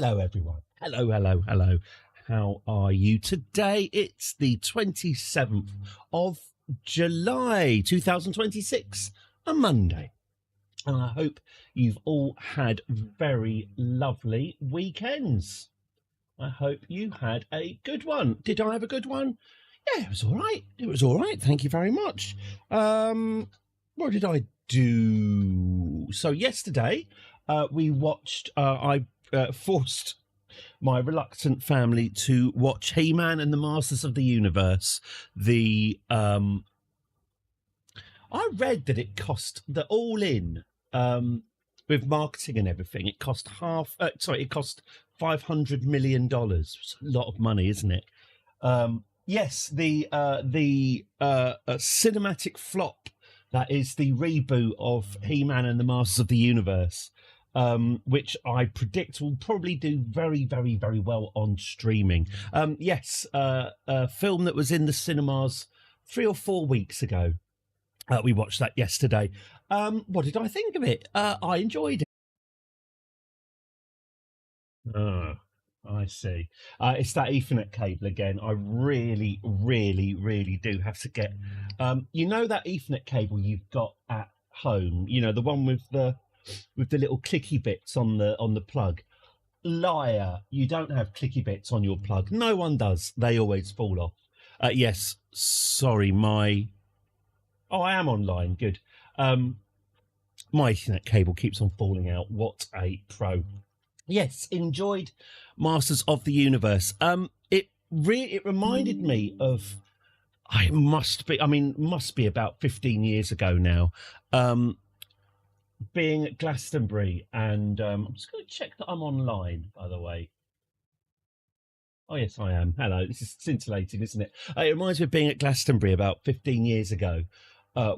Hello, everyone. Hello, hello, hello. How are you today? It's the 27th of July, 2026, a Monday. And I hope you've all had very lovely weekends. I hope you had a good one. Did I have a good one? Yeah, it was all right. It was all right. Thank you very much. What did I do? So yesterday, we watched, I forced my reluctant family to watch He-Man and the Masters of the Universe. I read that it cost the all-in, with marketing and everything. It cost it cost $500 million. It's a lot of money, isn't it? Yes, the cinematic flop that is the reboot of He-Man and the Masters of the Universe, which I predict will probably do very, very, very well on streaming. Yes, a film that was in the cinemas 3 or 4 weeks ago. We watched that yesterday. What did I think of it? I enjoyed it. I see. It's that Ethernet cable again. I really, really, really do have to get... you know that Ethernet cable you've got at home? You know, the one with the little clicky bits on the plug. Liar, you don't have clicky bits on your plug. No one does. They always fall off. Yes, sorry, Oh, I am online. Good. My Ethernet cable keeps on falling out. What a pro. Yes, enjoyed Masters of the Universe. It reminded me of... must be about 15 years ago now. Being at Glastonbury, and I'm just going to check that I'm online, by the way. Oh, yes, I am. Hello. This is scintillating, isn't it? It reminds me of being at Glastonbury about 15 years ago,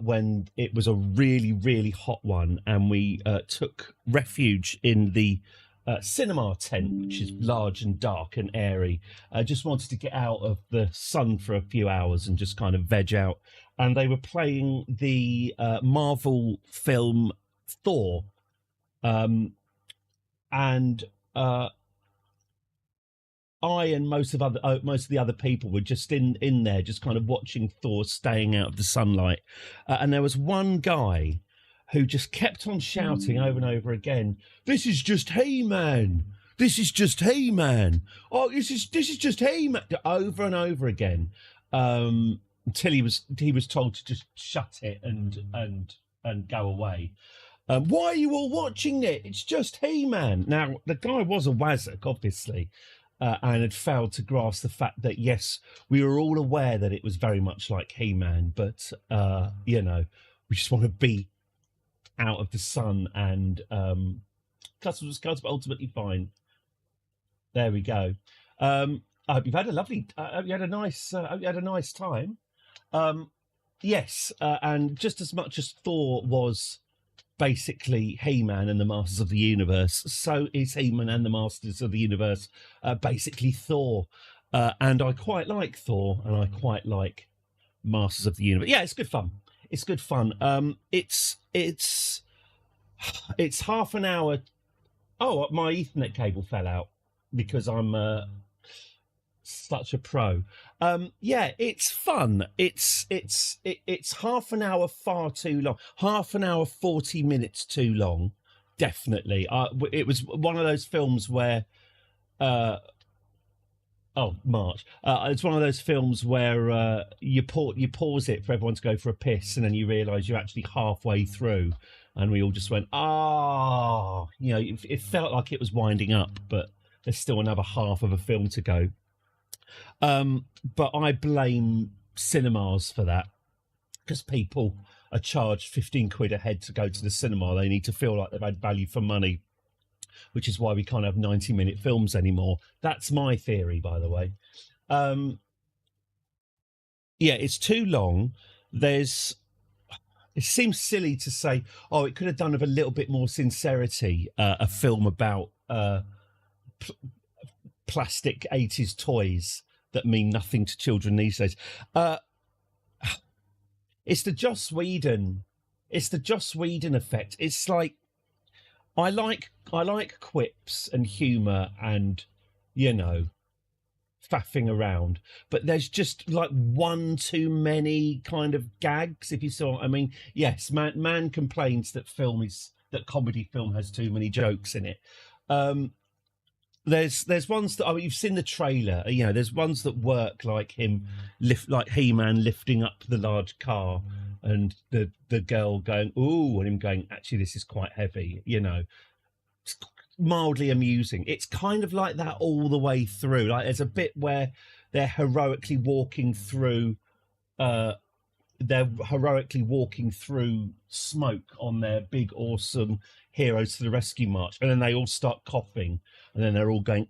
when it was a really, really hot one, and we took refuge in the cinema tent, which is large and dark and airy. I just wanted to get out of the sun for a few hours and just kind of veg out. And they were playing the Marvel film Thor, and I and most of the other people were just in there, just kind of watching Thor staying out of the sunlight. And there was one guy who just kept on shouting over and over again, "This is just He-Man. This is just He-Man. Oh, this is just He-Man," over and over again, until he was told to just shut it and go away. Why are you all watching it? It's just He-Man. Now, the guy was a wazzock, obviously, and had failed to grasp the fact that, yes, we were all aware that it was very much like He-Man, but, we just want to be out of the sun, and customers ultimately fine. There we go. I hope you've had a lovely... I hope you had a nice time. Yes, and just as much as Thor was basically He-Man and the Masters of the Universe, so is He-Man and the Masters of the Universe basically Thor. And I quite like Thor, and I quite like Masters of the Universe. Yeah, it's good fun. It's good fun. It's half an hour. Oh, my Ethernet cable fell out because I'm such a pro. Yeah, it's fun. It's half an hour far too long. Half an hour, 40 minutes too long. Definitely. It was one of those films where March. It's one of those films where you pause it for everyone to go for a piss, and then you realise you're actually halfway through, and we all just went, it felt like it was winding up, but there's still another half of a film to go. But I blame cinemas for that, because people are charged 15 quid a head to go to the cinema. They need to feel like they've had value for money, which is why we can't have 90-minute films anymore. That's my theory, by the way. Yeah, it's too long. It seems silly to say, oh, it could have done with a little bit more sincerity, a film about plastic 80s toys that mean nothing to children these days. It's the Joss Whedon effect. It's like, I like quips and humour and, you know, faffing around, but there's just like one too many kind of gags, if you saw what I mean. Yes, man complains that comedy film has too many jokes in it. There's ones that, I mean, you've seen the trailer, you know, there's ones that work, like like He-Man lifting up the large car and the girl going ooh, and him going, actually this is quite heavy, you know. It's mildly amusing. It's kind of like that all the way through. Like there's a bit where they're heroically walking through smoke on their big awesome Heroes to the Rescue march, and then they all start coughing, and then they're all going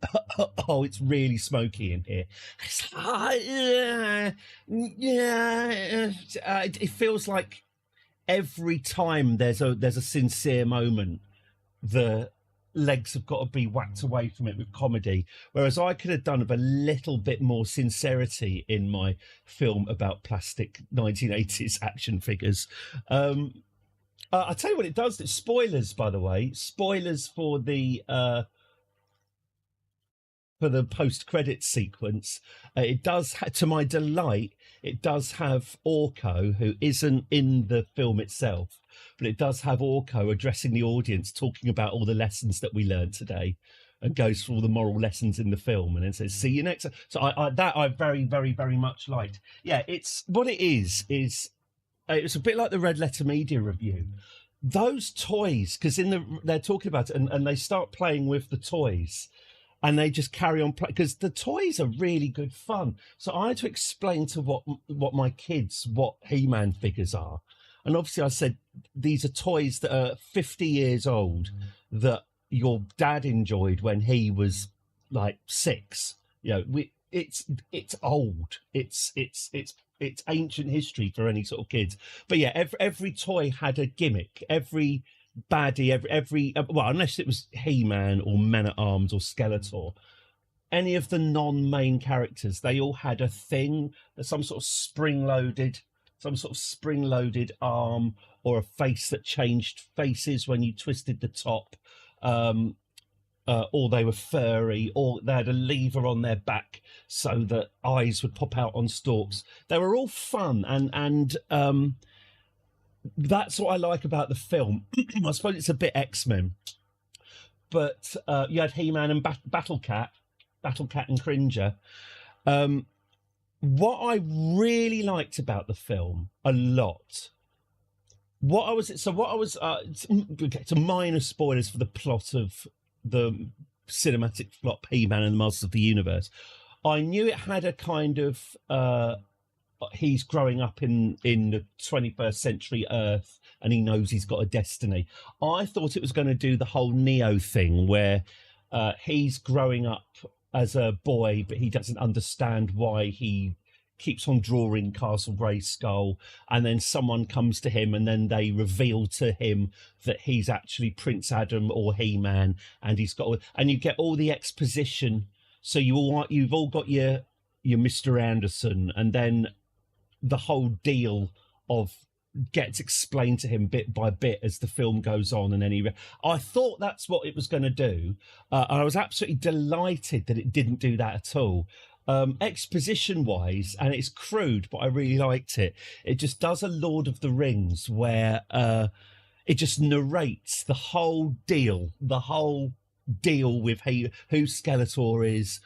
oh, it's really smoky in here. It's like, it feels like every time there's a sincere moment, the legs have got to be whacked away from it with comedy, whereas I could have done with a little bit more sincerity in my film about plastic 1980s action figures. I'll tell you what it does. It's spoilers, by the way. Spoilers for the post-credits sequence. It does, to my delight, it does have Orko, who isn't in the film itself, but it does have Orko addressing the audience, talking about all the lessons that we learned today, and goes through all the moral lessons in the film, and then says, "See you next time." So I very, very, very much liked. Yeah, it's what it is. It's a bit like the Red Letter Media review. Those toys, because they're talking about it, and they start playing with the toys, and they just carry on playing, because the toys are really good fun. So I had to explain to what my kids what He-Man figures are, and obviously I said these are toys that are 50 years old that your dad enjoyed when he was like 6. You know, it's old. It's ancient history for any sort of kids. But yeah, every toy had a gimmick. Every baddie, every well, unless it was He-Man or Man-at-Arms or Skeletor, any of the non-main characters, they all had a thing, some sort of spring-loaded arm, or a face that changed faces when you twisted the top. Or they were furry, or they had a lever on their back so that eyes would pop out on stalks. They were all fun, and that's what I like about the film. I suppose it's a bit X-Men, but you had He-Man and Battle Cat and Cringer. What I really liked about the film a lot. To minor spoilers for the plot of the cinematic flop He-Man and the Masters of the Universe. I knew it had a kind of he's growing up in the 21st century Earth, and he knows he's got a destiny. I thought it was going to do the whole Neo thing where he's growing up as a boy, but he doesn't understand why he keeps on drawing Castle Grayskull, and then someone comes to him and then they reveal to him that he's actually Prince Adam or He-Man, and you get all the exposition. So you've all got your Mr. Anderson, and then the whole deal gets explained to him bit by bit as the film goes on. And then I thought that's what it was going to do, and I was absolutely delighted that it didn't do that at all. Exposition wise, and it's crude, but I really liked it. It just does a Lord of the Rings where it just narrates the whole deal with who Skeletor is,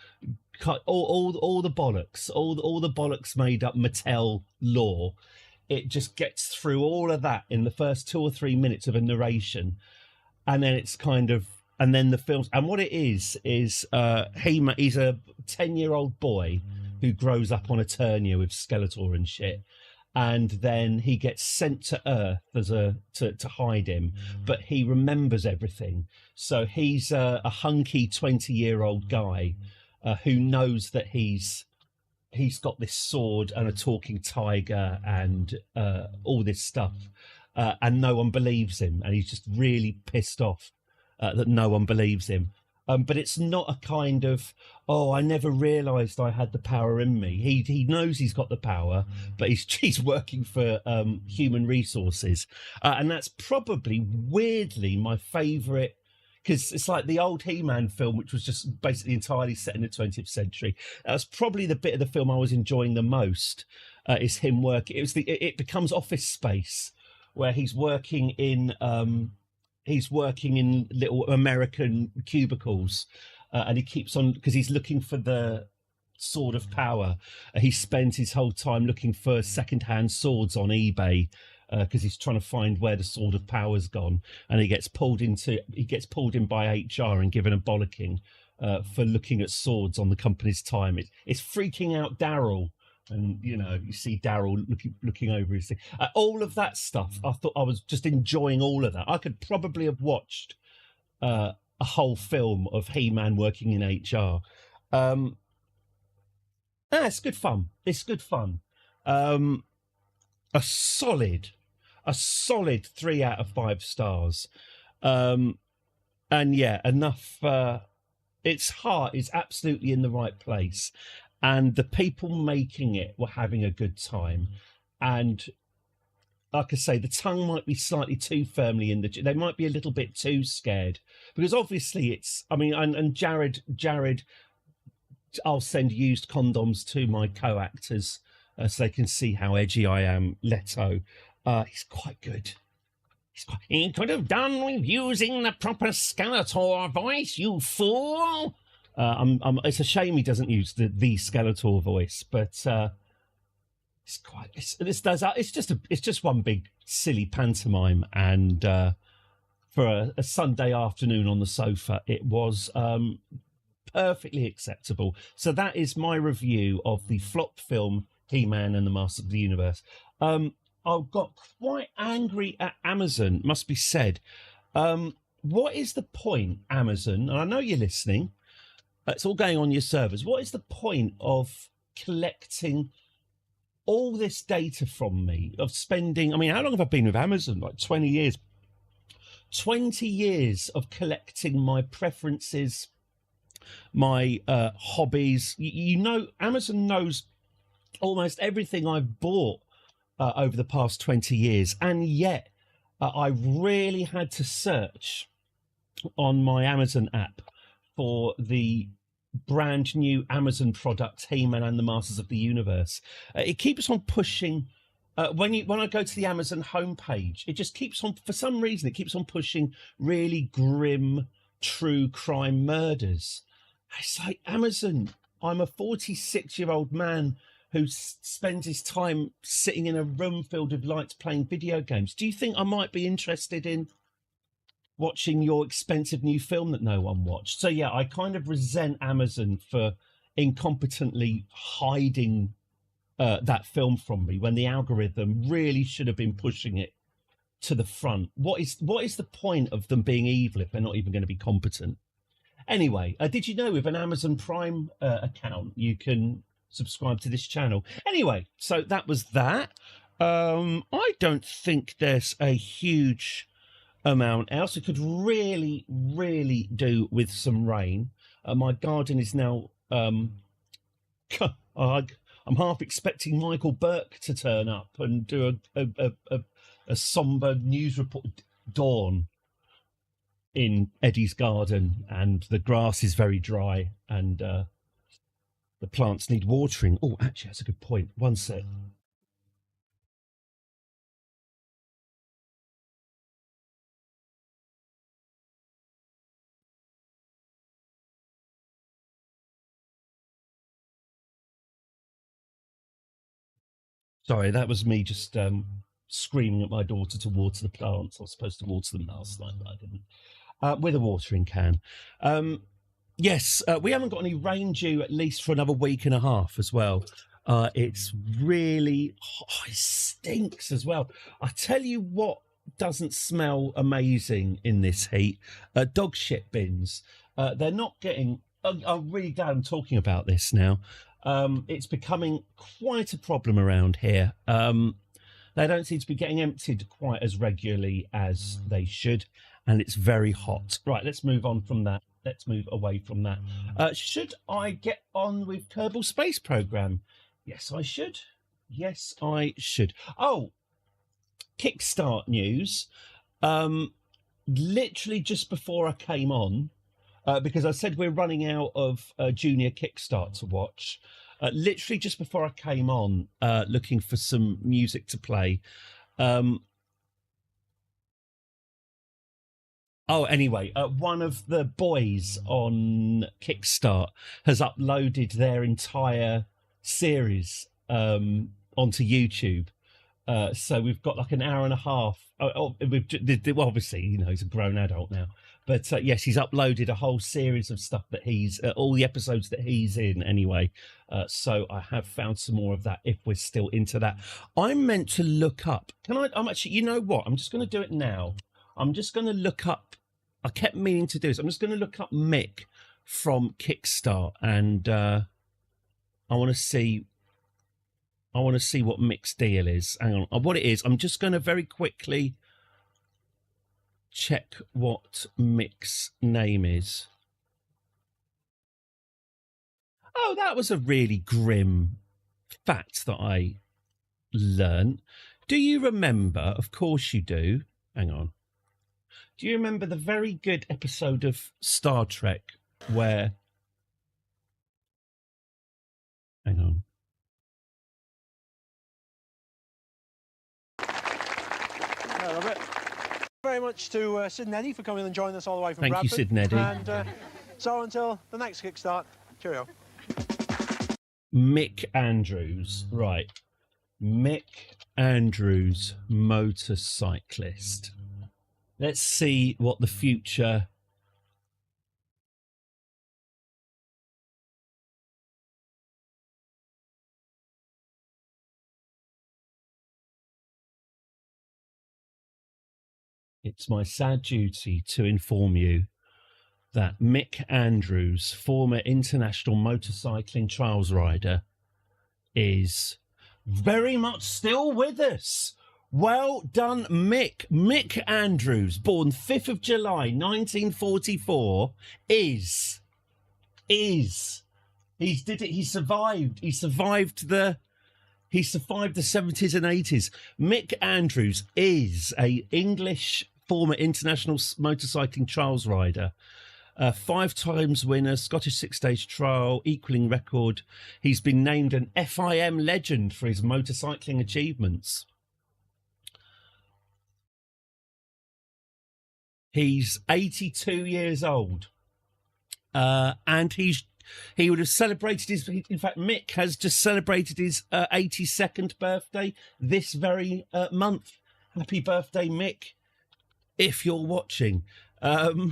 all the bollocks, all the bollocks made up Mattel lore. It just gets through all of that in the first 2 or 3 minutes of a narration, and then it's kind of. And then the films, and what it is he's a 10-year-old boy who grows up on Eternia with Skeletor and shit, and then he gets sent to Earth to hide him, but he remembers everything. So he's a hunky 20-year-old guy who knows that he's got this sword and a talking tiger and all this stuff, and no one believes him, and he's just really pissed off that no one believes him. But it's not a kind of, oh, I never realised I had the power in me. He knows he's got the power, but he's working for human resources. And that's probably, weirdly, my favourite because it's like the old He-Man film, which was just basically entirely set in the 20th century. That was probably the bit of the film I was enjoying the most. Is him working. It becomes Office Space, where he's working in little American cubicles, and he keeps on because he's looking for the sword of power. He spends his whole time looking for second-hand swords on eBay because he's trying to find where the sword of power's gone, and he gets pulled in by HR and given a bollocking for looking at swords on the company's time. It's freaking out Daryl, and you see Daryl looking over his thing. All of that stuff, I thought I was just enjoying all of that. I could probably have watched a whole film of He-Man working in HR. It's good fun. A solid 3 out of 5 stars. And yeah, enough. Its heart is absolutely in the right place, and the people making it were having a good time. And like I say, the tongue might be slightly too firmly in they might be a little bit too scared, because obviously and Jared, I'll send used condoms to my co-actors so they can see how edgy I am. Leto, he's quite good. He could have done with using the proper Skeletor voice, you fool. It's a shame he doesn't use the Skeletor voice, but it's just one big silly pantomime. And for a Sunday afternoon on the sofa, it was perfectly acceptable. So that is my review of the flop film He-Man and the Masters of the Universe. I got quite angry at Amazon, must be said. What is the point, Amazon? And I know you're listening. It's all going on your servers. What is the point of collecting all this data from me, of spending... I mean, how long have I been with Amazon? Like 20 years. 20 years of collecting my preferences, my hobbies. Amazon knows almost everything I've bought over the past 20 years. And yet I really had to search on my Amazon app for the brand new Amazon product, He-Man and the Masters of the Universe. It keeps on pushing. When I go to the Amazon homepage, it just keeps on, for some reason, it keeps on pushing really grim, true crime murders. It's like, Amazon, I'm a 46-year-old man who spends his time sitting in a room filled with lights playing video games. Do you think I might be interested in watching your expensive new film that no one watched? So yeah, I kind of resent Amazon for incompetently hiding that film from me when the algorithm really should have been pushing it to the front. What is the point of them being evil if they're not even going to be competent? Anyway, did you know with an Amazon Prime account you can subscribe to this channel? Anyway, so that was that. I don't think there's a huge amount else. It could really do with some rain. My garden is now I'm half expecting Michael Burke to turn up and do a somber news report. Dawn in Eddie's garden, and the grass is very dry, and the plants need watering. Oh, actually, that's a good point. One sec. Sorry, that was me just screaming at my daughter to water the plants. I was supposed to water them last night, but I didn't. With a watering can. Yes, we haven't got any rain due, at least for another week and a half as well. It's really... it stinks as well. I tell you what doesn't smell amazing in this heat. Dog shit bins. They're not getting... I'm really glad I'm talking about this now. It's becoming quite a problem around here. They don't seem to be getting emptied quite as regularly as they should, and it's very hot. Right, let's move on from that. Let's move away from that. Should I get on with Kerbal Space Program? Yes, I should. Yes, I should. Oh, Kickstart news. literally just before I came on, because I said we're running out of Junior Kickstart to watch. Literally just before I came on, looking for some music to play. Anyway, one of the boys on Kickstart has uploaded their entire series onto YouTube. So we've got like an hour and a half. Obviously, you know, he's a grown adult now. But yes, he's uploaded a whole series of stuff that he's, all the episodes that he's in anyway. So I have found some more of that if we're still into that. I'm meant to look up. I'm actually, you know what? I'm just going to do it now. I'm just going to look up. I kept meaning to do this. I'm just going to look up Mick from Kickstart, and I want to see what Mick's deal is. Hang on. What it is, I'm just going to very quickly check what Mick's name is. Oh, that was a really grim fact that I learned. Do you remember? Of course you do. Hang on. Do you remember the very good episode of Star Trek where... Hang on. Hello, Robert. Very much to Sid and Eddie for coming and joining us all the way from Thank Bradford. you, Sid and Eddie. And so until the next Kickstart, cheerio. Mick Andrews, right. Mick Andrews, motorcyclist. Let's see what the future... It's my sad duty to inform you that Mick Andrews, former international motorcycling trials rider, is very much still with us. Well done, Mick. Mick Andrews, born 5th of July, 1944, he did it. He survived the 70s and 80s. Mick Andrews is a English former international motorcycling trials rider, 5 times winner, Scottish 6-stage trial, equaling record. He's been named an FIM legend for his motorcycling achievements. He's 82 years old, and he would have celebrated his... In fact, Mick has just celebrated his 82nd birthday this very month. Happy birthday, Mick, if you're watching. Blah,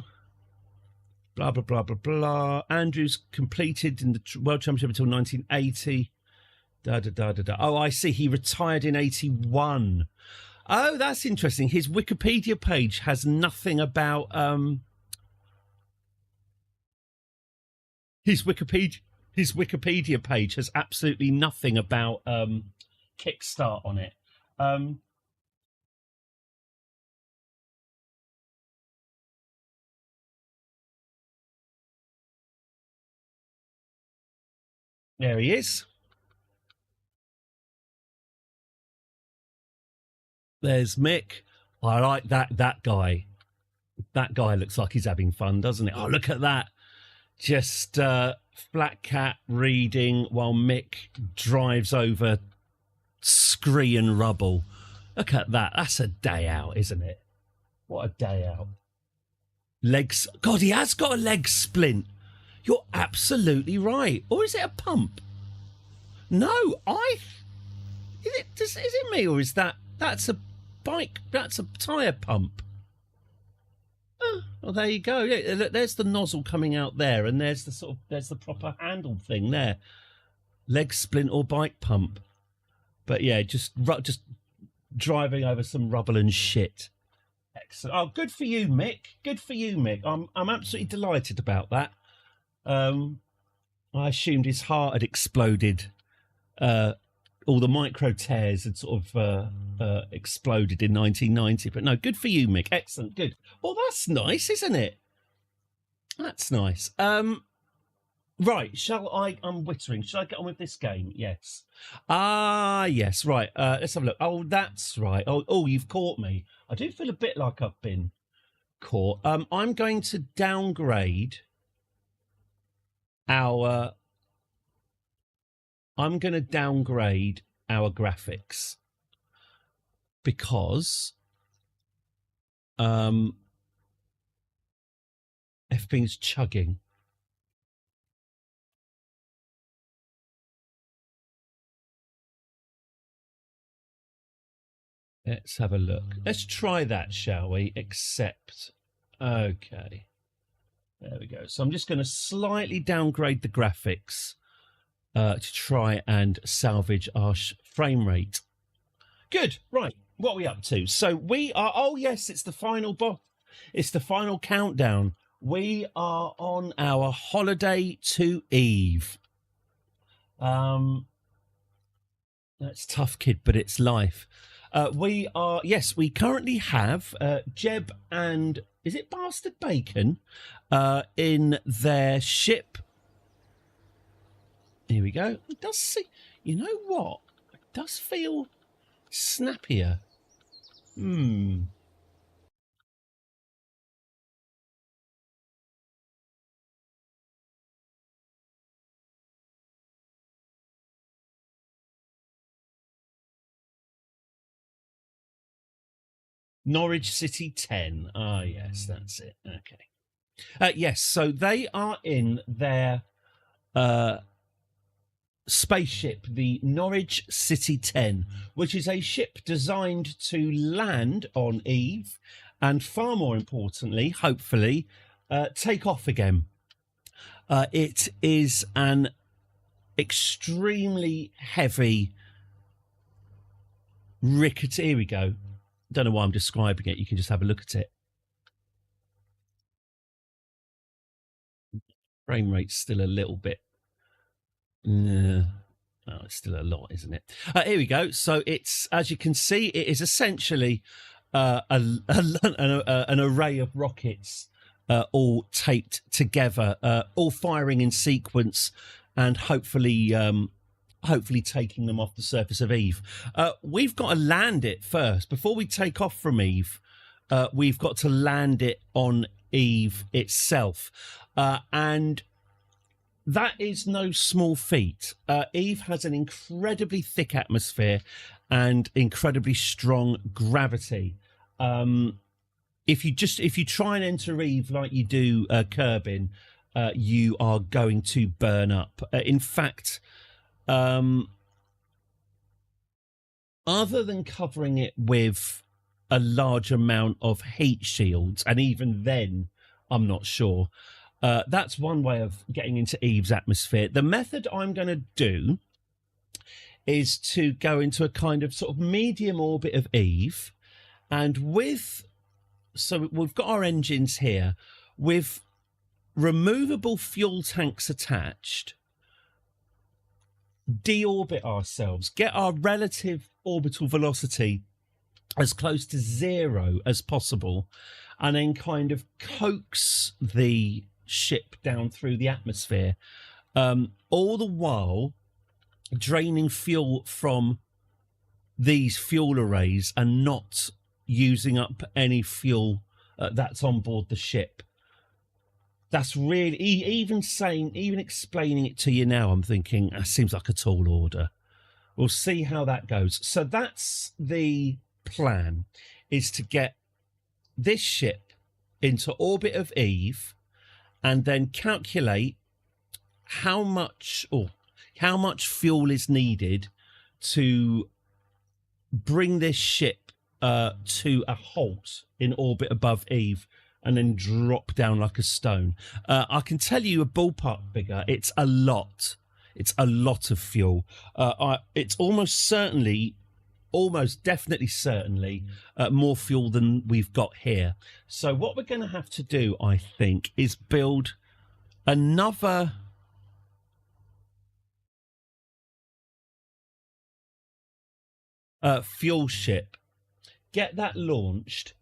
blah, blah, blah, blah. Andrews competed in the World Championship until 1980. Oh, I see. He retired in 81. Oh, that's interesting. His Wikipedia page has nothing about... His Wikipedia page has absolutely nothing about Kickstart on it. There he is. There's Mick. I like that guy. That guy looks like he's having fun, doesn't it? Oh, look at that. Just flat cat reading while Mick drives over scree and rubble. Look at that. That's a day out, isn't it? What a day out. Legs. God, he has got a leg splint. You're absolutely right. Or is it a pump? No, is it me, or is that's a bike? That's a tyre pump. Oh, well, there you go. Yeah, look, there's the nozzle coming out there, and there's the proper handle thing there. Leg splint or bike pump. But yeah, just driving over some rubble and shit. Excellent. Oh, good for you, Mick. Good for you, Mick. I'm absolutely delighted about that. I assumed his heart had exploded. All the micro tears had sort of exploded in 1990. But no, good for you, Mick. Excellent. Good. Well, that's nice, isn't it? That's nice. Right. I'm wittering. Shall I get on with this game? Yes. Yes. Right. Let's have a look. Oh, that's right. Oh, you've caught me. I do feel a bit like I've been core. I'm going to downgrade our graphics because everything's chugging. Let's have a look. Let's try that, shall we? Accept. Okay. There we go. So I'm just going to slightly downgrade the graphics to try and salvage our frame rate. Good. Right. What are we up to? So we are... Oh, yes, it's the final boss. It's the final countdown. We are on our holiday to Eve. That's tough, kid, but it's life. We currently have Jeb and, is it Bastard Bacon, in their ship. Here we go. It does see, you know what? It does feel snappier. Norwich City 10. Ah, yes, that's it. Okay. Yes, so they are in their spaceship, the Norwich City 10, which is a ship designed to land on Eve and, far more importantly, hopefully, take off again. It is an extremely heavy, rickety... Here we go. Don't know why I'm describing it. You can just have a look at it. Frame rate's still a little bit... Oh, it's still a lot, isn't it? Here we go. So it's, as you can see, it is essentially an array of rockets all taped together, all firing in sequence, and hopefully taking them off the surface of Eve. We've got to land it first. Before we take off from Eve, we've got to land it on Eve itself. And that is no small feat. Eve has an incredibly thick atmosphere and incredibly strong gravity. If you try and enter Eve like you do Kerbin, you are going to burn up. In fact, other than covering it with a large amount of heat shields, and even then, I'm not sure. That's one way of getting into Eve's atmosphere. The method I'm going to do is to go into a kind of sort of medium orbit of Eve, and so we've got our engines here with removable fuel tanks attached, deorbit ourselves, get our relative orbital velocity as close to zero as possible, and then kind of coax the ship down through the atmosphere, all the while draining fuel from these fuel arrays and not using up any fuel that's on board the ship. That's really, even explaining it to you now, I'm thinking, that seems like a tall order. We'll see how that goes. So that's the plan, is to get this ship into orbit of Eve and then calculate how much fuel is needed to bring this ship to a halt in orbit above Eve and then drop down like a stone. I can tell you a ballpark figure. It's a lot. It's a lot of fuel. It's almost definitely more fuel than we've got here. So what we're going to have to do, I think, is build another fuel ship, get that launched,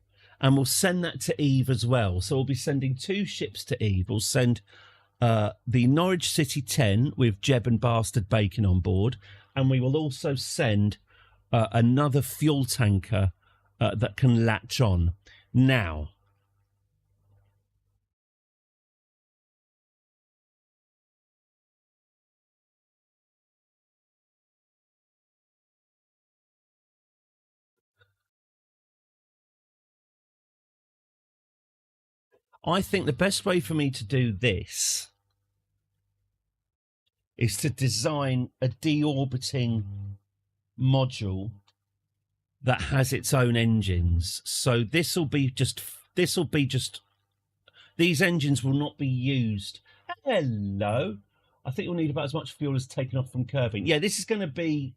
and we'll send that to Eve as well. So we'll be sending two ships to Eve. We'll send the Norwich City 10 with Jeb and Bastard Bacon on board, and we will also send another fuel tanker that can latch on. Now, I think the best way for me to do this is to design a deorbiting module that has its own engines. So these engines will not be used. Hello. I think you'll need about as much fuel as taken off from curving. Yeah, this is going to be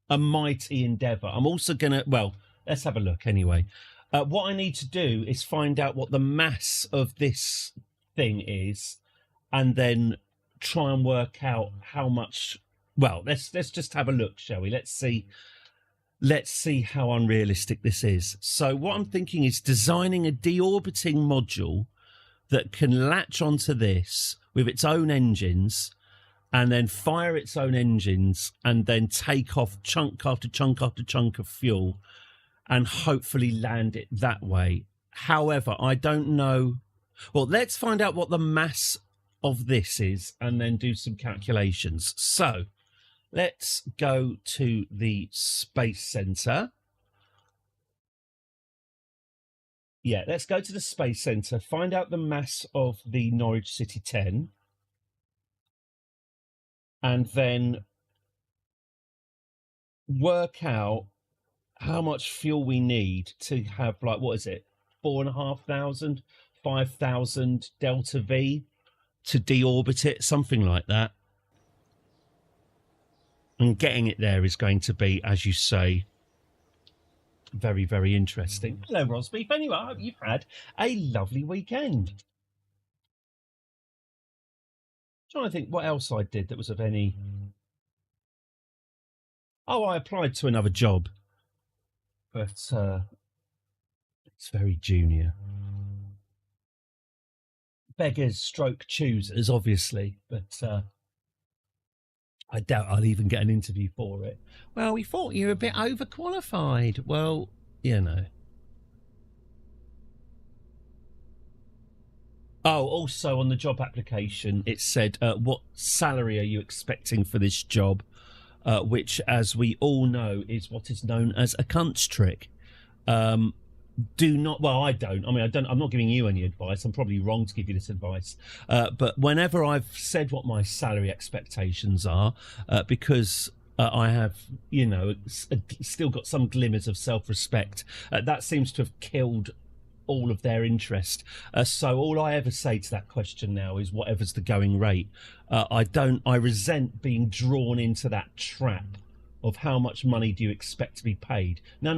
a mighty endeavour. I'm also going to, well, let's have a look anyway. What I need to do is find out what the mass of this thing is, and then try and work out how much. Well, let's just have a look, shall we? Let's see how unrealistic this is. So what I'm thinking is designing a deorbiting module that can latch onto this with its own engines and then fire its own engines and then take off chunk after chunk after chunk of fuel and hopefully land it that way. However, I don't know. Well, let's find out what the mass of this is and then do some calculations. So let's go to the Space Centre. Yeah, let's go to the Space Centre, find out the mass of the Norwich City 10, and then work out how much fuel we need to have, like, what is it, 4,500, 5,000 delta V to deorbit it, something like that. And getting it there is going to be, as you say, very, very interesting. Hello, Rosbeef. Anyway, I hope you've had a lovely weekend. I'm trying to think what else I did that was of any. Oh, I applied to another job, but it's very junior. Beggars stroke choosers, obviously, but I doubt I'll even get an interview for it. Well, we thought you were a bit overqualified. Well, you know. Oh, also on the job application, it said, what salary are you expecting for this job? Which, as we all know, is what is known as a cunt's trick. Do not, well, I don't. I mean, I'm not giving you any advice. I'm probably wrong to give you this advice. But whenever I've said what my salary expectations are, because I have, you know, still got some glimmers of self-respect, that seems to have killed all of their interest. So all I ever say to that question now is whatever's the going rate. I resent being drawn into that trap of how much money do you expect to be paid. No.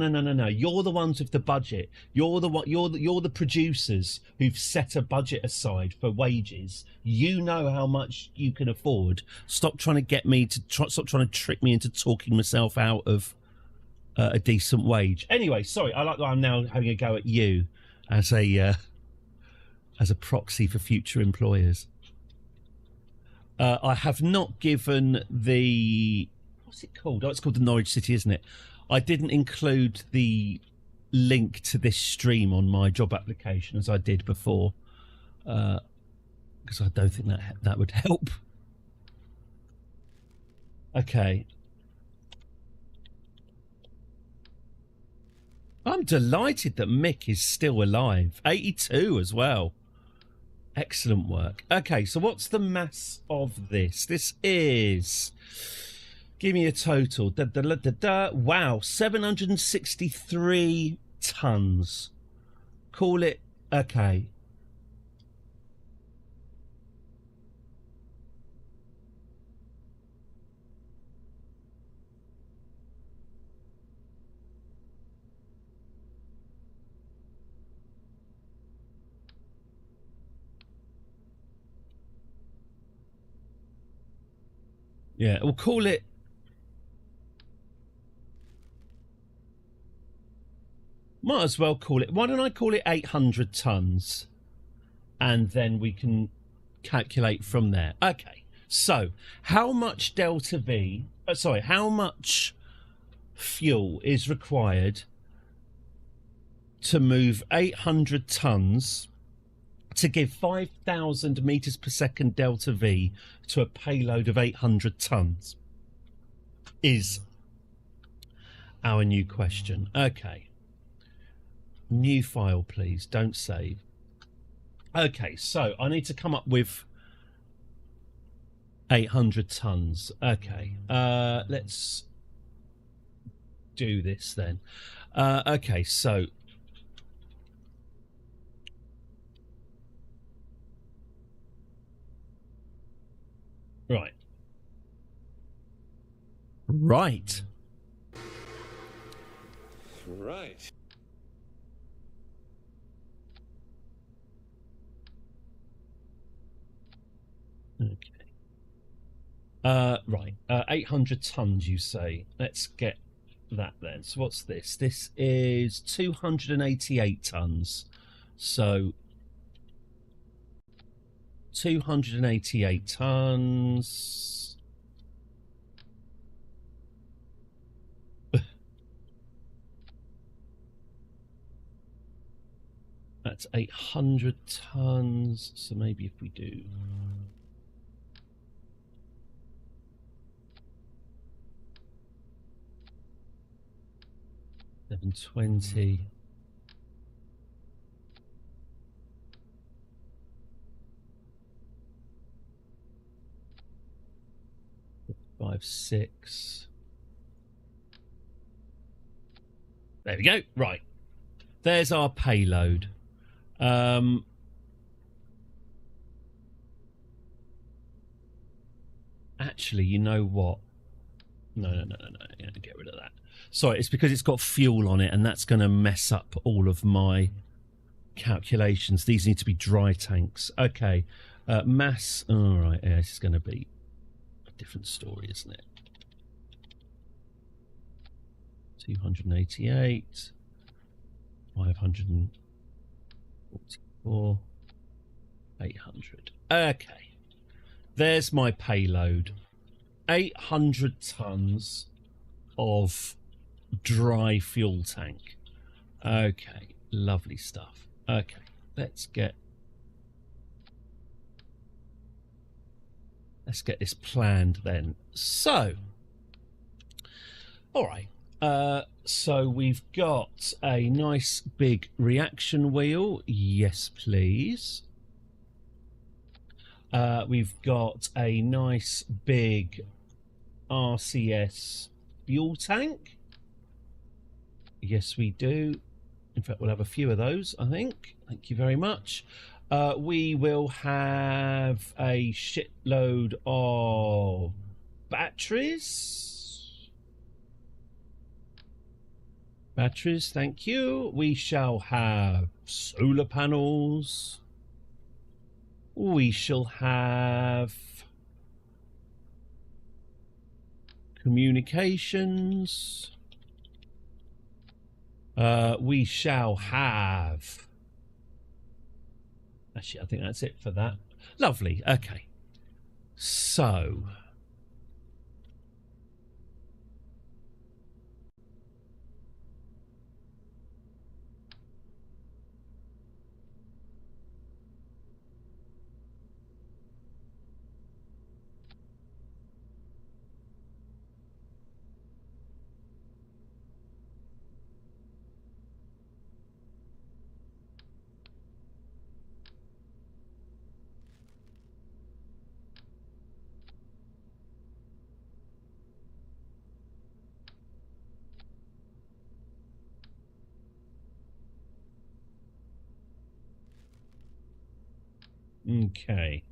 You're the ones with the budget. You're the producers who've set a budget aside for wages. You know how much you can afford. Stop trying to get me to stop trying to trick me into talking myself out of a decent wage. Anyway, sorry. I like that I'm now having a go at you as a proxy for future employers. I have not given the. What's it called? Oh, it's called the Norwich City, isn't it? I didn't include the link to this stream on my job application as I did before, because I don't think that would help. Okay. I'm delighted that Mick is still alive. 82 as well. Excellent work. Okay, so what's the mass of this? This is... Give me a total. Wow, 763 tons. Call it... Okay. Yeah, we'll call it... Might as well call it... Why don't I call it 800 tons? And then we can calculate from there. Okay, so how much delta V... how much fuel is required to move 800 tons to give 5,000 meters per second delta V to a payload of 800 tons is our new question. Okay. New file, please. Don't save. Okay, so I need to come up with 800 tons. Okay, let's do this then. Okay, so right. Right. Okay. Right. 800 tons, you say. Let's get that then. So what's this? This is 288 tons. So 288 tons. That's 800 tons. So maybe if we do 720. Five, six. There we go. Right. There's our payload. Actually, you know what? No. Get rid of that. Sorry, it's because it's got fuel on it, and that's going to mess up all of my calculations. These need to be dry tanks. Okay. Mass. All right. Yeah, this is going to be a different story, isn't it? 288. 544. 800. Okay. There's my payload. 800 tons of dry fuel tank. Okay, lovely stuff. Okay, let's get this planned then. So, all right. So we've got a nice big reaction wheel. Yes, please. We've got a nice big RCS fuel tank. Yes, we do. In fact, we'll have a few of those, I think. Thank you very much. We will have a shitload of batteries. Batteries, thank you. We shall have solar panels. We shall have communications. We shall have... Actually, I think that's it for that. Lovely. Okay. So... Okay.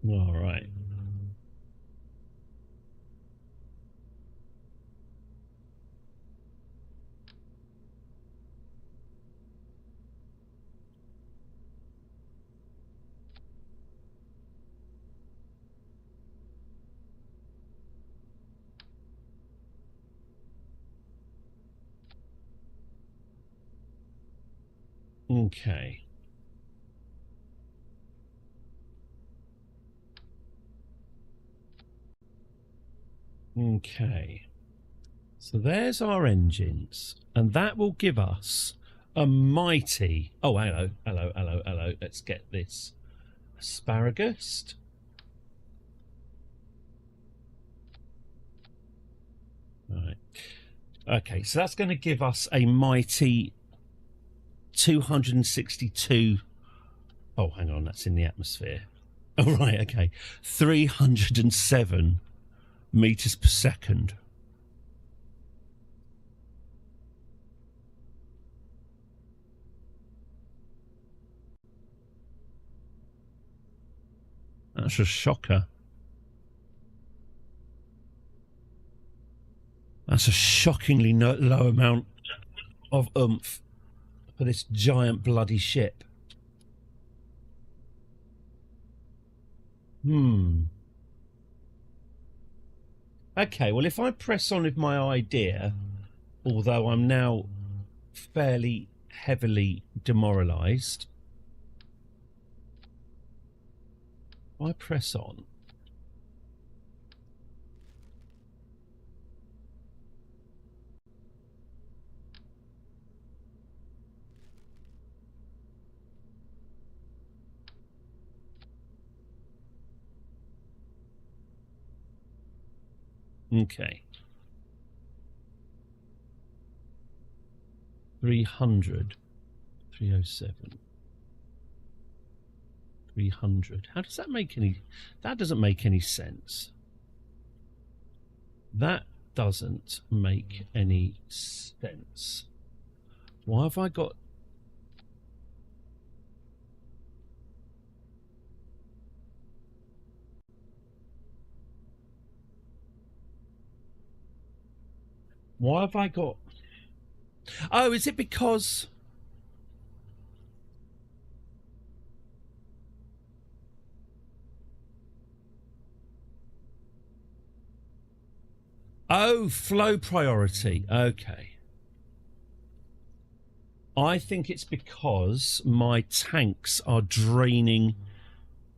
All right. Okay. Okay. So there's our engines, and that will give us a mighty... Oh, hello. Let's get this asparagus. Right. Okay, so that's going to give us a mighty 262. Oh, hang on, that's in the atmosphere. Oh, right, okay. 307 meters per second. That's a shocker. That's a shockingly low amount of oomph for this giant bloody ship. Okay, well, if I press on with my idea, although I'm now fairly heavily demoralised, I press on. Okay. 300. 307. 300. How does that make any... That doesn't make any sense. That doesn't make any sense. Why have I got... Why have I got... Oh, is it because... Oh, flow priority. Okay. I think it's because my tanks are draining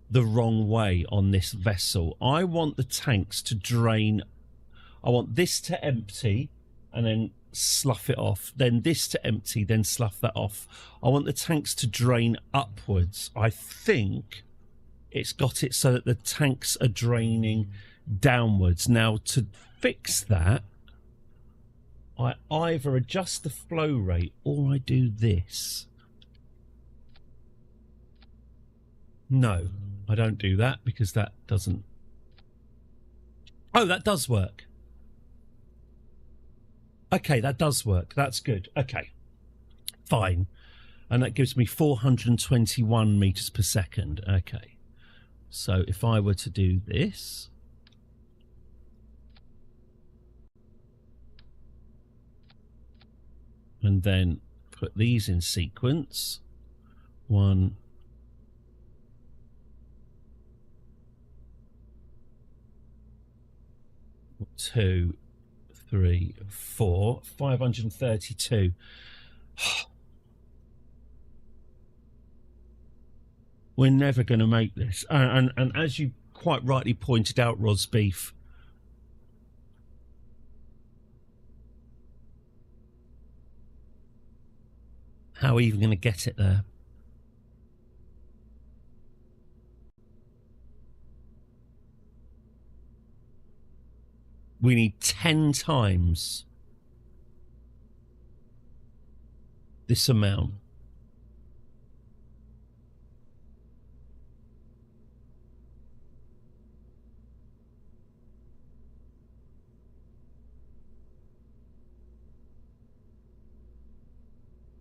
the wrong way on this vessel. I want the tanks to drain. I want this to empty and then slough it off. Then this to empty, then slough that off. I want the tanks to drain upwards. I think it's got it so that the tanks are draining downwards. Now, to fix that, I either adjust the flow rate or I do this. No, I don't do that because that doesn't... Oh, that does work. Okay, that does work. That's good. Okay, fine. And that gives me 421 meters per second. Okay. So if I were to do this... and then put these in sequence. 1, 2, 3, 4, 532. We're never going to make this. And as you quite rightly pointed out, Rosbeef, how are you even going to get it there? We need 10 times this amount.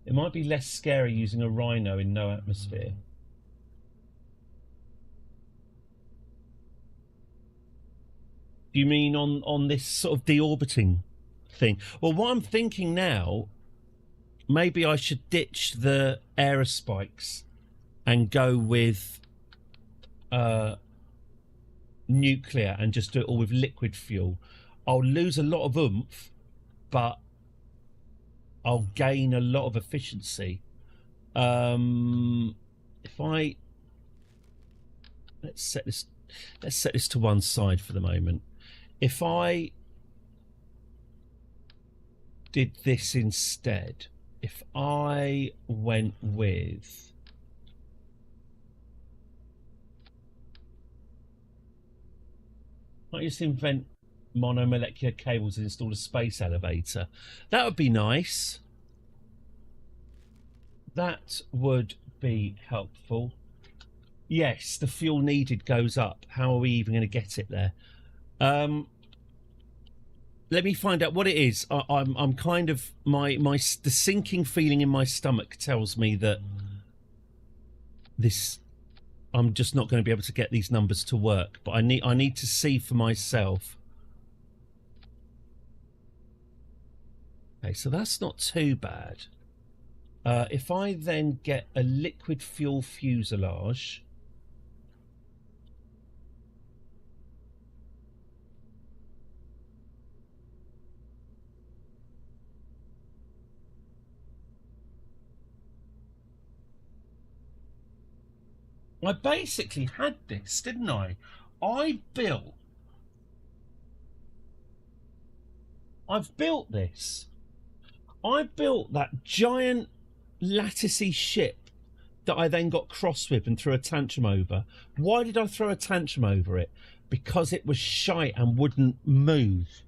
It might be less scary using a rhino in no atmosphere. Do you mean on this sort of deorbiting thing? Well, what I'm thinking now, maybe I should ditch the aerospikes and go with nuclear and just do it all with liquid fuel. I'll lose a lot of oomph, but I'll gain a lot of efficiency. If I... Let's set this to one side for the moment. If I did this instead, if I went with... I just invent monomolecular cables and install a space elevator. That would be nice. That would be helpful. Yes, the fuel needed goes up. How are we even going to get it there? Let me find out what it is. I'm kind of the sinking feeling in my stomach tells me that I'm just not going to be able to get these numbers to work. But I need to see for myself. Okay, so that's not too bad. If I then get a liquid fuel fuselage. I basically had this, didn't I? I've built this. I built that giant latticey ship that I then got cross with and threw a tantrum over. Why did I throw a tantrum over it? Because it was shite and wouldn't move.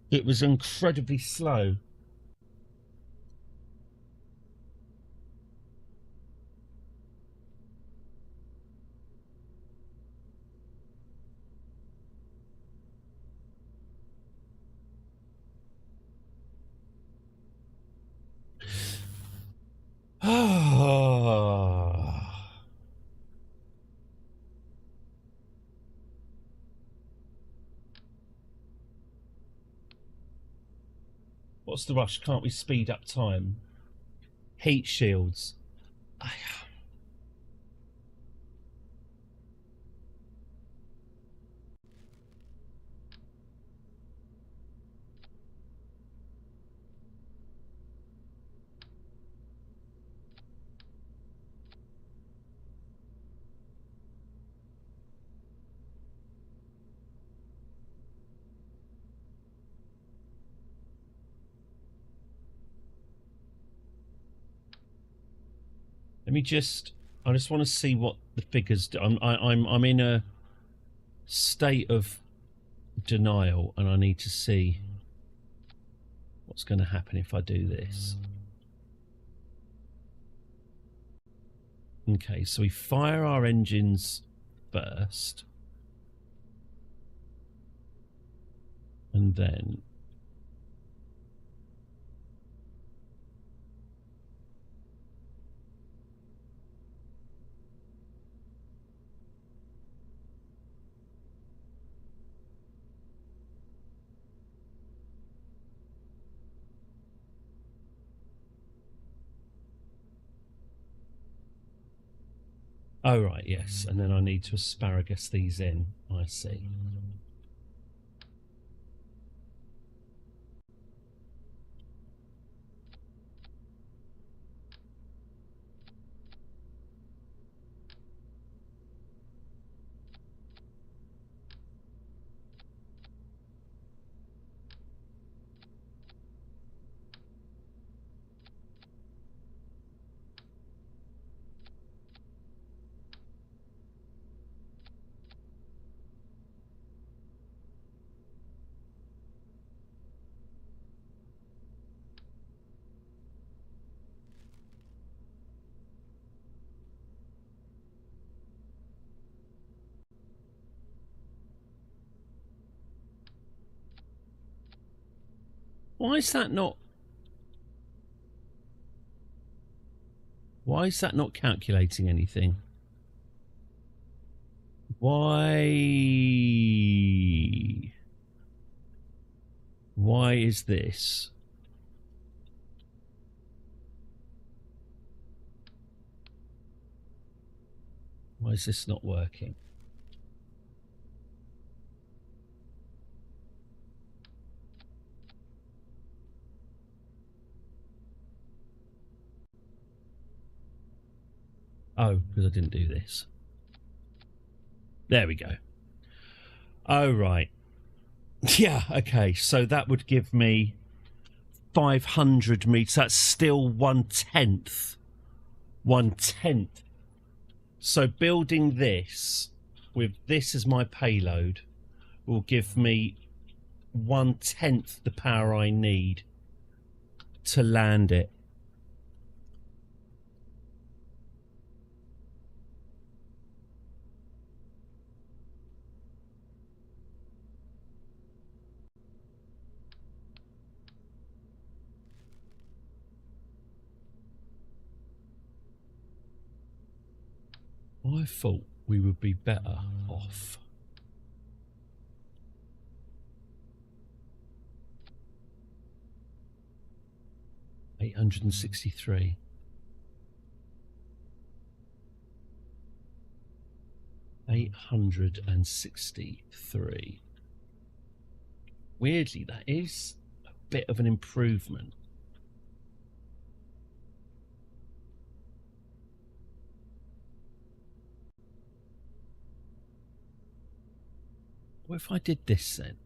It was incredibly slow. What's the rush? Can't we speed up time? Heat shields. I just want to see what the figures do. I'm in a state of denial, and I need to see what's going to happen if I do this. Okay, so we fire our engines first, and then oh right, yes, and then I need to asparagus these in. I see. Why is that not calculating anything? Why is this? Why is this not working? Oh, because I didn't do this. There we go. Oh, right. Yeah, okay. So that would give me 500 meters. That's still 1/10. 1/10. So building this with this as my payload will give me 1/10 the power I need to land it. I thought we would be better off. $863. $863. Weirdly, that is a bit of an improvement. What if I did this then?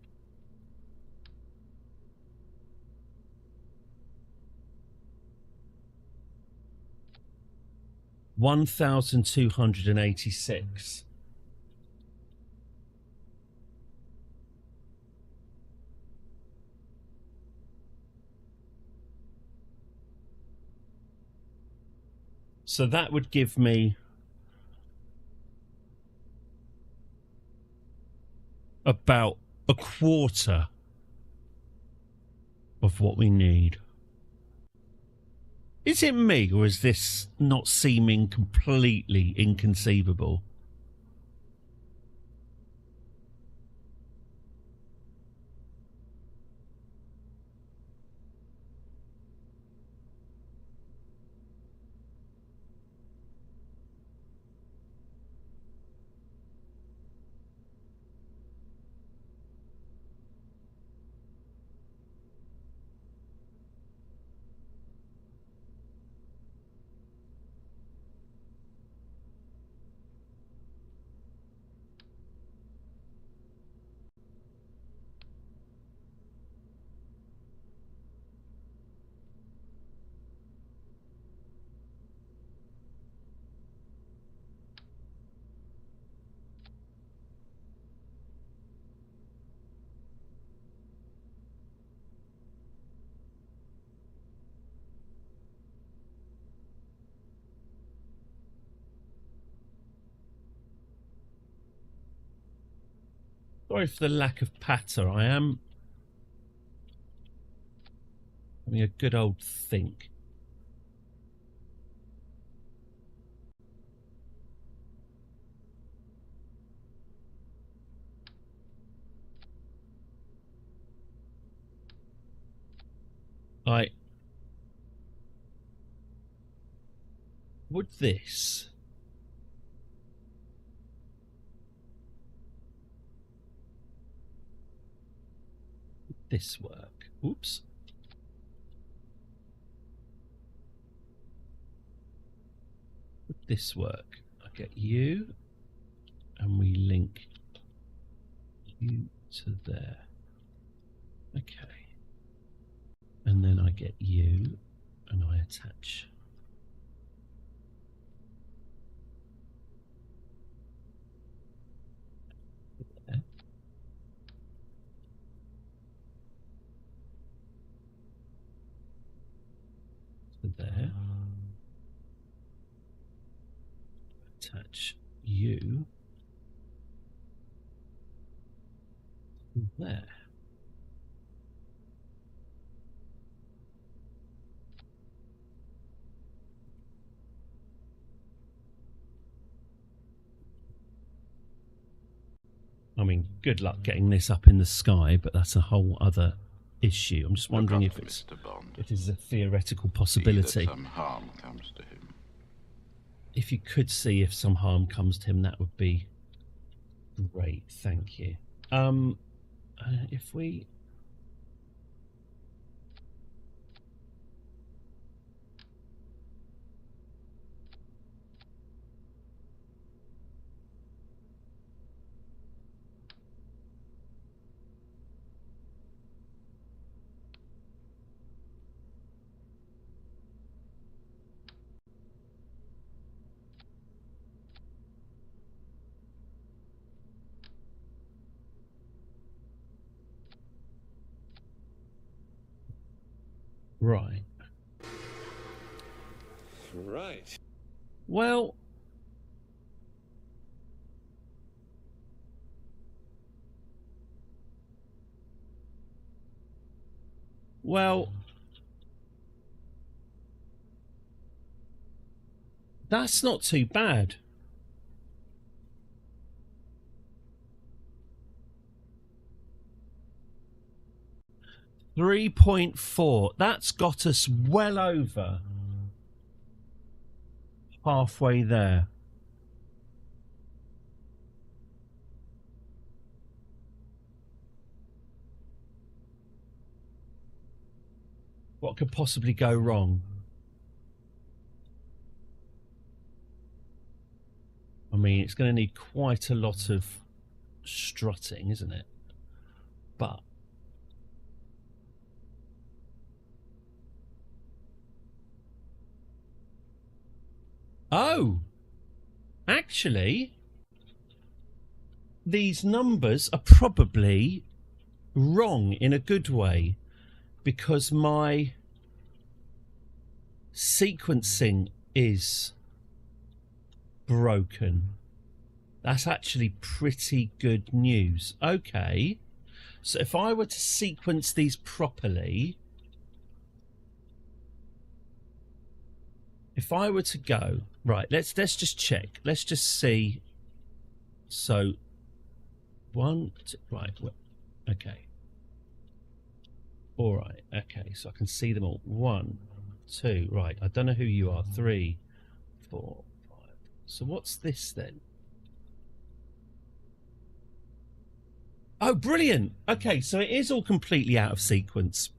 $1,286. So that would give me about a quarter of what we need. Is it me, or is this not seeming completely inconceivable? Sorry for the lack of patter. I am having a good old think. Would this work? Oops. Would this work? I get you, and we link you to there. Okay. And then I get you, and I attach there. To there. Attach you to there. I mean, good luck getting this up in the sky, but that's a whole other issue. I'm just wondering if it is a theoretical possibility. Some harm comes to him. If you could see if some harm comes to him, that would be great. Thank you. If we Right. Right. Well, that's not too bad. $3.4. That's got us well over halfway there. What could possibly go wrong? I mean, it's going to need quite a lot of strutting, isn't it? But oh, actually, these numbers are probably wrong in a good way, because my sequencing is broken. That's actually pretty good news. Okay, so if I were to sequence these properly, if I were to go right, let's just check. Let's just see. So one, two, right, okay, all right, okay. So I can see them all. 1, 2, right. I don't know who you are. 3, 4, 5. So what's this then? Oh, brilliant. Okay, so it is all completely out of sequence.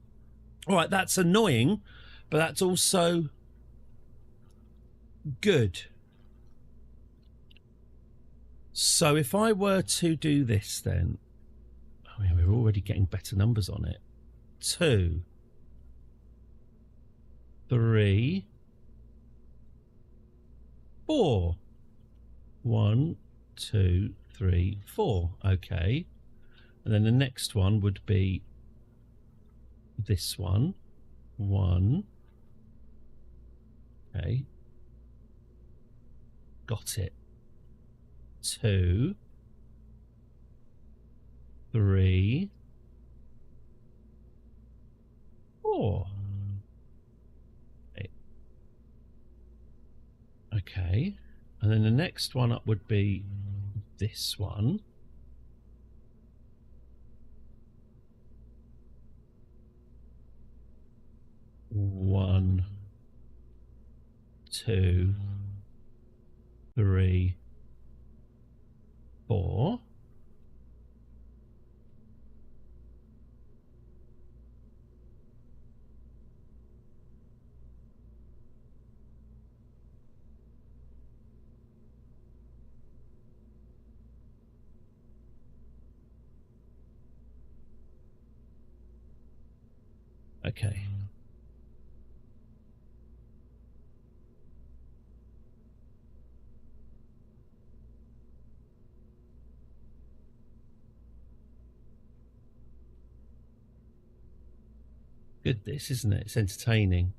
All right, that's annoying, but that's also good. So if I were to do this then, oh yeah, we're already getting better numbers on it. 2, 3, 4. 1, 2, 3, 4. Okay. And then the next one would be this one. 1. Okay. Got it. 2, 3, 4. Okay. And then the next one up would be this one. 1, 2, 3, 4. Okay. Good, this, isn't it? It's entertaining.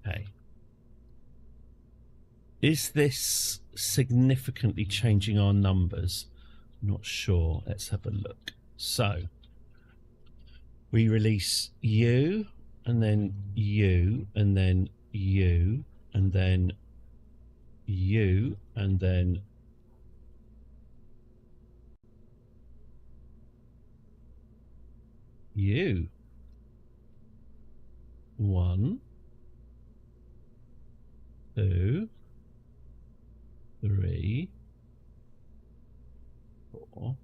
Okay. Is this significantly changing our numbers? Not sure. Let's have a look. So we release you, and then you, and then you, and then you, and then you. 1, 2, 3, 4.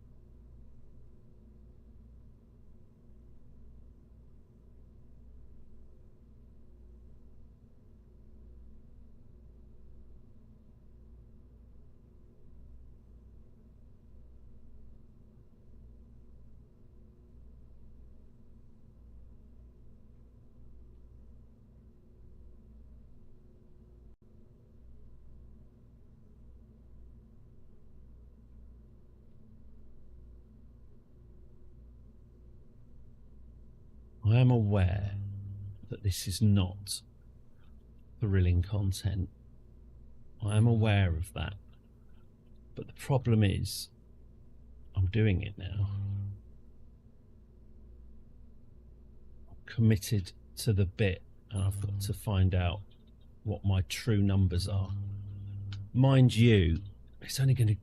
I am aware that this is not thrilling content. I am aware of that. But the problem is, I'm doing it now. I'm committed to the bit, and I've got to find out what my true numbers are. Mind you, it's only going to...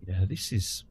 Yeah, this is...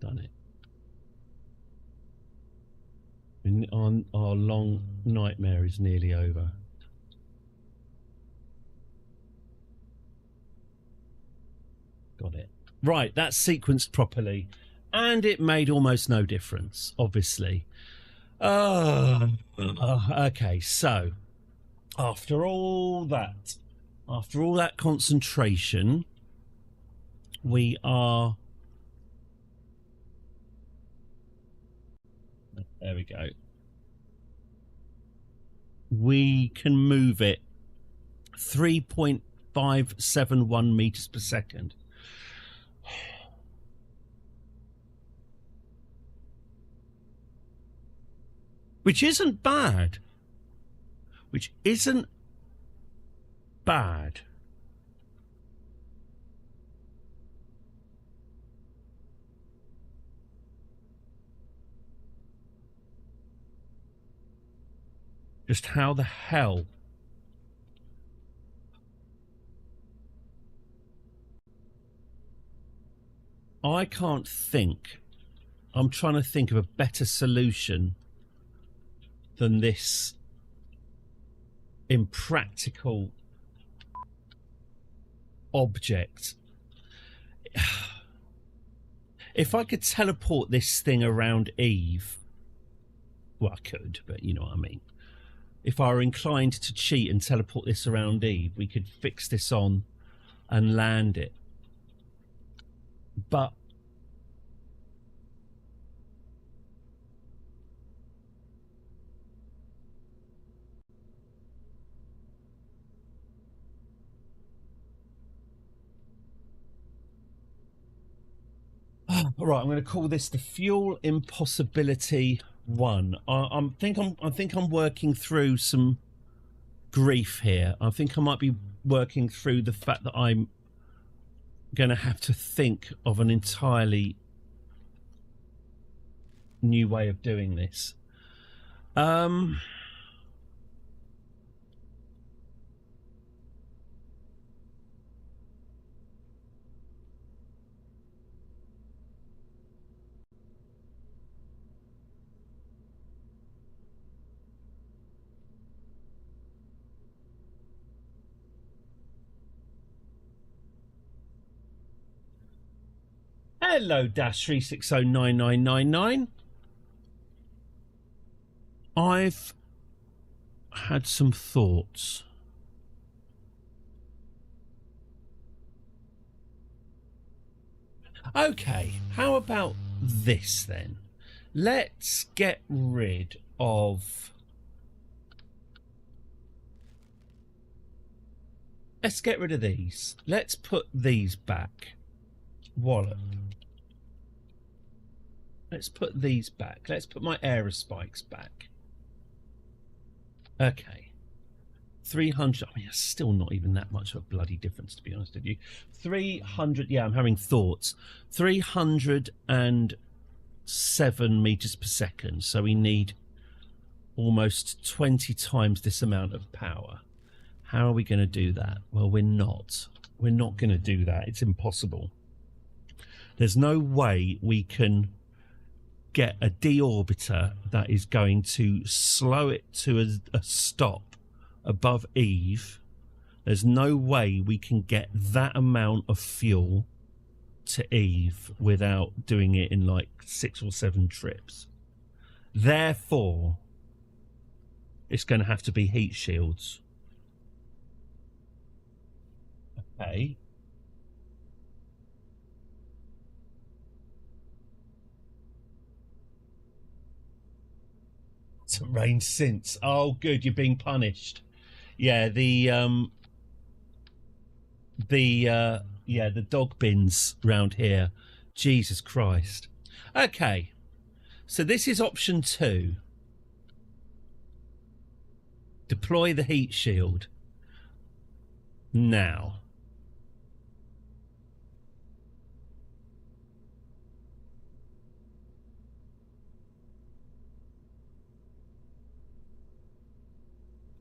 done it. Our long nightmare is nearly over. Got it. Right, that's sequenced properly. And it made almost no difference, obviously. Okay, so after all that concentration, we are... There we go. We can move it 3.571 meters per second. Which isn't bad. Which isn't bad. Just how the hell? I can't think. I'm trying to think of a better solution than this impractical object. If I could teleport this thing around Eve, well, I could, but you know what I mean. If I were inclined to cheat and teleport this around Eve, we could fix this on and land it. But all right, I'm going to call this the fuel impossibility 1. I think I'm working through some grief here. I think I might be working through the fact that I'm going to have to think of an entirely new way of doing this. Hello, -3609999. I've had some thoughts. Okay, how about this then? Let's get rid of... Let's get rid of these. Let's put these back. Wallop. Let's put these back. Let's put my aerospikes back. Okay. 300. I mean, it's still not even that much of a bloody difference, to be honest with you. 300. Yeah, I'm having thoughts. 307 meters per second. So we need almost 20 times this amount of power. How are we going to do that? Well, we're not. We're not going to do that. It's impossible. There's no way we can get a deorbiter that is going to slow it to a stop above Eve. There's no way we can get that amount of fuel to Eve without doing it in like 6 or 7 trips. Therefore, it's going to have to be heat shields. Okay. It's rained since. Oh, good, you're being punished. Yeah, the dog bins round here. Jesus Christ. Okay, so this is option 2. Deploy the heat shield now.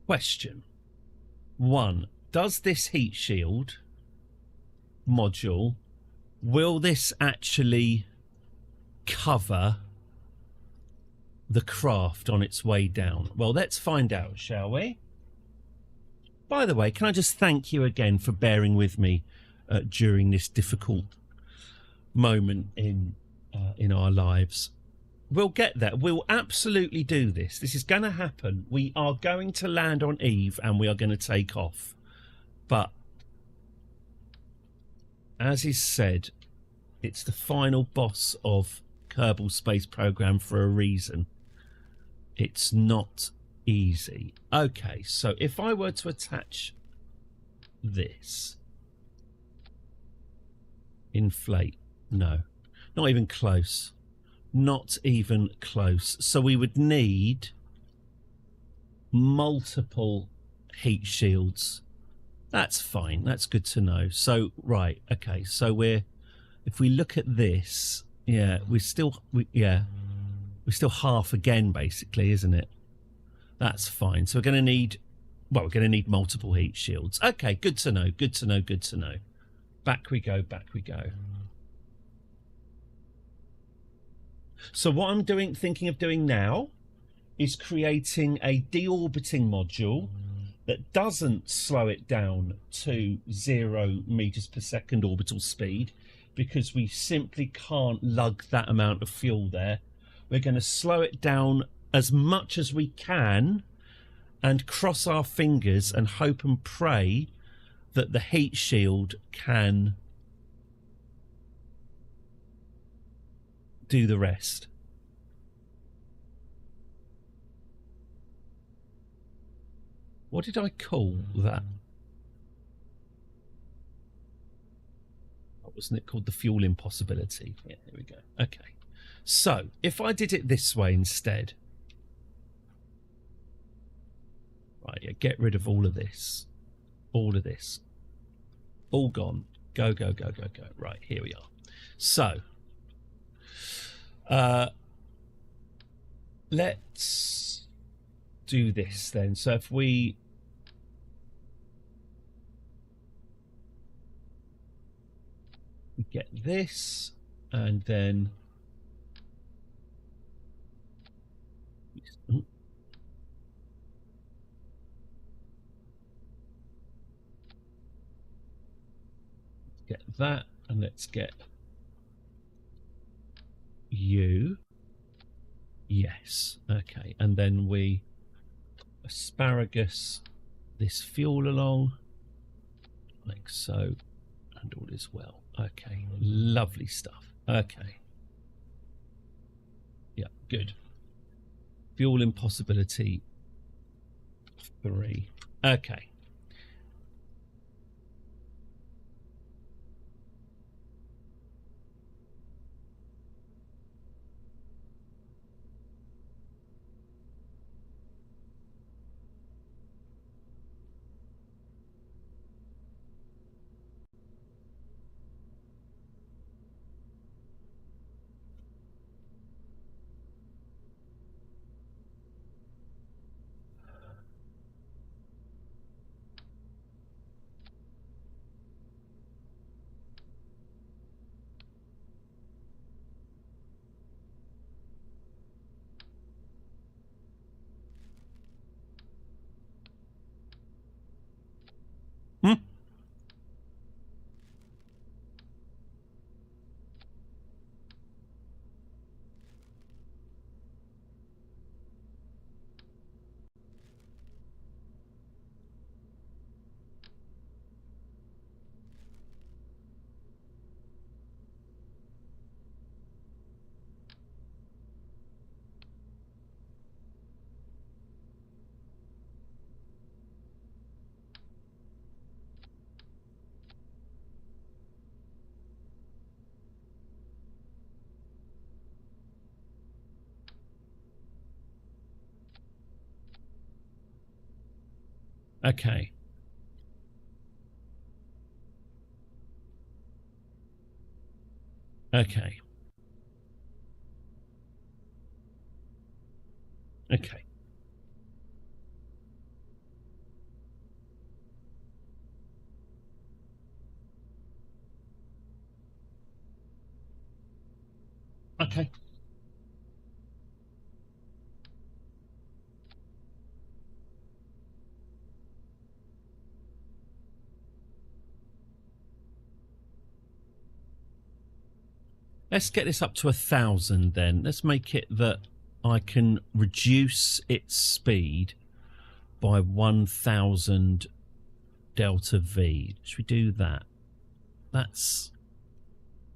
Question 1. Does this heat shield module, will this actually cover the craft on its way down? Well, let's find out, shall we? By the way, can I just thank you again for bearing with me during this difficult moment in our lives. We'll get there. We'll absolutely do this. This is going to happen. We are going to land on Eve and we are going to take off. But as is said, it's the final boss of Kerbal Space Program for a reason. It's not easy. Okay, so if I were to attach this, inflate, no, not even close. Not even close. So we would need multiple heat shields. That's fine. That's good to know. So, right. Okay. So if we look at this, yeah, we're still half again, basically, isn't it? That's fine. So we're going to need multiple heat shields. Okay. Good to know. Good to know. Good to know. Back we go. Back we go. So what I'm thinking of doing now is creating a deorbiting module that doesn't slow it down to 0 meters per second orbital speed, because we simply can't lug that amount of fuel there. We're going to slow it down as much as we can and cross our fingers and hope and pray that the heat shield can do the rest. What did I call that? Wasn't it called the fuel impossibility? Yeah, here we go. Okay. So if I did it this way instead. Right, yeah, get rid of all of this. All of this. All gone. Go, go, go, go, go. Right, here we are. So let's do this then. So if we get this and then get that, and let's get you. Yes, okay, and then we asparagus this fuel along like so, and all is well. Okay, lovely stuff. Okay, yeah, good. Fuel impossibility 3. Okay. Hmm? Okay. Okay. Okay. Okay. Let's get this up to 1,000 then. Let's make it that I can reduce its speed by 1,000 delta V. Should we do that? That's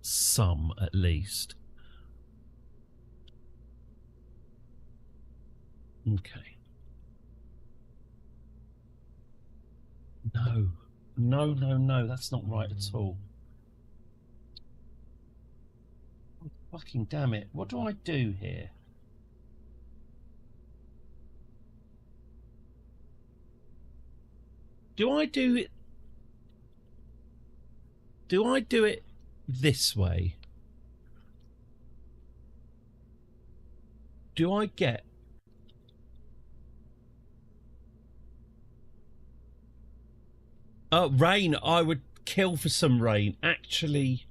some at least. Okay. No. No, no, no. That's not right at all. Fucking damn it. What do I do here? Do I do it? Do I do it this way? Do I get... rain. I would kill for some rain. Actually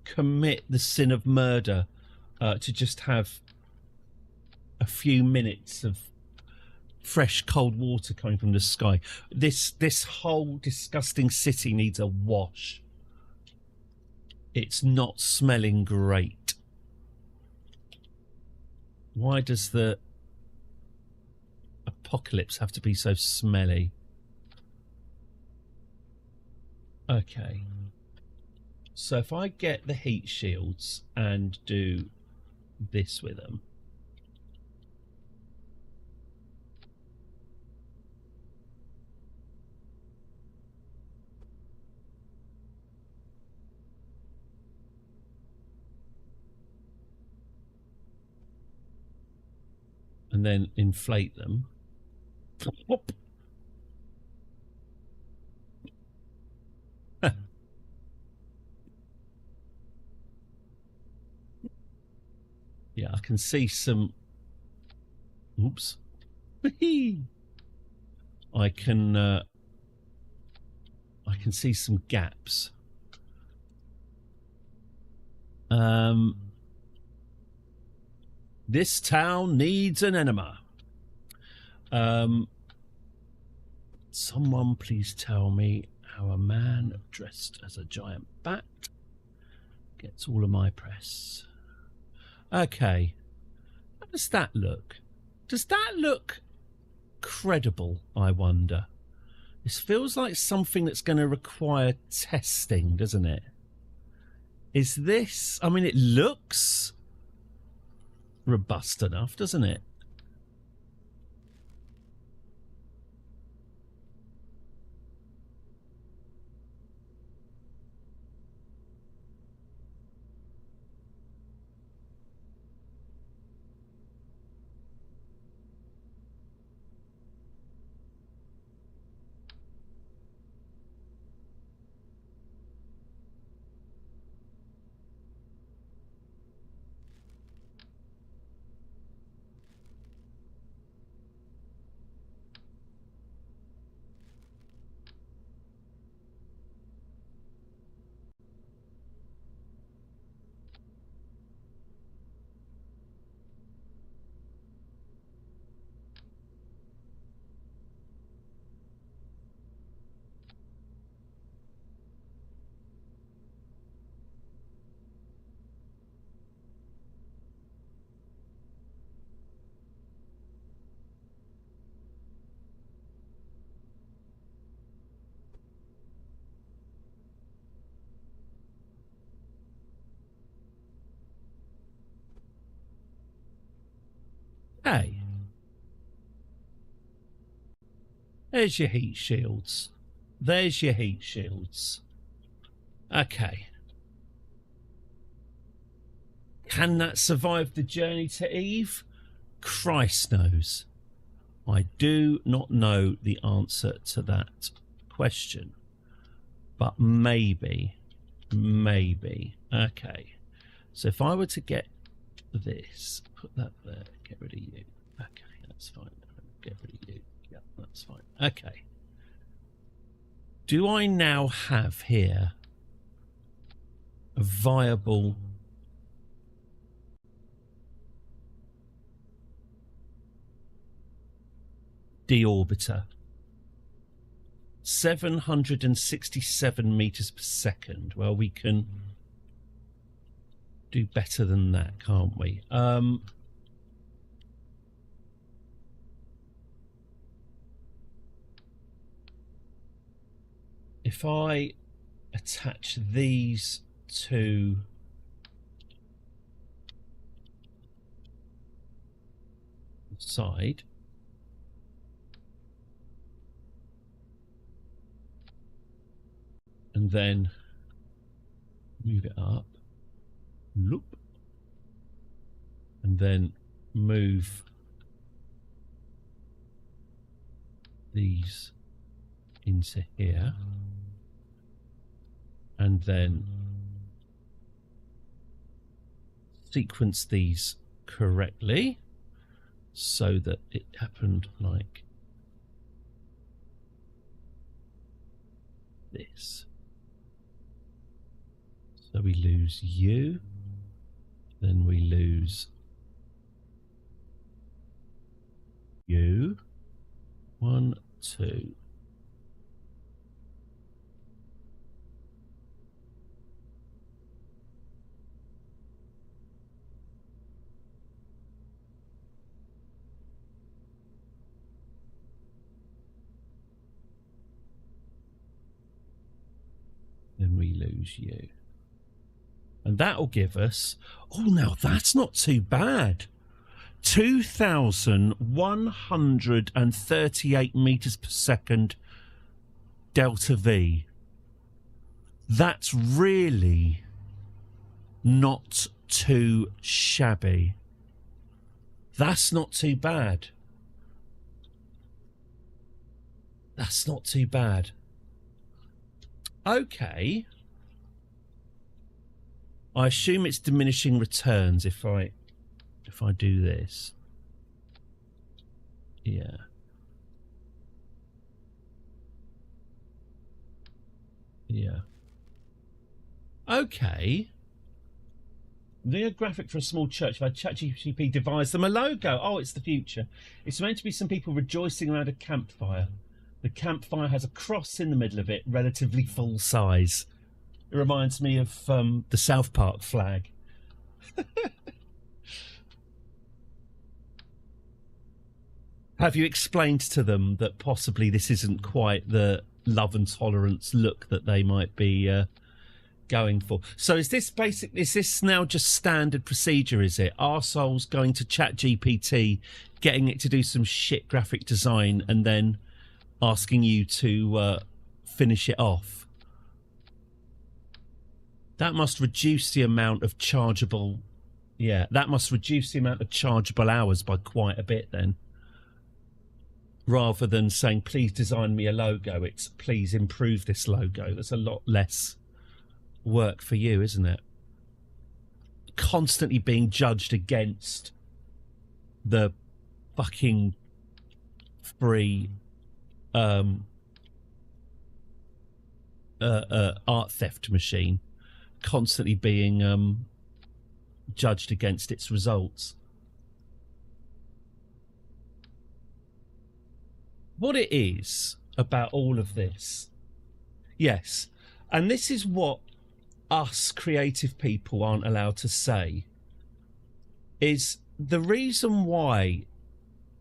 commit the sin of murder to just have a few minutes of fresh cold water coming from the sky. This whole disgusting city needs a wash. It's not smelling great. Why does the apocalypse have to be so smelly? Okay. So if I get the heat shields and do this with them. And then inflate them. Whoop. Yeah, I can see some... Oops. I can see some gaps. This town needs an enema. Someone please tell me how a man dressed as a giant bat gets all of my press. Okay. How does that look? Does that look credible, I wonder? This feels like something that's going to require testing, doesn't it? Is this... I mean, it looks robust enough, doesn't it? Hey. There's your heat shields. There's your heat shields. Okay. Can that survive the journey to Eve? Christ knows. I do not know the answer to that question. But maybe. Okay. So if I were to get this, put that there, get rid of you. Okay, that's fine. Get rid of you. Yeah, that's fine. Okay. Do I now have here a viable deorbiter? 767 meters per second. Well, we can do better than that, can't we? If I attach these to the side, and then move it up, loop, and then move these into here, and then sequence these correctly so that it happened like this. So we lose you, then we lose you. 1, 2. Then we lose you. And that'll give us, oh, now that's not too bad. 2,138 meters per second delta V. That's really not too shabby. That's not too bad. That's not too bad. Okay. I assume it's diminishing returns if I do this. Yeah. Yeah. Okay. The graphic for a small church. If I ChatGPT devise them a logo. Oh, it's the future. It's meant to be some people rejoicing around a campfire. The campfire has a cross in the middle of it, relatively full size. It reminds me of the South Park flag. Have you explained to them that possibly this isn't quite the love and tolerance look that they might be going for? So is this now just standard procedure, is it? Arseholes going to ChatGPT, getting it to do some shit graphic design and then asking you to finish it off? That must reduce the amount of chargeable... Yeah, that must reduce the amount of chargeable hours by quite a bit then. Rather than saying, please design me a logo, it's please improve this logo. That's a lot less work for you, isn't it? Constantly being judged against the fucking free art theft machine. Constantly being judged against its results. What it is about all of this, yes, and this is what us creative people aren't allowed to say, is the reason why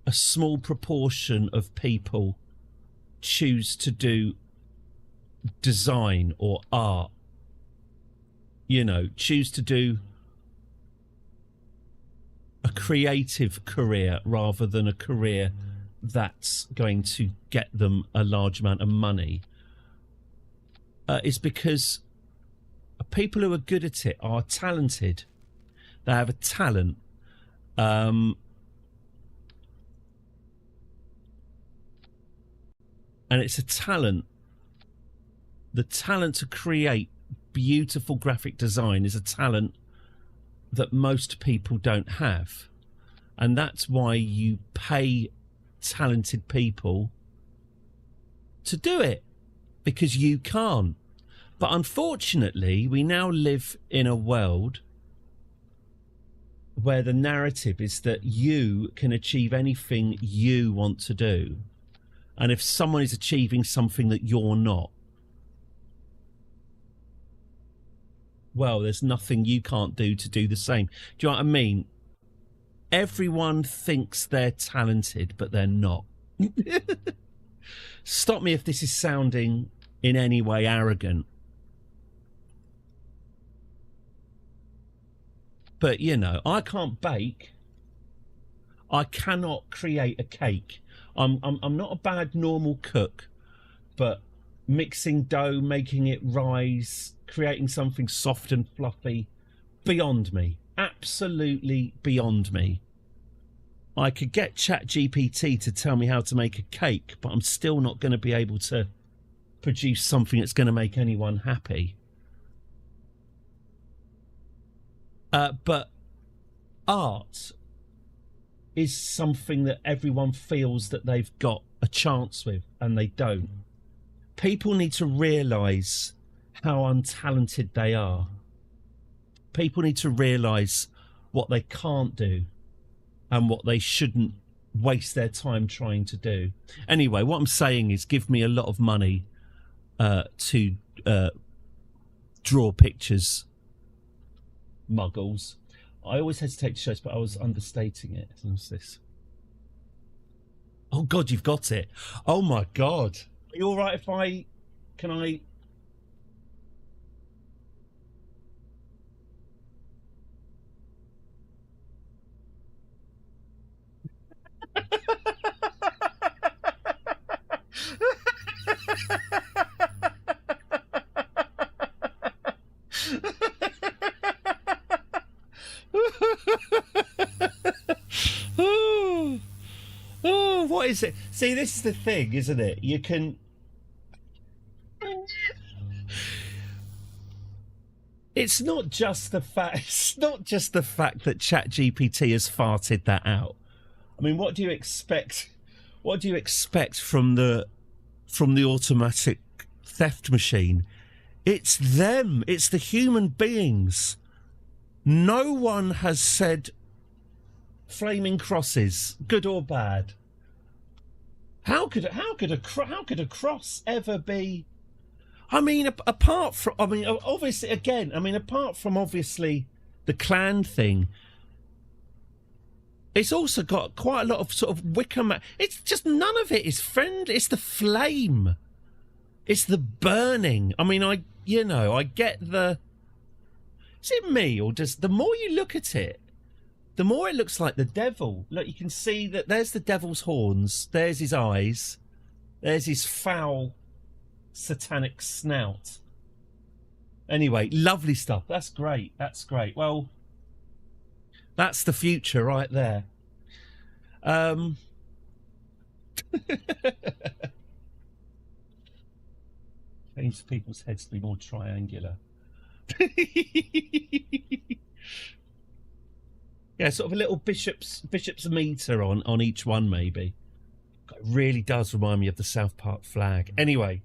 a small proportion of people choose to do design or art, you know, choose to do a creative career rather than a career that's going to get them a large amount of money is because people who are good at it are talented. They have a talent. And it's a talent. The talent to create beautiful graphic design is a talent that most people don't have. And that's why you pay talented people to do it, because you can't. But unfortunately, we now live in a world where the narrative is that you can achieve anything you want to do. And if someone is achieving something that you're not, well, there's nothing you can't do to do the same. Do you know what I mean? Everyone thinks they're talented, but they're not. Stop me if this is sounding in any way arrogant. But, you know, I can't bake. I cannot create a cake. I'm not a bad normal cook, but mixing dough, making it rise, creating something soft and fluffy, beyond me. Absolutely beyond me. I could get ChatGPT to tell me how to make a cake, but I'm still not going to be able to produce something that's going to make anyone happy. But art is something that everyone feels that they've got a chance with, and they don't. People need to realise how untalented they are. People need to realise what they can't do and what they shouldn't waste their time trying to do. Anyway, what I'm saying is give me a lot of money to draw pictures, muggles. I always hesitate to show this, but I was understating it. What's this? Oh, God, you've got it. Oh, my God. Are you all right if I... Can I... What is it? See, this is the thing, isn't it? You can... It's not just the fact that ChatGPT has farted that out. I mean, what do you expect? What do you expect from the automatic theft machine? It's them. It's the human beings. No one has said flaming crosses, good or bad. How could a cross ever be? I mean, apart from obviously the clan thing, it's also got quite a lot of sort of Wickham. It's just none of it is friend. It's the flame. It's the burning. I mean, I get the... Is it me, or does the more you look at it, the more it looks like the devil? Look, you can see that there's the devil's horns, there's his eyes, there's his foul, satanic snout. Anyway, lovely stuff. That's great. That's great. Well, that's the future right there. Change people's heads to be more triangular. Yeah, sort of a little bishop's meter on each one, maybe. It really does remind me of the South Park flag. Anyway,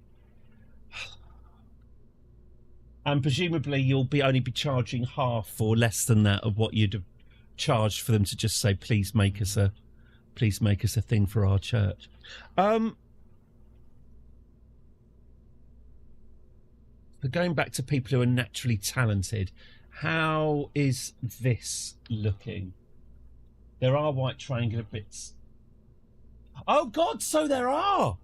and presumably you'll only be charging half or less than that of what you'd have charged for them to just say, please make us a thing for our church. But going back to people who are naturally talented, how is this looking? There are white triangular bits. Oh God, so there are.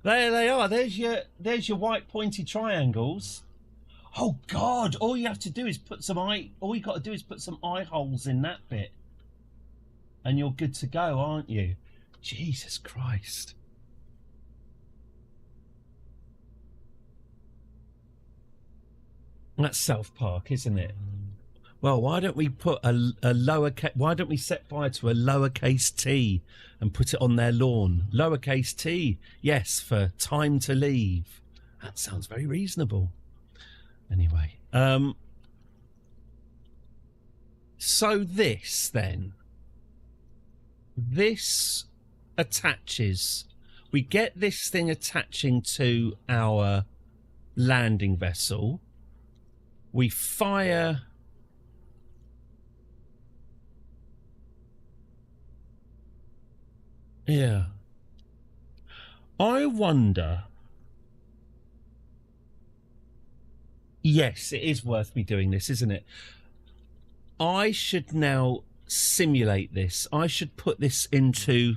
There they are. There's your white pointy triangles. Oh God, all you got to do is put some eye holes in that bit. and you're good to go, aren't you? Jesus Christ. That's South Park, isn't it? Well, why don't we put a lowercase? Why don't we set fire to a lowercase t and put it on their lawn? Lowercase t, yes, for time to leave. That sounds very reasonable. Anyway, so this attaches. We get this thing attaching to our landing vessel. We fire. Yeah. I wonder. Yes, it is worth me doing this, isn't it? I should now simulate this. I should put this into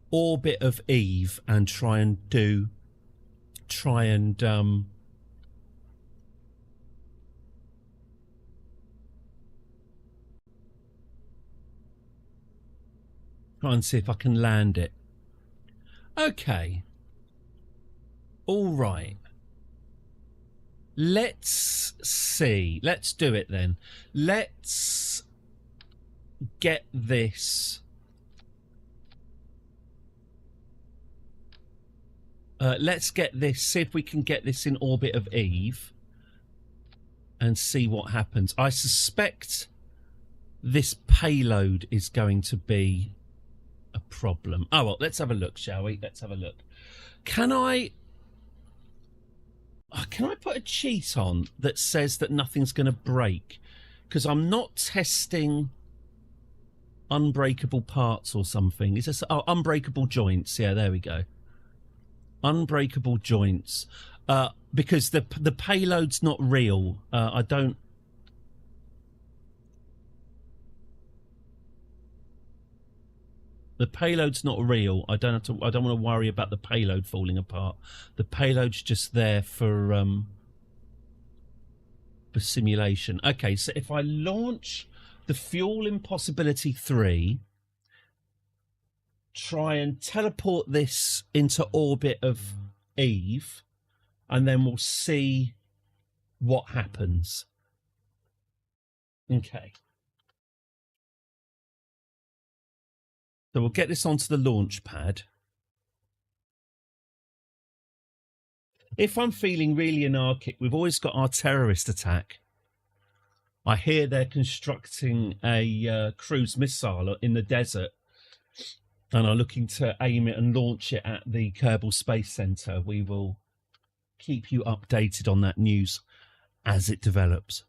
orbit of Eve and try and try and see if I can land it. Okay. All right. Let's see. Let's do it then. Let's get this. Let's get this. See if we can get this in orbit of Eve and see what happens. I suspect this payload is going to be a problem. Oh, well, let's have a look, shall we? Let's have a look. Can I put a cheat on that says that nothing's going to break? Because I'm not testing unbreakable parts or something. Is this unbreakable joints? Yeah, there we go. Unbreakable joints. Because the payload's not real. I don't. The payload's not real. I don't want to worry about the payload falling apart. The payload's just there for simulation. Okay, so if I launch the Fuel Impossibility 3, try and teleport this into orbit of Eve, and then we'll see what happens. Okay. So we'll get this onto the launch pad. If I'm feeling really anarchic, we've always got our terrorist attack. I hear they're constructing a cruise missile in the desert and are looking to aim it and launch it at the Kerbal Space Center. We will keep you updated on that news as it develops.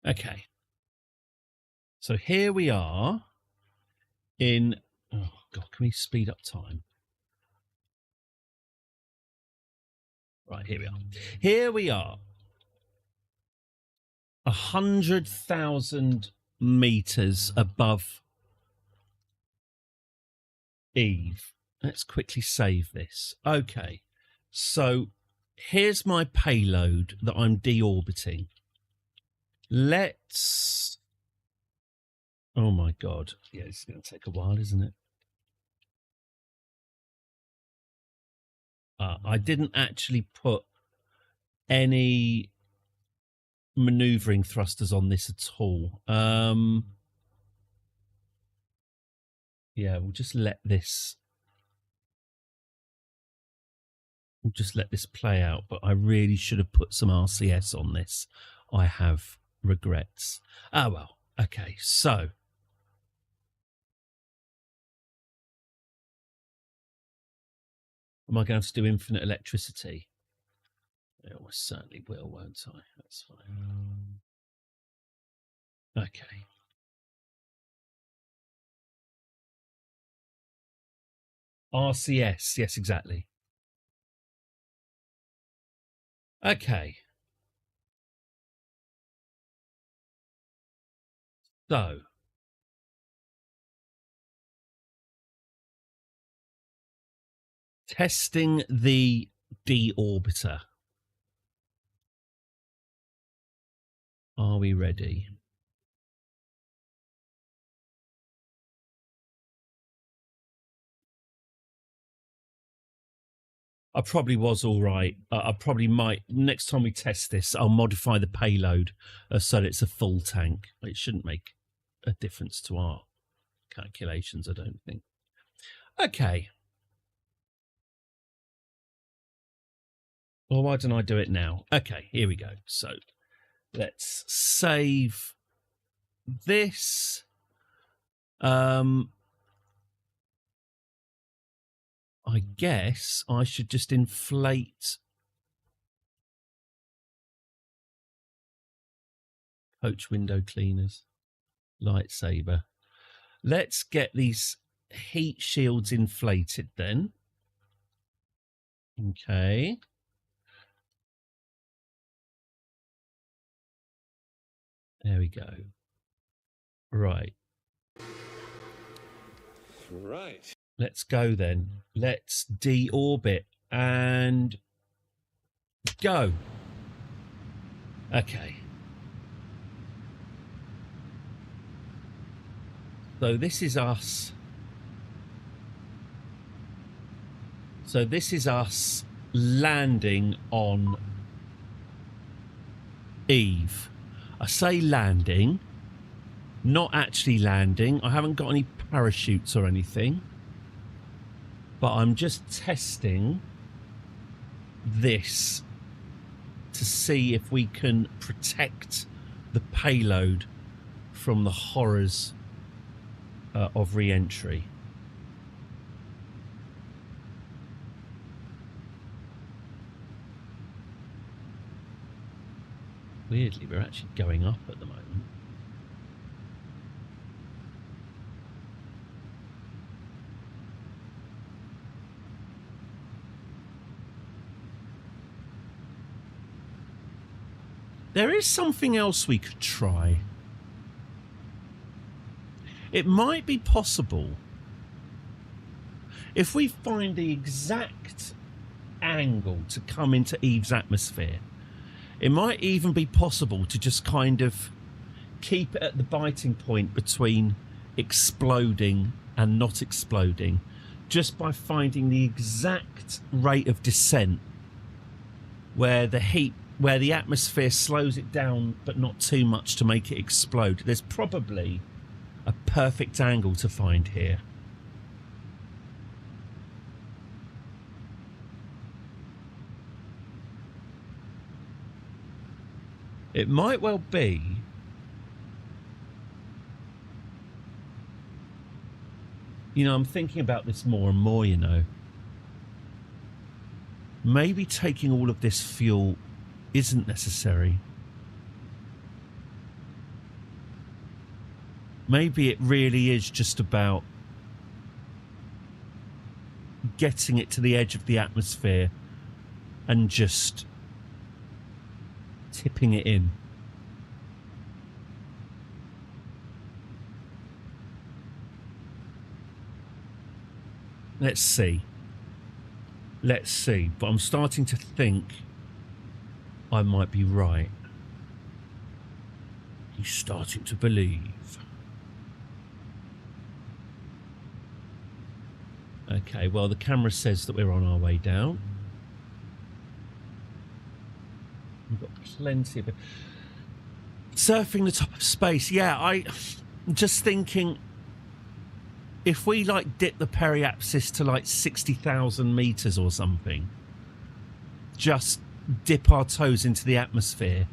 Okay. So here we are in... Oh, God, can we speed up time? Right, here we are. Here we are. 100,000 meters above Eve. Let's quickly save this. Okay. So here's my payload that I'm deorbiting. Let's... Oh, my God. Yeah, it's going to take a while, isn't it? I didn't actually put any maneuvering thrusters on this at all. Yeah, we'll just let this play out, but I really should have put some RCS on this. I have regrets. Oh well. Okay, so Am I going to have to do infinite electricity? I almost certainly will, won't I? That's fine. Okay. RCS, yes, exactly. Okay. So, testing the deorbiter. Are we ready? I probably was all right. I probably might, next time we test this, I'll modify the payload so that it's a full tank. It shouldn't make a difference to our calculations, I don't think. Okay. Well, why don't I do it now? Okay, here we go. So let's save this. I guess I should just inflate coach window cleaners, lightsaber. Let's get these heat shields inflated then. Okay. There we go. Right. Right. Let's go then. Let's deorbit and go. Okay. So this is us. So this is us landing on Eve. I say landing, not actually landing. I haven't got any parachutes or anything, but I'm just testing this to see if we can protect the payload from the horrors of re-entry. Weirdly, we're actually going up at the moment. There is something else we could try. It might be possible if we find the exact angle to come into Eve's atmosphere. It might even be possible to just kind of keep it at the biting point between exploding and not exploding, just by finding the exact rate of descent where the atmosphere slows it down but not too much to make it explode. There's probably a perfect angle to find here. It might well be I'm thinking about this more and more, Maybe taking all of this fuel isn't necessary. Maybe it really is just about getting it to the edge of the atmosphere and just tipping it in. Let's see. But I'm starting to think I might be right. He's starting to believe. Okay, well, the camera says that we're on our way down. We've got plenty of it. Surfing the top of space. Yeah, I'm just thinking, if we dip the periapsis to 60,000 meters or something, just dip our toes into the atmosphere,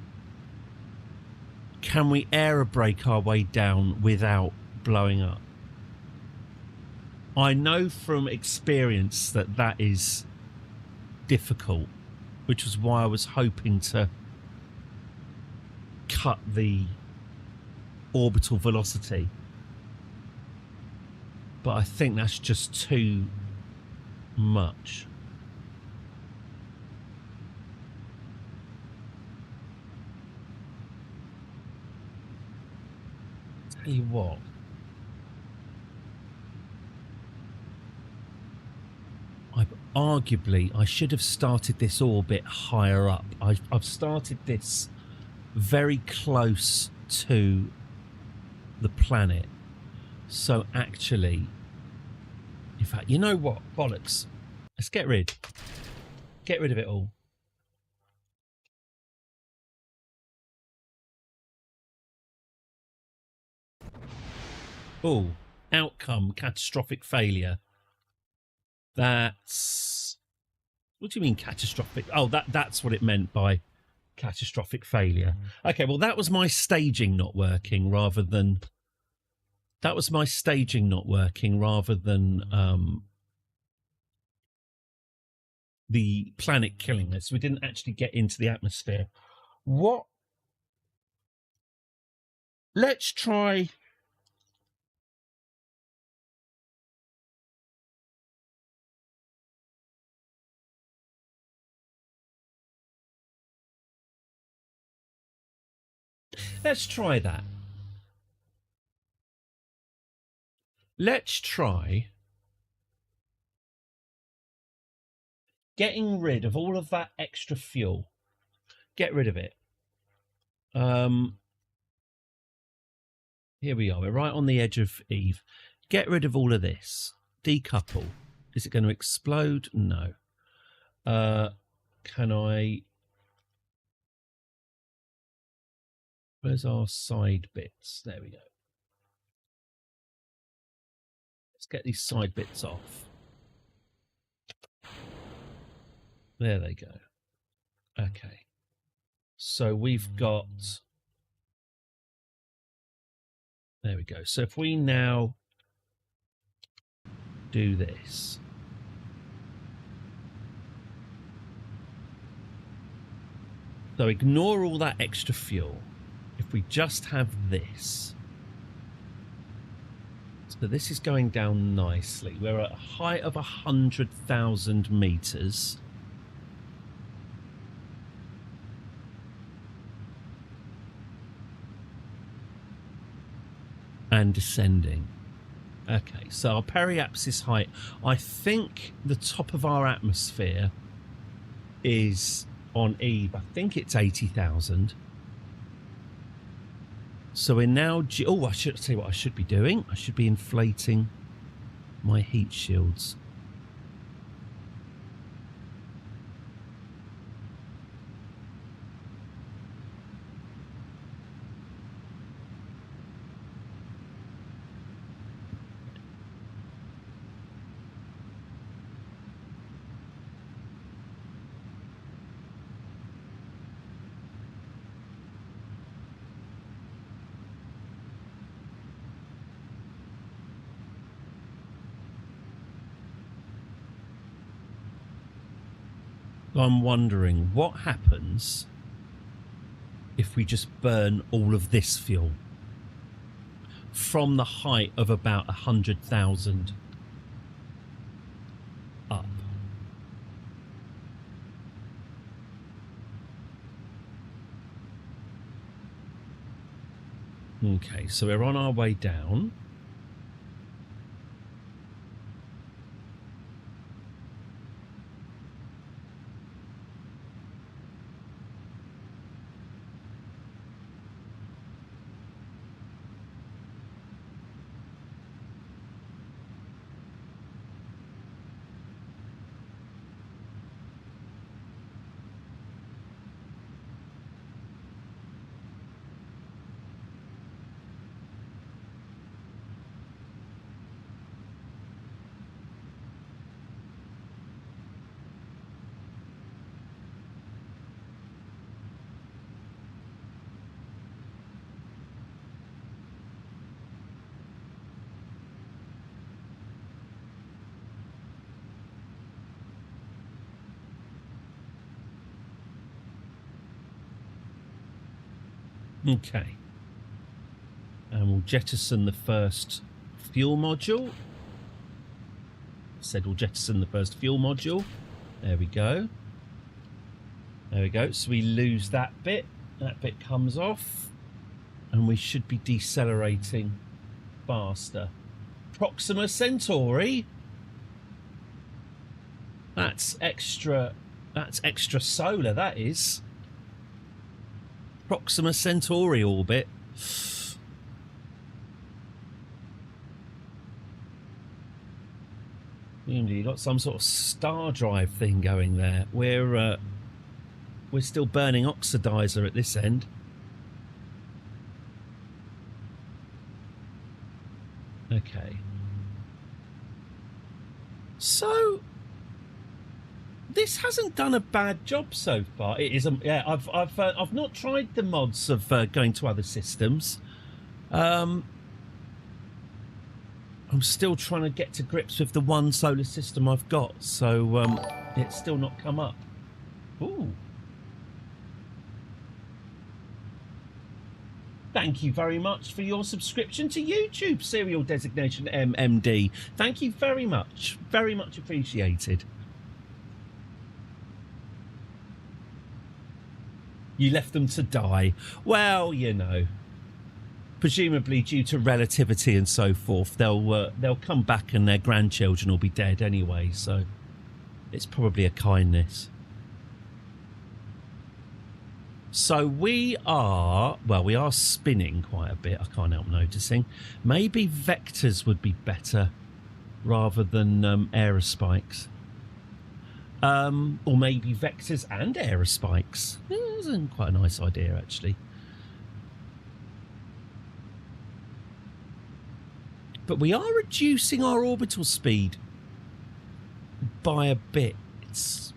can we aerobrake our way down without blowing up? I know from experience that is difficult, which was why I was hoping to cut the orbital velocity. But I think that's just too much. Tell you what. Arguably, I should have started this orbit higher up. I've started this very close to the planet. So actually, in fact, you know what? Bollocks. Let's get rid of it all. Oh, outcome, catastrophic failure. That's... What do you mean catastrophic? Oh, that's what it meant by catastrophic failure. Okay, well, that was my staging not working rather than... That was my staging not working rather than the planet killing us. We didn't actually get into the atmosphere. What? Let's try... Let's try that. Let's try getting rid of all of that extra fuel. Get rid of it. Here we are. We're right on the edge of Eve. Get rid of all of this. Decouple. Is it going to explode? No. Can I... Where's our side bits? There we go. Let's get these side bits off. There they go. Okay. So we've got... There we go. So if we now do this... So ignore all that extra fuel. If we just have this. So this is going down nicely. We're at a height of 100,000 meters. And descending. Okay, so our periapsis height. I think the top of our atmosphere is on Eve. I think it's 80,000. So we're now... Oh, I should tell you what I should be doing. I should be inflating my heat shields. I'm wondering what happens if we just burn all of this fuel from the height of about 100,000 up. Okay, so we're on our way down. Okay. And we'll jettison the first fuel module. Said we'll jettison the first fuel module. There we go. There we go. So we lose that bit. That bit comes off. And we should be decelerating faster. Proxima Centauri. That's extra solar, that is. Proxima Centauri orbit. You got some sort of star drive thing going there. We're still burning oxidizer at this end. Okay. So this hasn't done a bad job so far. It isn't. Yeah, I've not tried the mods of going to other systems. I'm still trying to get to grips with the one solar system I've got, so it's still not come up. Ooh. Thank you very much for your subscription to YouTube, Serial Designation MMD. Thank you very much. Very much appreciated. You left them to die. Well, you know. Presumably due to relativity and so forth, they'll come back and their grandchildren will be dead anyway, so it's probably a kindness. So we are spinning quite a bit. I can't help noticing. Maybe vectors would be better rather than aerospikes. Or maybe vectors and aerospikes. That's quite a nice idea, actually. But we are reducing our orbital speed by a bit. It's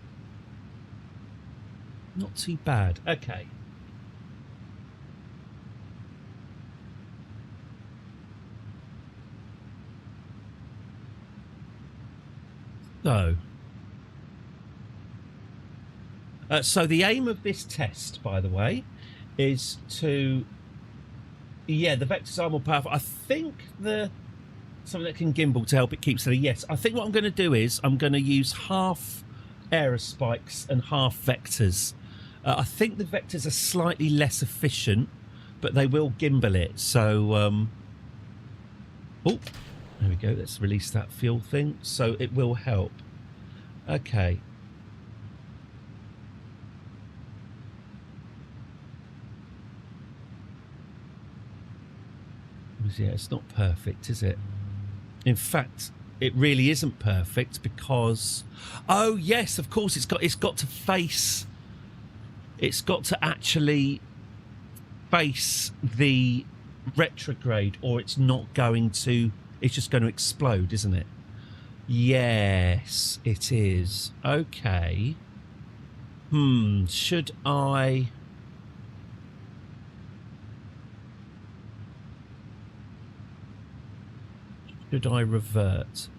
not too bad. Okay. So the aim of this test, by the way, is to... Yeah, the vectors are more powerful. I think something that can gimbal to help it keep steady. Yes, I think what I'm going to do is I'm going to use half aerospikes and half vectors. I think the vectors are slightly less efficient, but they will gimbal it. So, oh, there we go. Let's release that fuel thing. So it will help. Okay. Yeah, it's not perfect, is it? In fact, it really isn't perfect because, oh yes, of course, it's got to face. It's got to actually face the retrograde, or it's not going to. It's just going to explode, isn't it? Yes, it is. Okay. Should I? Should I revert?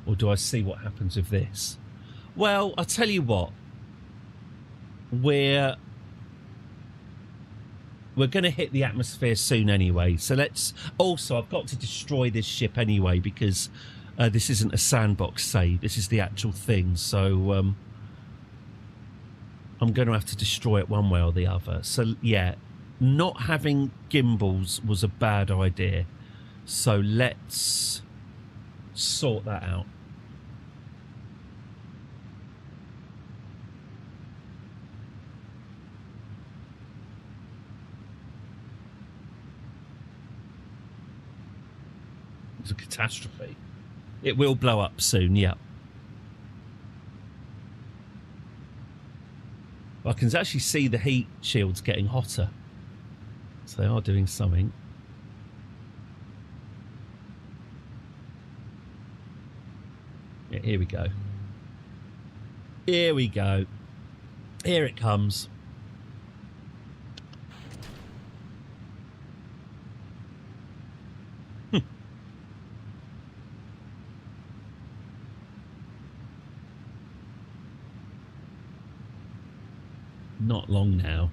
Or do I see what happens with this? Well, I'll tell you what. We're going to hit the atmosphere soon anyway. So let's... Also, I've got to destroy this ship anyway because this isn't a sandbox save. This is the actual thing. So I'm going to have to destroy it one way or the other. So, yeah. Not having gimbals was a bad idea, so let's sort that out. It's a catastrophe. It will blow up soon, yeah. I can actually see the heat shields getting hotter. So they are doing something. Yeah, here we go. Here we go. Here it comes. Not long now.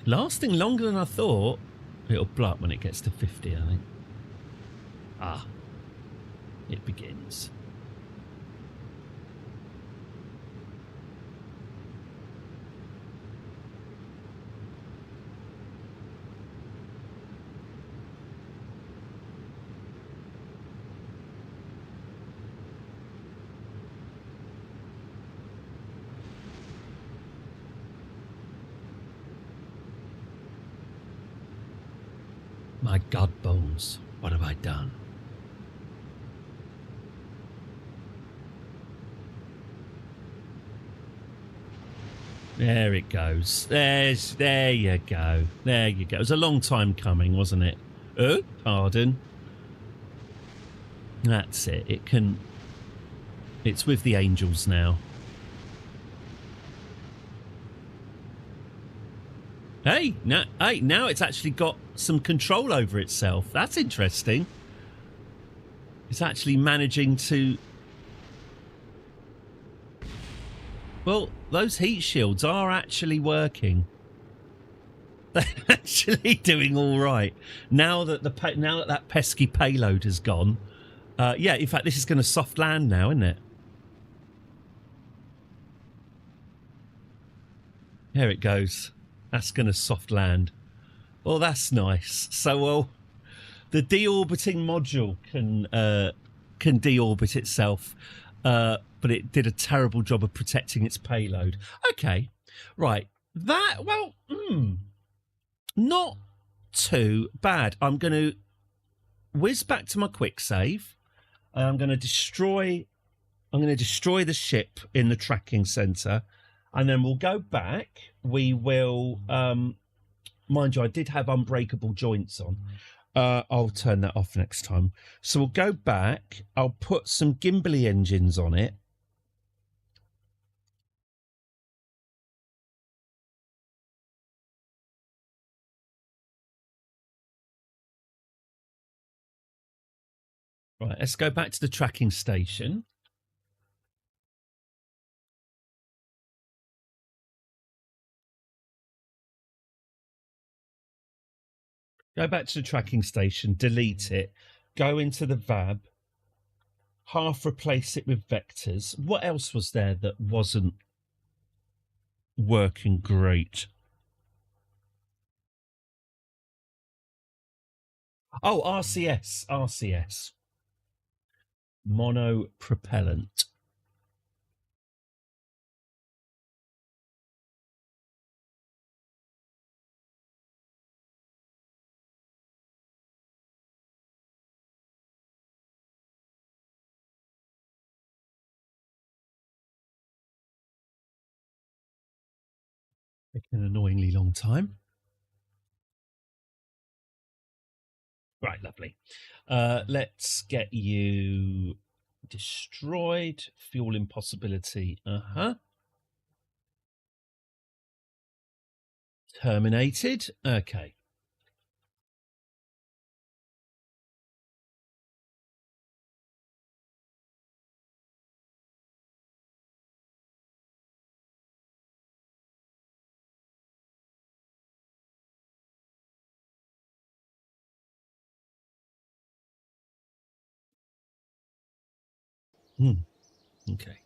Lasting longer than I thought. It'll blow up when it gets to 50, I think. Ah, it begins. My God, Bones, what have I done? There it goes. There you go. There you go. It was a long time coming, wasn't it? Oh, pardon. That's it. It's with the angels now. Hey, now it's actually got some control over itself. That's interesting. It's actually managing to... Well, those heat shields are actually working. They're actually doing all right. Now that that pesky payload has gone. Yeah, in fact, this is going to soft land now, isn't it? There it goes. That's going to soft land. Well, that's nice. So, well, the deorbiting module can deorbit itself, but it did a terrible job of protecting its payload. Okay, right. That, well, not too bad. I'm going to whiz back to my quick save. I'm going to destroy the ship in the tracking center, and then we'll go back. We will, mind you, I did have unbreakable joints on. I'll turn that off next time. So we'll go back. I'll put some gimbally engines on it. Right, let's go back to the tracking station. Go back to the tracking station, delete it, go into the VAB, half replace it with vectors. What else was there that wasn't working great? Oh, RCS. Monopropellant. Taking an annoyingly long time. Right, lovely. Let's get you destroyed. Fuel impossibility. Terminated. Okay. Okay.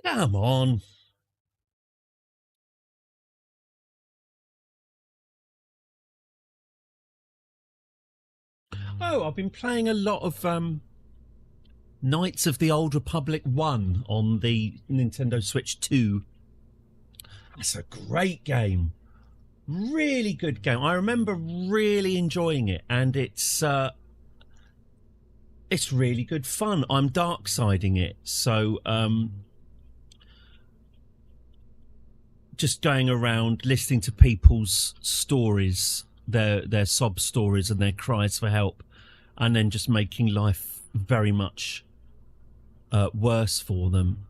Come on. Oh, I've been playing a lot of Knights of the Old Republic 1 on the Nintendo Switch 2. It's a great game. Really good game. I remember really enjoying it, and it's really good fun. I'm dark siding it, so just going around listening to people's stories, their sob stories and their cries for help, and then just making life very much worse for them.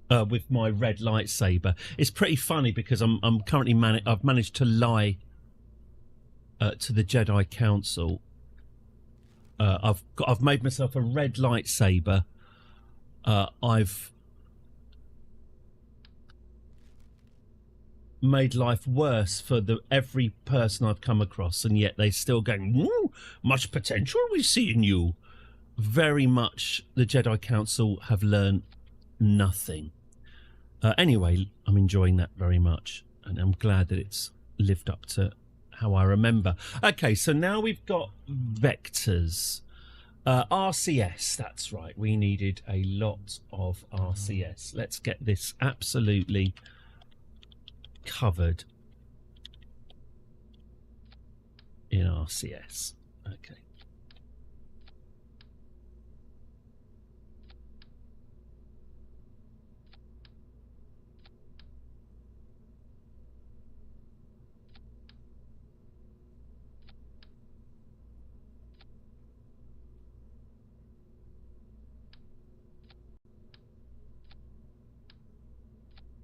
With my red lightsaber, it's pretty funny because I'm currently I've managed to lie to the Jedi Council. I've made myself a red lightsaber. I've made life worse for every person I've come across, and yet they're still going, "Ooh, much potential we see in you." Very much, the Jedi Council have learned nothing. Anyway, I'm enjoying that very much, and I'm glad that it's lived up to how I remember. Okay, so now we've got vectors. RCS, that's right. We needed a lot of RCS. Let's get this absolutely covered in RCS. Okay.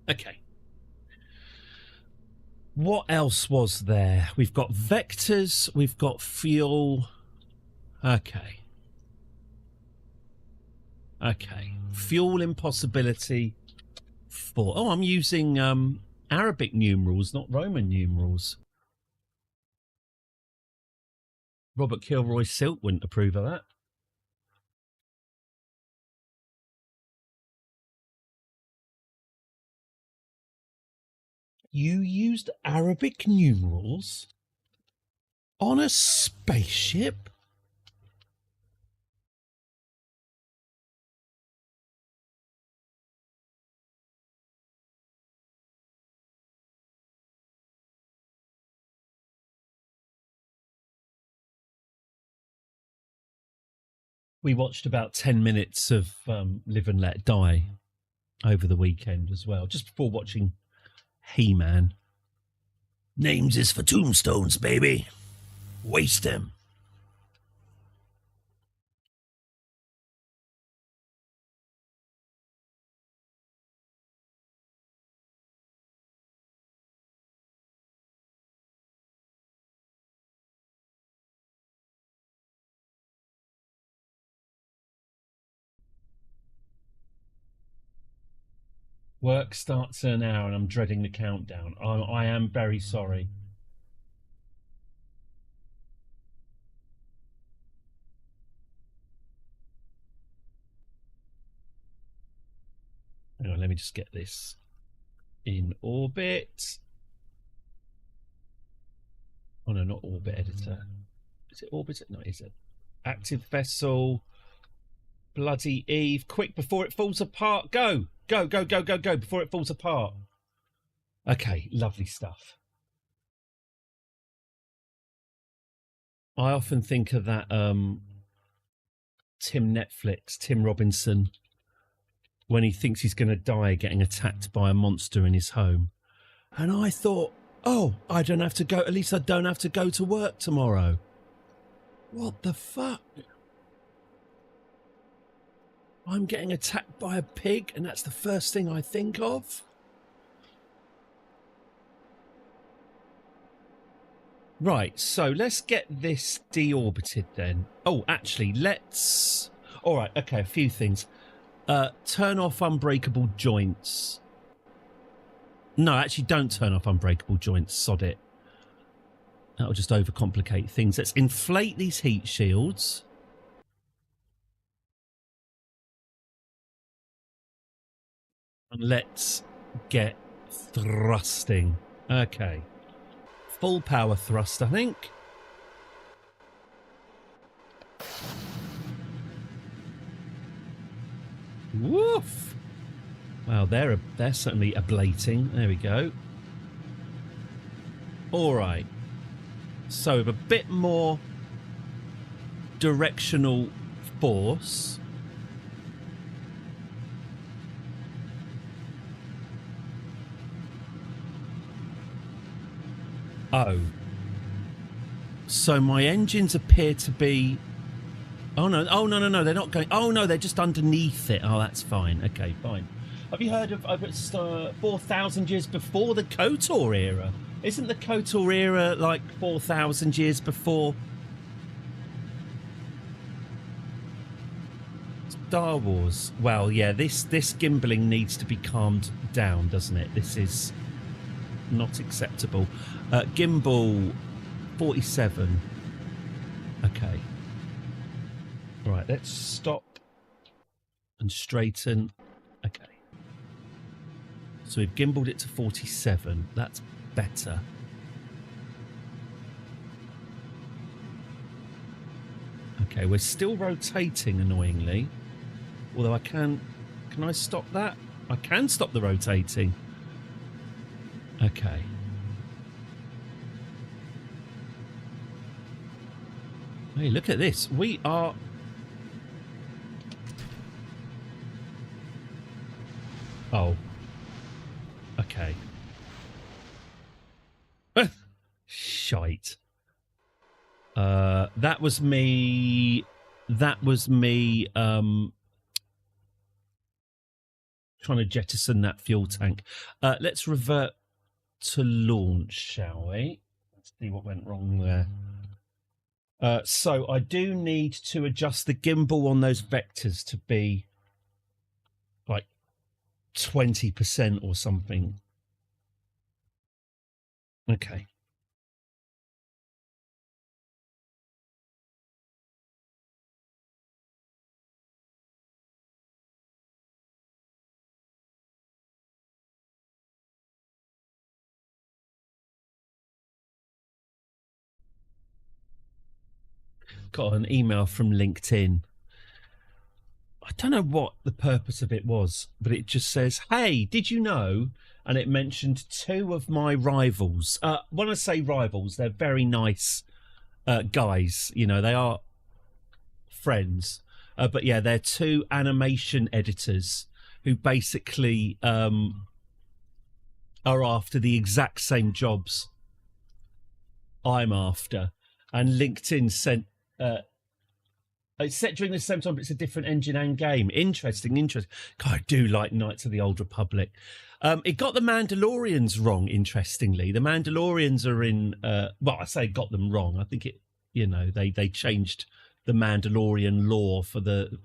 Okay. What else was there? We've got vectors, we've got fuel. Okay. Okay. Fuel impossibility 4. Oh, I'm using Arabic numerals, not Roman numerals. Robert Kilroy Silt wouldn't approve of that. You used Arabic numerals on a spaceship? We watched about 10 minutes of Live and Let Die over the weekend as well, just before watching He-Man. Names is for tombstones, baby. Waste them. Work starts in an hour and I'm dreading the countdown. I am very sorry. Hang on, let me just get this in orbit. Oh no, not orbit editor. Is it orbit? No, is it? Active vessel. Bloody Eve. Quick, before it falls apart. Go. Go, go, go, go, go, before it falls apart. Okay, lovely stuff. I often think of that Tim Robinson, when he thinks he's going to die getting attacked by a monster in his home. And I thought, oh, I don't have to go. At least I don't have to go to work tomorrow. What the fuck? I'm getting attacked by a pig, and that's the first thing I think of? Right, so let's get this deorbited then. Oh, actually, let's... All right, okay, a few things. Turn off unbreakable joints. No, actually, don't turn off unbreakable joints, sod it. That'll just overcomplicate things. Let's inflate these heat shields. And let's get thrusting. Okay. Full power thrust, I think. Woof! Wow, they're certainly ablating. There we go. All right. So with a bit more directional force. Oh. So my engines appear to be... Oh, no. Oh, no, no, no. They're not going... Oh, no, they're just underneath it. Oh, that's fine. Okay, fine. Have you heard of 4,000 years before the KOTOR era? Isn't the KOTOR era like 4,000 years before Star Wars? Well, yeah, this gimbaling needs to be calmed down, doesn't it? This is not acceptable. Gimbal 47. Okay. Right, let's stop and straighten. Okay. So we've gimbaled it to 47. That's better. Okay, we're still rotating annoyingly. Although I can I stop that? I can stop the rotating. Okay. Hey, look at this. We are... Oh. Okay. Shite. That was me trying to jettison that fuel tank. Let's revert to launch, shall we? Let's see what went wrong there. So I do need to adjust the gimbal on those vectors to be like 20% or something. Okay. Got an email from LinkedIn. I don't know what the purpose of it was, but it just says, hey, did you know? And it mentioned two of my rivals. When I say rivals, they're very nice guys. You know, they are friends. But yeah, they're two animation editors who basically are after the exact same jobs I'm after. And LinkedIn sent... it's set during the same time, but it's a different engine and game. Interesting. God, I do like Knights of the Old Republic. It got the Mandalorians wrong, interestingly. The Mandalorians are in... well, I say got them wrong. I think it... You know, they changed the Mandalorian lore for the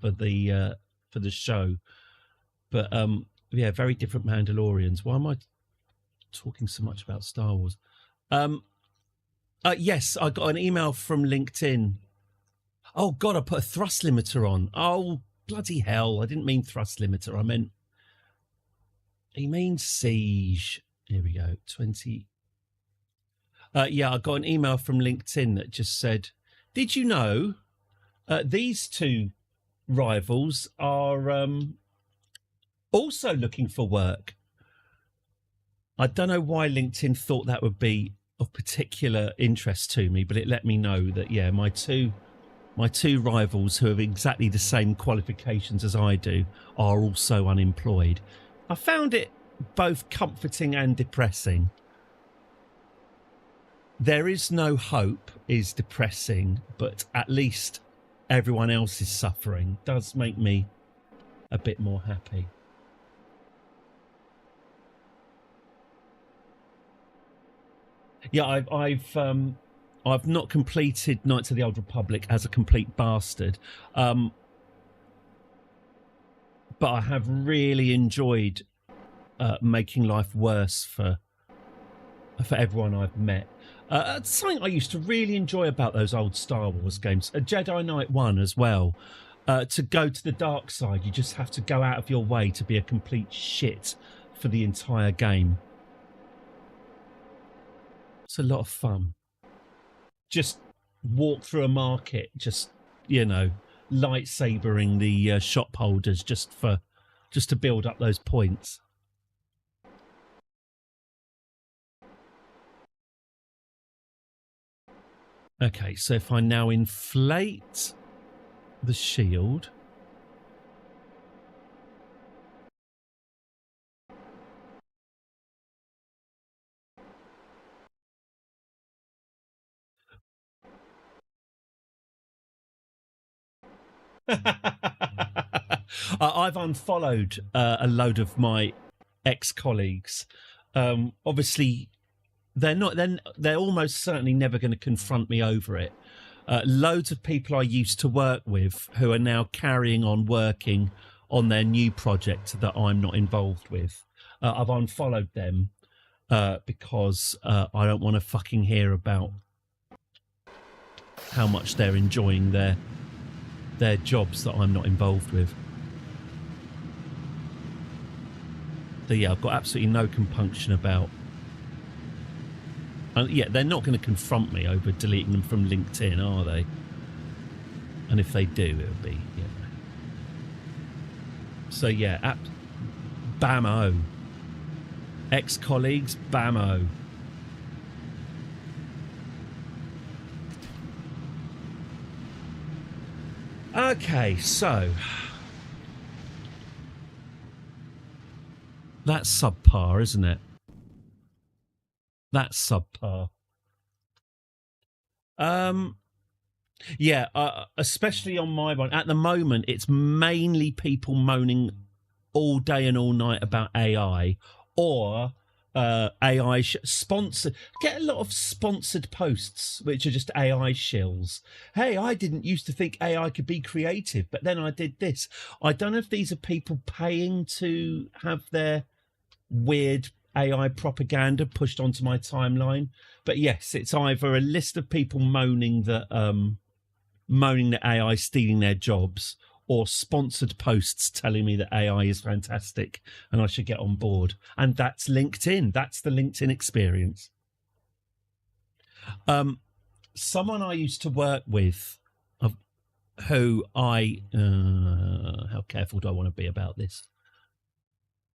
show. But, yeah, very different Mandalorians. Why am I talking so much about Star Wars? Yes, I got an email from LinkedIn. Oh, God, I put a thrust limiter on. Oh, bloody hell. I didn't mean thrust limiter. I meant... He means siege. Here we go. 20. Yeah, I got an email from LinkedIn that just said, did you know these two rivals are also looking for work? I don't know why LinkedIn thought that would be of particular interest to me, but it let me know that, yeah, my two rivals who have exactly the same qualifications as I do are also unemployed. I found it both comforting and depressing. There is no hope is depressing, but at least everyone else is suffering. Does make me a bit more happy. Yeah, I've not completed Knights of the Old Republic as a complete bastard, but I have really enjoyed making life worse for everyone I've met. Something I used to really enjoy about those old Star Wars games, Jedi Knight 1 as well. To go to the dark side, you just have to go out of your way to be a complete shit for the entire game. It's a lot of fun. Just walk through a market, just, you know, lightsabering the shop holders just for just to build up those points. Okay, so if I now inflate the shield. I've unfollowed a load of my ex-colleagues. Obviously, they're almost certainly never going to confront me over it. Loads of people I used to work with who are now carrying on working on their new project that I'm not involved with. I've unfollowed them because I don't want to fucking hear about how much they're enjoying their jobs that I'm not involved with. So yeah, I've got absolutely no compunction about. Yeah, they're not going to confront me over deleting them from LinkedIn, are they? And if they do, it'll be, you know. So yeah, bammo. Ex-colleagues, bammo. Okay, so that's subpar, isn't it? That's subpar. Yeah, especially on my one. At the moment, it's mainly people moaning all day and all night about AI or AI sponsored. Get a lot of sponsored posts which are just AI shills. Hey, I didn't used to think AI could be creative, but then I did this. I don't know if these are people paying to have their weird AI propaganda pushed onto my timeline, but yes, it's either a list of people moaning that AI is stealing their jobs, or sponsored posts telling me that AI is fantastic and I should get on board. And that's LinkedIn. That's the LinkedIn experience. Someone I used to work with, who how careful do I want to be about this?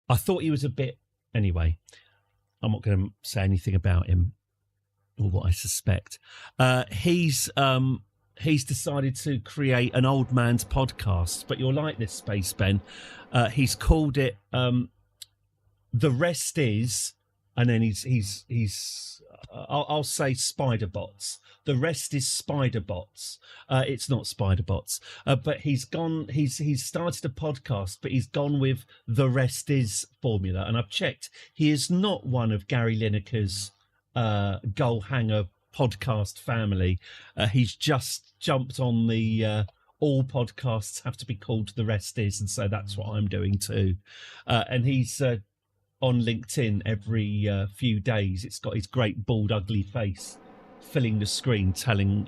I thought he was a bit. Anyway, I'm not going to say anything about him or what I suspect. He's decided to create an old man's podcast, but you'll like this space, Ben. He's called it The Rest Is, and then I'll say Spider Bots. The Rest Is Spider Bots. It's not Spider Bots, but he's started a podcast, but he's gone with The Rest Is formula. And I've checked, he is not one of Gary Lineker's goal hanger podcast family. He's just jumped on the all podcasts have to be called The Rest Is, and so that's what I'm doing too. And he's on LinkedIn every few days. It's got his great bald ugly face filling the screen, telling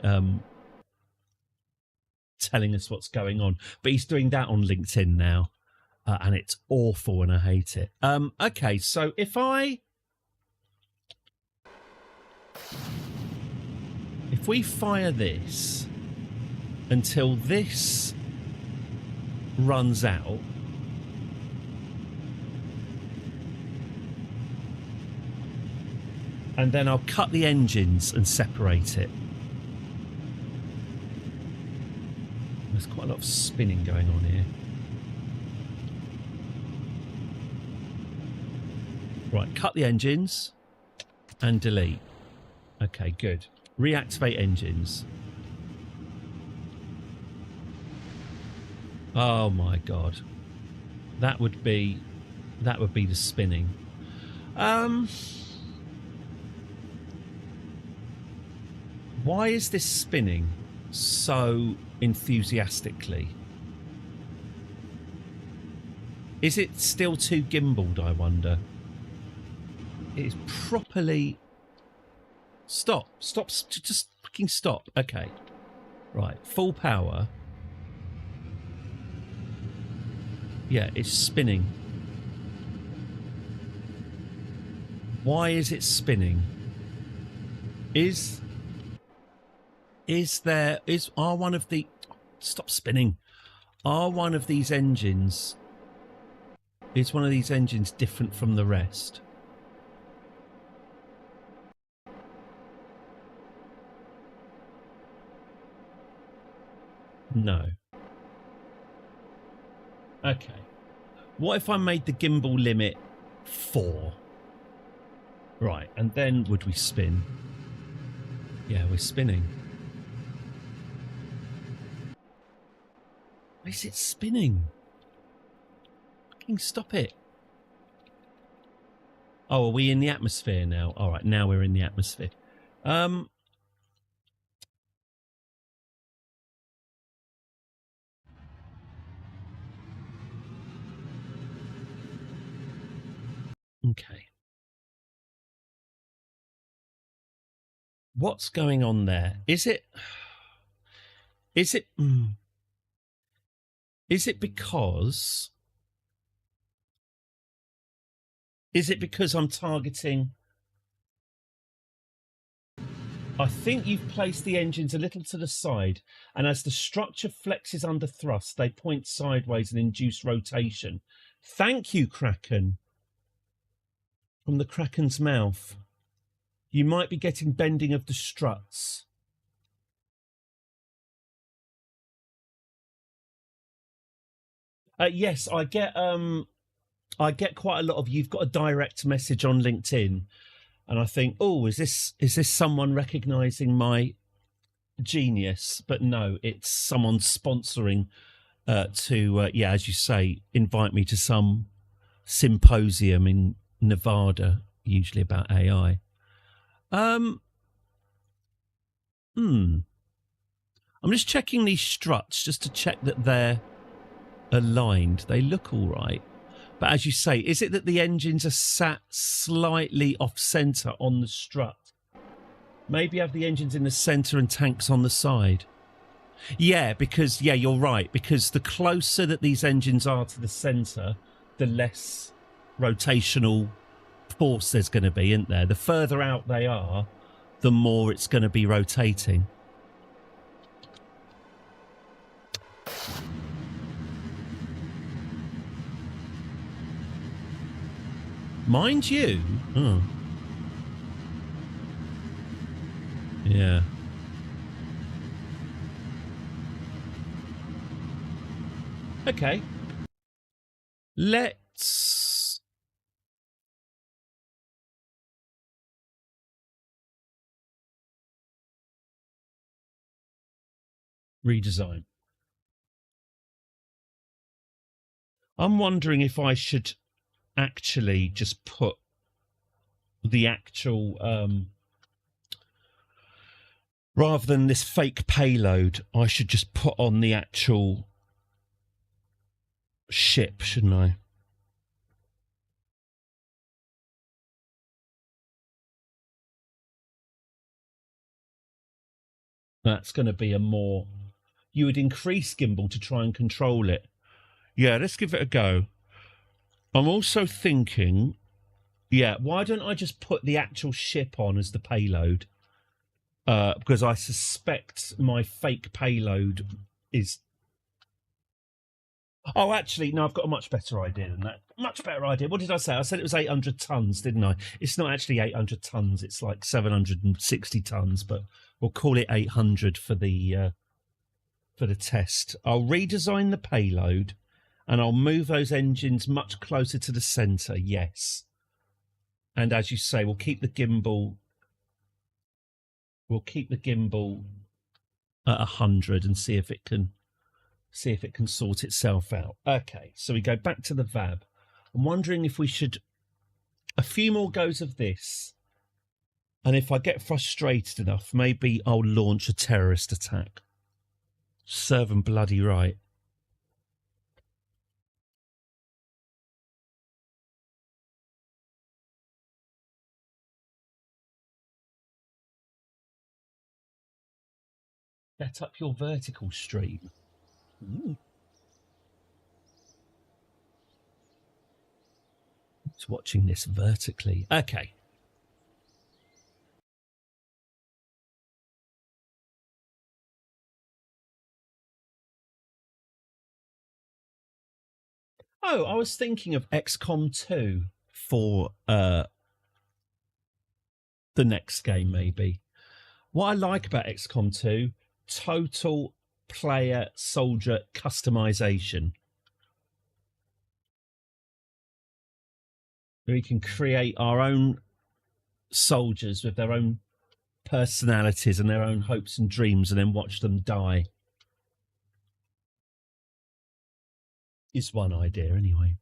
us what's going on. But he's doing that on LinkedIn now, and it's awful and I hate it. Okay, so if we fire this until this runs out, and then I'll cut the engines and separate it. There's quite a lot of spinning going on here. Right, cut the engines and delete. Okay, good. Reactivate engines. Oh my god. That would be the spinning. Why is this spinning so enthusiastically? Is it still too gimbaled, I wonder? It is properly... Stop, just fucking stop. Okay. Right, full power. Yeah, it's spinning. Why is it spinning? Are one of the... Stop spinning. Are one of these engines Is one of these engines different from the rest? No. Okay. What if I made the gimbal limit 4? Right, and then would we spin? Yeah, we're spinning. Why is it spinning? Fucking stop it. Oh, are we in the atmosphere now? All right, now we're in the atmosphere. Okay. What's going on there? Is it because I'm targeting? I think you've placed the engines a little to the side, and as the structure flexes under thrust, they point sideways and induce rotation. Thank you, Kraken. From the Kraken's mouth. You might be getting bending of the struts. Yes, I get quite a lot of, you've got a direct message on LinkedIn, and I think, oh, is this someone recognizing my genius? But no, it's someone sponsoring to as you say, invite me to some symposium in Nevada, usually about AI. I'm just checking these struts just to check that they're aligned. They look all right. But as you say, is it that the engines are sat slightly off centre on the strut? Maybe have the engines in the centre and tanks on the side. Yeah, because, you're right. Because the closer that these engines are to the centre, the less rotational force there's going to be, isn't there? The further out they are, the more it's going to be rotating. Mind you. Oh. Yeah. Okay. Let's redesign. I'm wondering if I should actually just put the actual rather than this fake payload, I should just put on the actual ship, shouldn't I? That's going to be a more... You would increase gimbal to try and control it. Yeah, let's give it a go. I'm also thinking, why don't I just put the actual ship on as the payload? Because I suspect my fake payload is... Oh, actually, no, I've got a much better idea than that. Much better idea. What did I say? I said it was 800 tons, didn't I? It's not actually 800 tons. It's like 760 tons, but we'll call it 800 for the test. I'll redesign the payload, and I'll move those engines much closer to the centre. Yes, and as you say, we'll keep the gimbal. We'll keep the gimbal at 100 and see if it can sort itself out. Okay, so we go back to the VAB. I'm wondering if we should a few more goes of this, and if I get frustrated enough, maybe I'll launch a terrorist attack. Serve 'em bloody right. Set up your vertical stream. Ooh. It's watching this vertically. Okay. Oh, I was thinking of XCOM 2 for the next game, maybe. What I like about XCOM 2, total player soldier customization. We can create our own soldiers with their own personalities and their own hopes and dreams and then watch them die. Is one idea, anyway.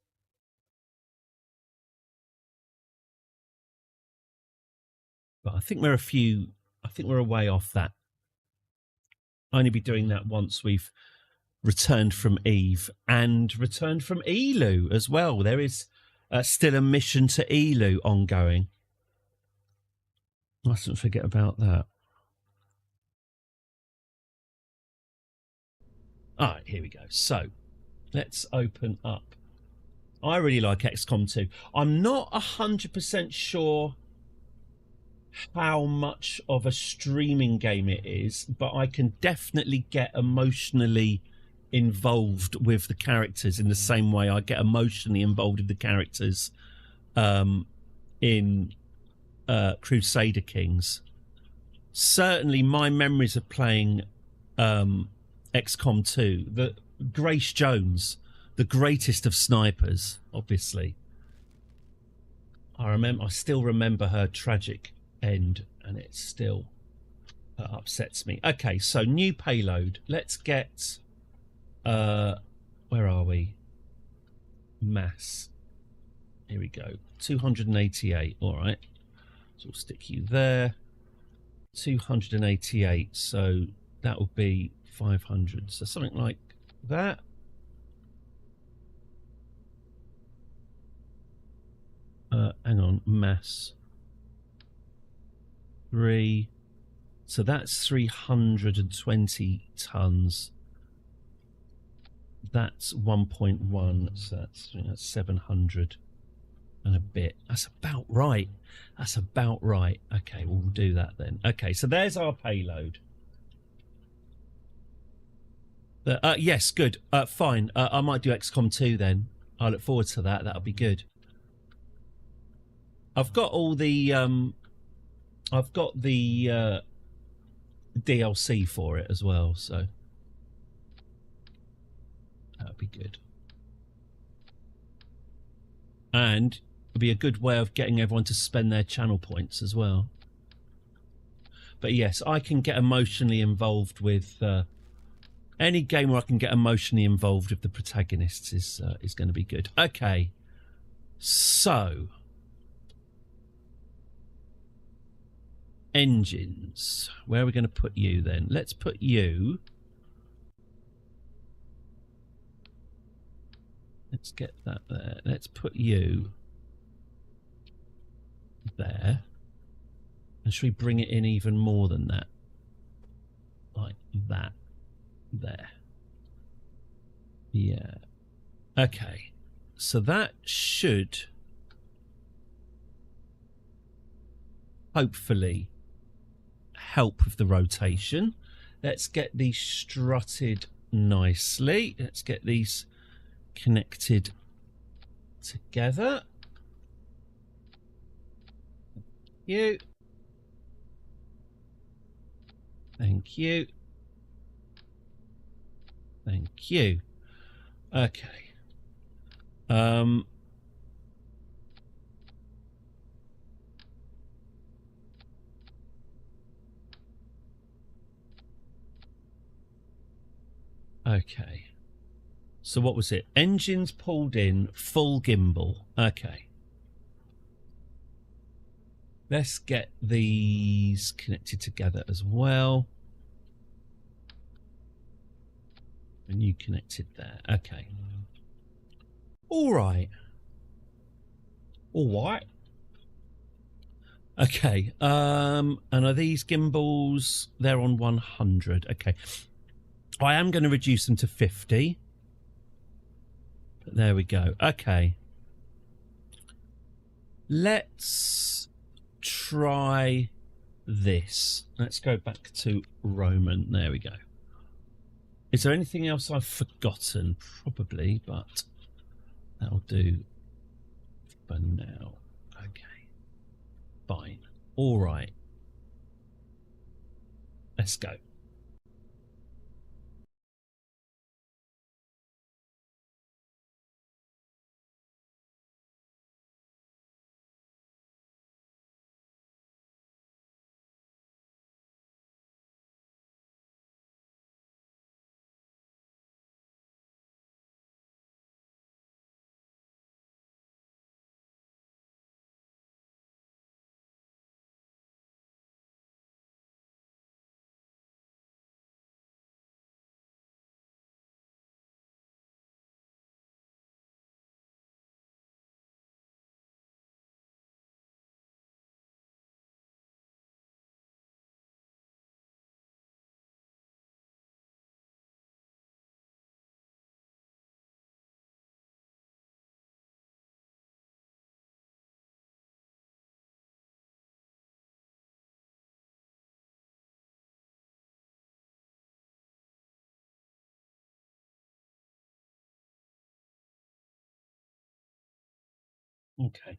But I think we're a way off that. Only be doing that once we've returned from Eve and returned from Elu as well. There is still a mission to Elu ongoing. Mustn't forget about that. All right, here we go. So let's open up. I really like XCOM 2. I'm not 100% sure how much of a streaming game it is, but I can definitely get emotionally involved with the characters in the same way I get emotionally involved with the characters in Crusader Kings. Certainly my memories of playing XCOM 2, the Grace Jones, the greatest of snipers, obviously. I still remember her tragic end, and it still upsets me. Okay, so new payload. Let's get where are we? Mass. Here we go. 288. All right. So we'll stick you there. 288. So that would be 500. So something like that. Hang on. Mass. 3. So that's 320 tons. That's 1.1. So that's 700 and a bit. That's about right. That's about right. Okay, we'll do that then. Okay, so there's our payload. Yes, good. Fine. I might do XCOM 2 then. I look forward to that. That'll be good. I've got all the DLC for it as well, so that'll be good. And it'll be a good way of getting everyone to spend their channel points as well. But yes, I can get emotionally involved with any game where I can get emotionally involved with the protagonists is going to be good. Okay, so engines. Where are we going to put you then? Let's put you. Let's get that there. Let's put you there. And should we bring it in even more than that? Like that. There. Yeah. Okay. So that should hopefully help with the rotation. Let's get these strutted nicely. Let's get these connected together. You. Thank you. Thank you. Okay. Okay. So what was it? Engines pulled in, full gimbal. Okay. Let's get these connected together as well. And you connected there. Okay. All right. All right. Okay. And are these gimbals? They're on 100. Okay. I am going to reduce them to 50. But there we go. Okay. Let's try this. Let's go back to Roman. There we go. Is there anything else I've forgotten? Probably, but That'll do for now. Okay. Fine. All right. Let's go. Okay.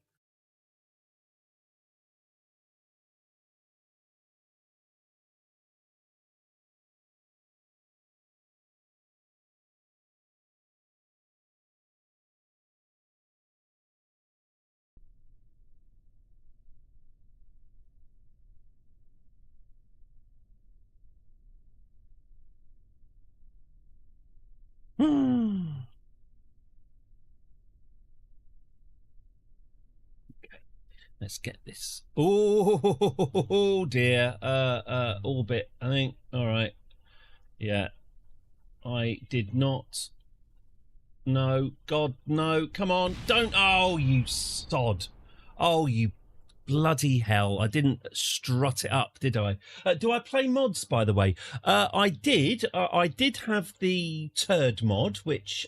Let's get this. Oh dear. Orbit, I think. All right. Yeah. I did not. No. God, no. Come on. Don't. Oh, you sod. Oh, you bloody hell. I didn't strut it up, did I? Do I play mods, by the way? I did. I did have the turd mod, which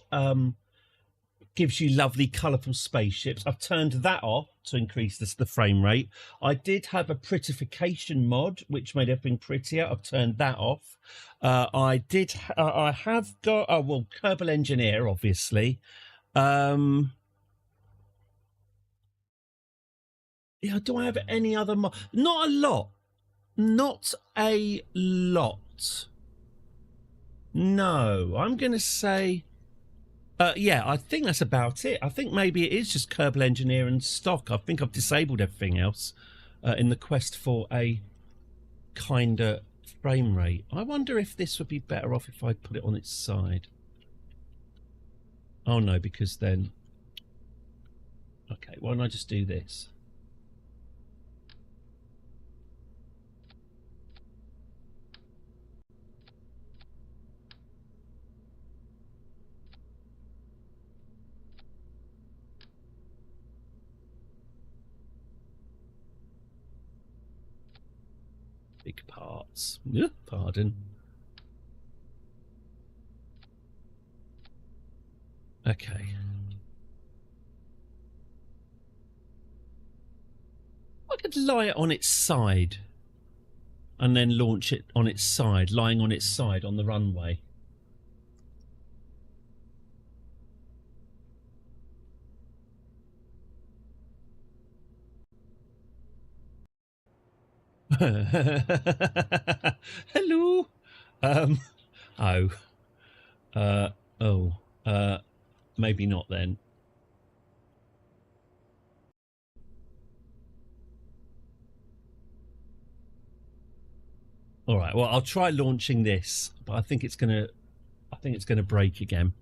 gives you lovely colourful spaceships. I've turned that off to increase the frame rate. I did have a prettification mod, which made everything prettier. I've turned that off. I have got, oh, well, Kerbal Engineer, obviously. Yeah, do I have any other mod? Not a lot. Not a lot. No, I'm going to say... yeah, I think that's about it. I think maybe it is just Kerbal Engineer and stock. I think I've disabled everything else in the quest for a kinder frame rate. I wonder if this would be better off if I put it on its side. Oh no, because then... Okay, why don't I just do this? Big parts. Pardon. Okay. I could lie it on its side and then launch it on its side, lying on its side on the runway. Hello. Oh. Maybe not then. All right. Well, I'll try launching this, but I think it's gonna break again.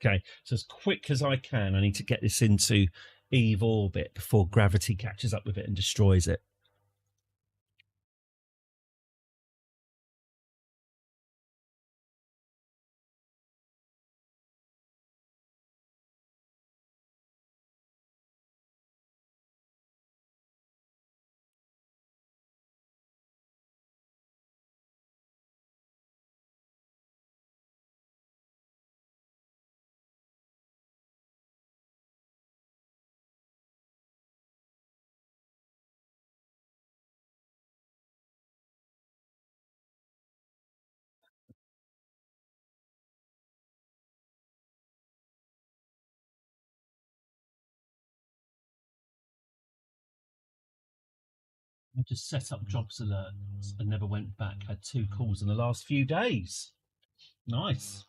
Okay. So as quick as I can, I need to get this into Eve orbit before gravity catches up with it and destroys it. I just set up jobs alerts and never went back. Had 2 calls in the last few days. Nice.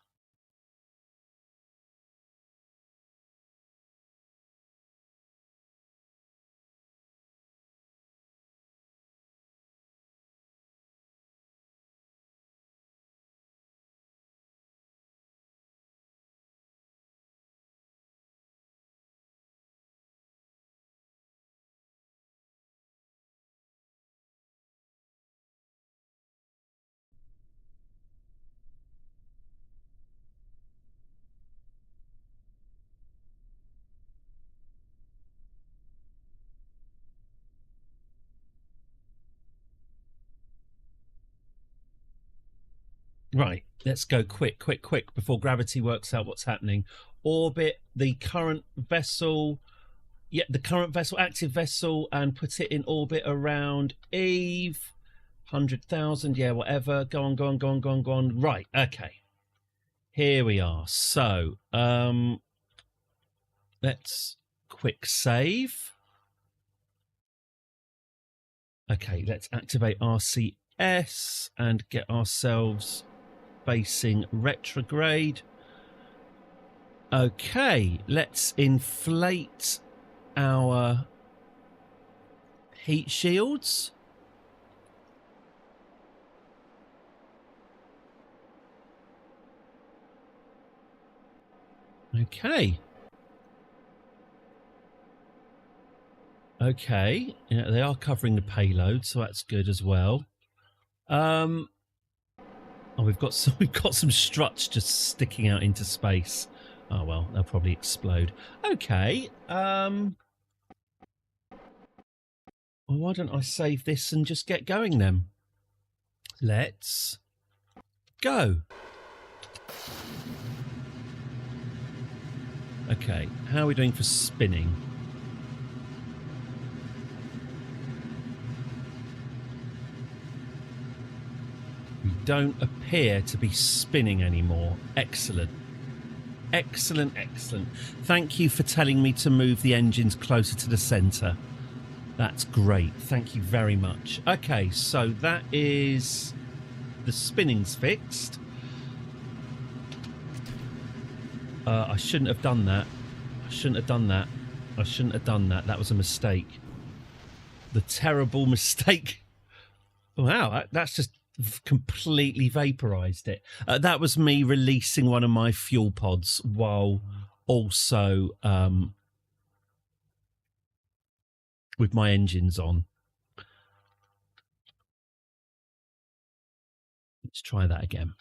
Right, let's go quick before gravity works out what's happening. Orbit the current vessel, active vessel, and put it in orbit around Eve. 100,000, yeah, whatever. Go on. Right, okay. Here we are. So, let's quick save. Okay, let's activate RCS and get ourselves facing retrograde. Okay, let's inflate our heat shields. Okay. Okay, yeah, they are covering the payload, so that's good as well. Oh, we've got some struts just sticking out into space. Oh well, they'll probably explode. Okay. Well, why don't I save this and just get going then? Let's go. Okay, how are we doing for spinning? We don't appear to be spinning anymore. Excellent. Excellent. Thank you for telling me to move the engines closer to the centre. That's great. Thank you very much. Okay, so that is... the spinning's fixed. I shouldn't have done that. That was a mistake. The terrible mistake. Wow, that's just completely vaporized it. That was me releasing one of my fuel pods while also with my engines on. Let's try that again.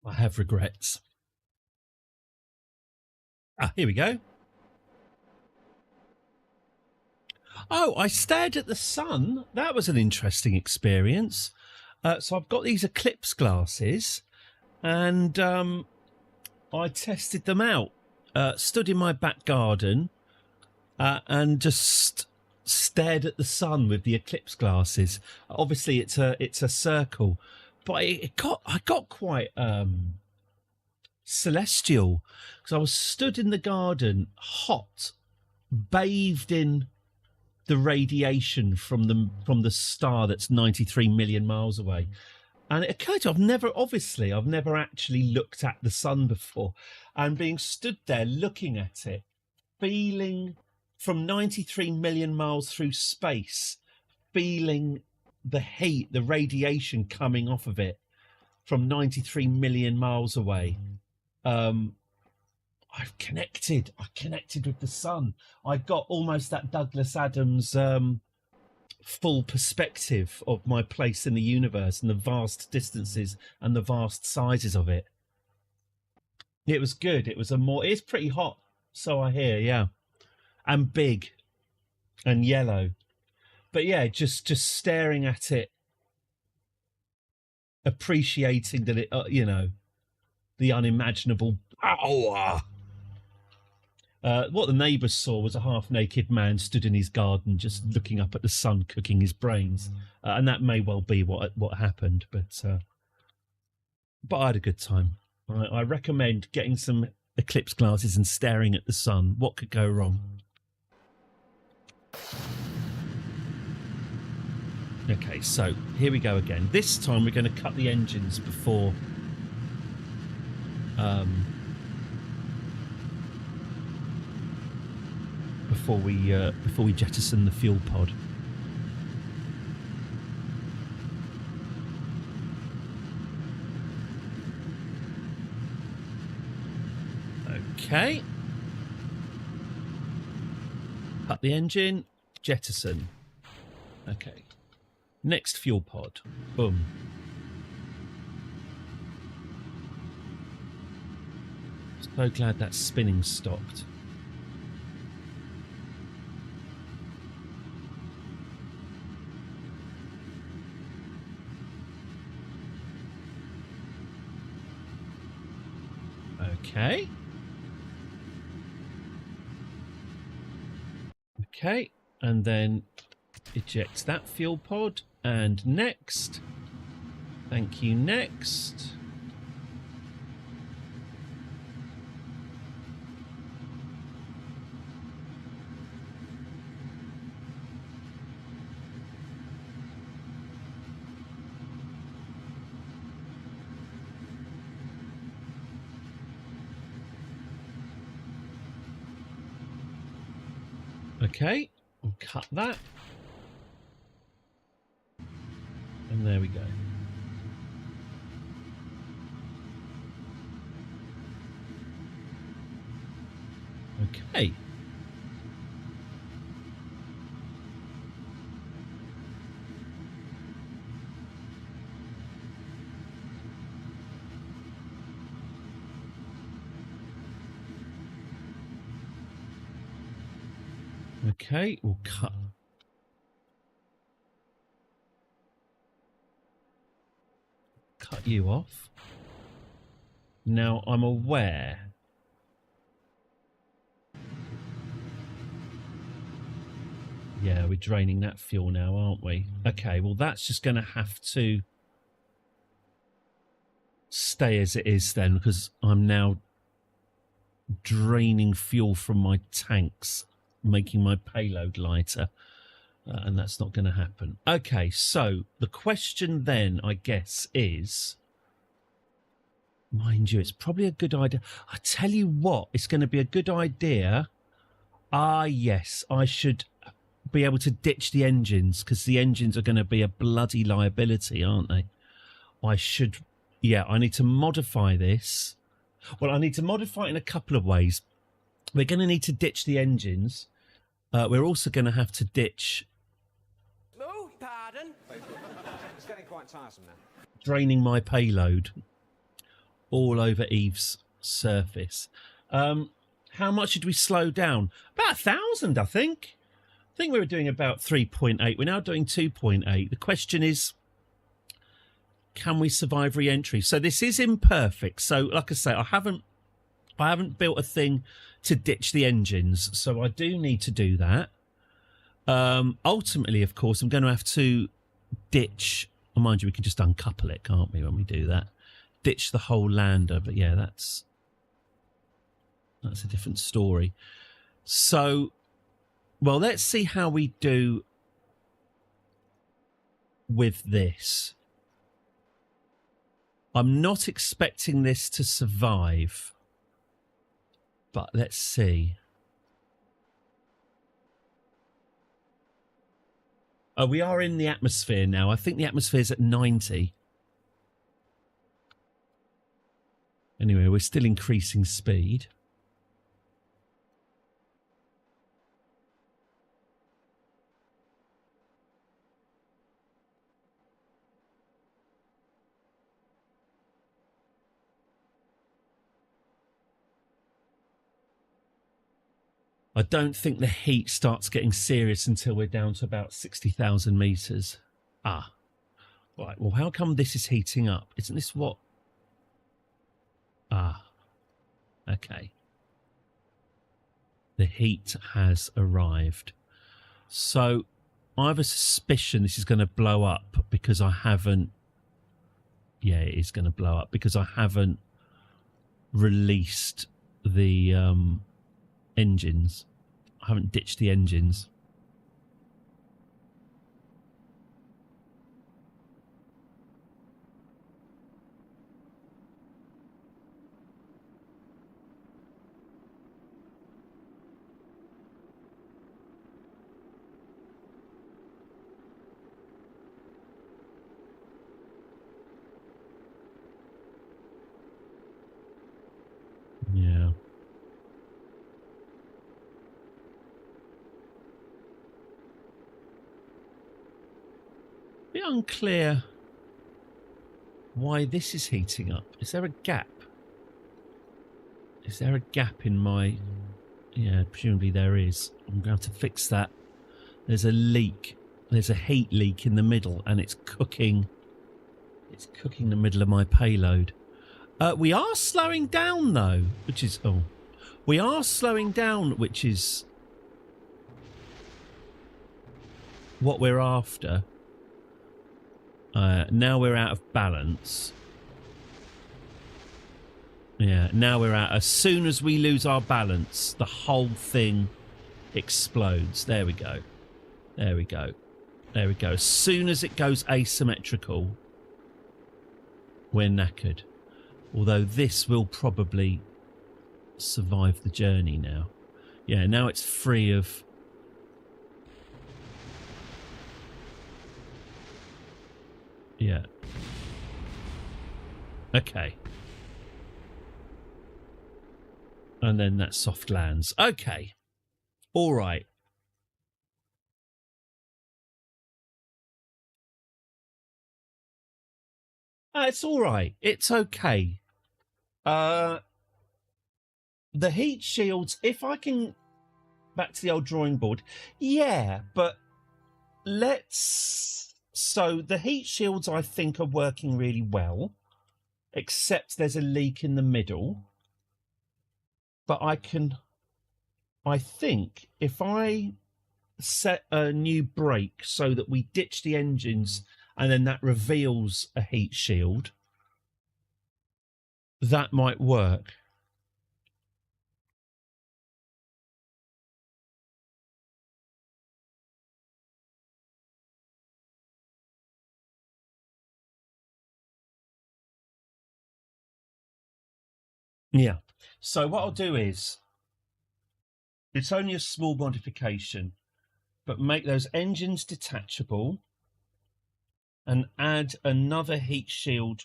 I have regrets. Here we go. Oh, I stared at the sun. That was an interesting experience. So I've got these eclipse glasses and I tested them out. Stood in my back garden and just stared at the sun with the eclipse glasses. Obviously, it's a circle, but I got quite celestial because I was stood in the garden, hot, bathed in the radiation from the star that's 93 million miles away. And it occurred to me, I've never actually looked at the sun before, and being stood there looking at it, feeling from 93 million miles through space, feeling the heat, the radiation coming off of it from 93 million miles away. I connected with the sun. I got almost that Douglas Adams full perspective of my place in the universe and the vast distances and the vast sizes of it. It was good. It's pretty hot, so I hear, yeah. And big and yellow. But yeah, just staring at it, appreciating that it, the unimaginable power. What the neighbours saw was a half-naked man stood in his garden just looking up at the sun, cooking his brains. And that may well be what happened, but I had a good time. I recommend getting some eclipse glasses and staring at the sun. What could go wrong? Okay, so here we go again. This time we're going to cut the engines before we jettison the fuel pod. Okay. Cut the engine, jettison. Okay. Next fuel pod. Boom. So glad that spinning stopped. Okay. Okay, and then eject that fuel pod. And next. Thank you, next. Okay, we'll cut that. And there we go. Okay. Okay, we'll cut you off. Now I'm aware. Yeah, we're draining that fuel now, aren't we? Okay, well that's just going to have to stay as it is then, because I'm now draining fuel from my tanks, making my payload lighter, and that's not going to happen. Okay, so the question then, I guess, is, mind you, it's probably a good idea. I tell you what, it's going to be a good idea. Ah, yes, I should be able to ditch the engines, because the engines are going to be a bloody liability, aren't they? I need to modify this. Well, I need to modify it in a couple of ways. We're going to need to ditch the engines. We're also going to have to ditch... Oh, pardon? It's getting quite tiresome now. Draining my payload all over Eve's surface. How much did we slow down? About 1,000, I think. I think we were doing about 3.8. We're now doing 2.8. The question is, can we survive re-entry? So this is imperfect. So, like I say, I haven't built a thing to ditch the engines, so I do need to do that. Ultimately, of course, I'm going to have to ditch. Oh, mind you, we can just uncouple it, can't we, when we do that? Ditch the whole lander, but yeah, that's a different story. So, well, let's see how we do with this. I'm not expecting this to survive, but let's see. Oh, we are in the atmosphere now. I think the atmosphere's at 90. Anyway, we're still increasing speed. I don't think the heat starts getting serious until we're down to about 60,000 meters. Ah, right. Well, how come this is heating up? Isn't this what? Ah, okay. The heat has arrived. So I have a suspicion this is going to blow up because I haven't. Yeah, it is going to blow up because I haven't released the engines. I haven't ditched the engines. Yeah. Bit unclear why this is heating up. Is there a gap? Is there a gap in my... Yeah, presumably there is. I'm going to have to fix that. There's a leak. There's a heat leak in the middle and it's cooking. It's cooking the middle of my payload. We are slowing down though, which is... Oh. We are slowing down, which is what we're after. Now we're out of balance. Yeah, now we're out. As soon as we lose our balance, the whole thing explodes. There we go. There we go. There we go. As soon as it goes asymmetrical, we're knackered. Although this will probably survive the journey now. Yeah, now it's free of... Yeah. Okay. And then that soft lands. Okay. All right. It's all right. It's okay. The heat shields, if I can... Back to the old drawing board. Yeah, but let's... So the heat shields, I think, are working really well. Except there's a leak in the middle. But I think if I set a new brake so that we ditch the engines and then that reveals a heat shield, that might work. Yeah. So what I'll do is, it's only a small modification, but make those engines detachable and add another heat shield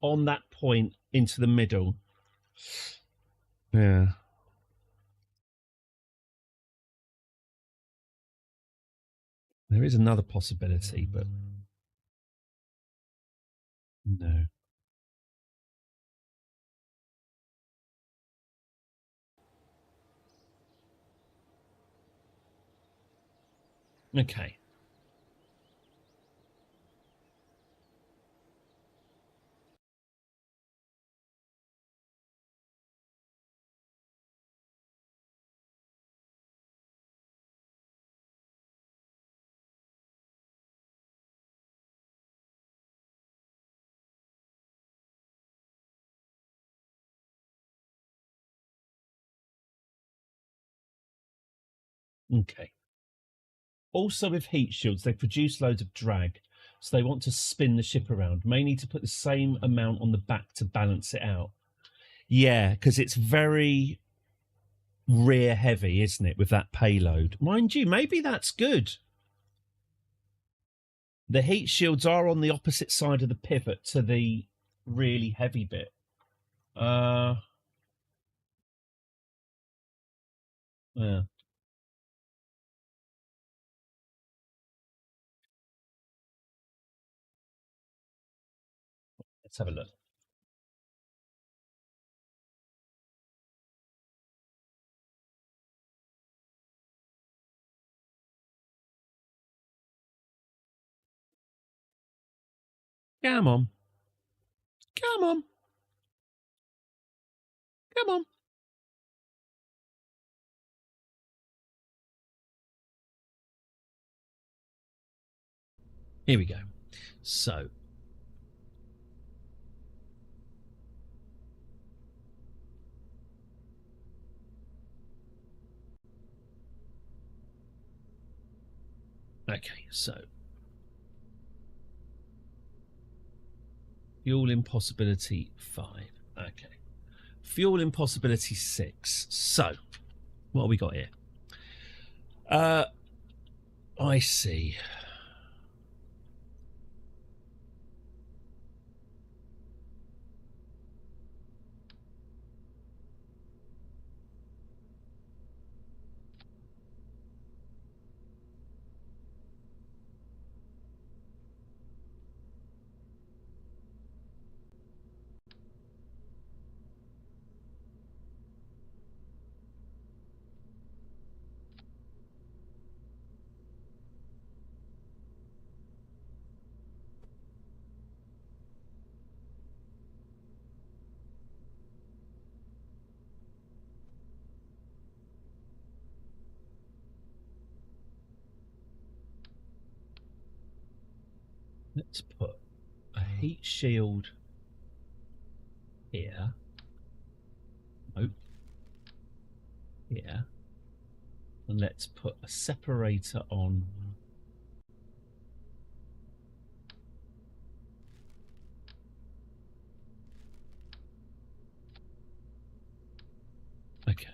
on that point into the middle. Yeah. There is another possibility, but no. Okay. Okay. Also with heat shields, they produce loads of drag, so they want to spin the ship around. May need to put the same amount on the back to balance it out. Yeah, because it's very rear heavy, isn't it, with that payload? Mind you, maybe that's good. The heat shields are on the opposite side of the pivot to the really heavy bit. Yeah. Let's have a look. Come on. Come on. Come on. Here we go. So, okay, so fuel impossibility 5. Okay. Fuel impossibility 6. So, what have we got here? I see. Let's put a heat shield here. Nope. Here. And let's put a separator on. Okay.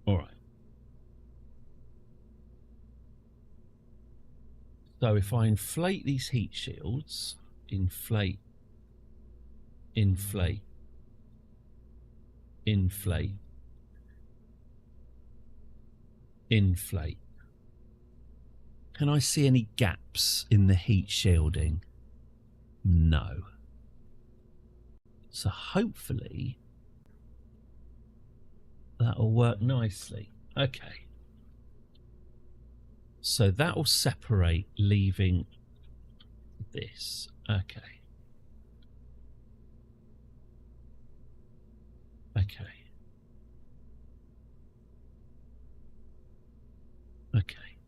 All right. So if I inflate these heat shields, inflate, inflate, inflate, inflate. Can I see any gaps in the heat shielding? No. So hopefully that'll work nicely. Okay. So that will separate, leaving this. Okay. Okay. Okay.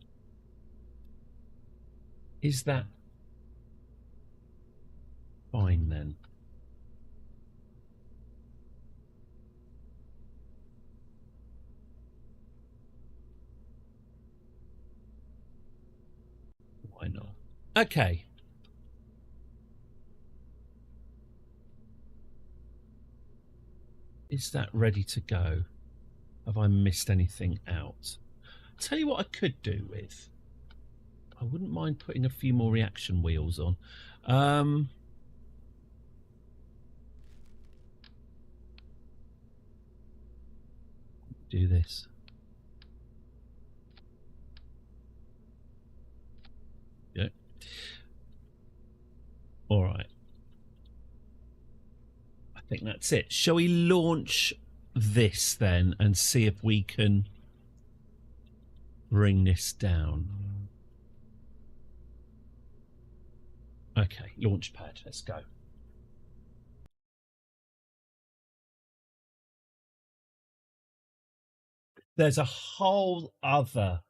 Is that fine then? Why not? Okay. Is that ready to go? Have I missed anything out? Tell you what I could do with. I wouldn't mind putting a few more reaction wheels on. Do this. Yeah. All right. I think that's it. Shall we launch this then and see if we can bring this down? Okay, launch pad. Let's go. There's a whole other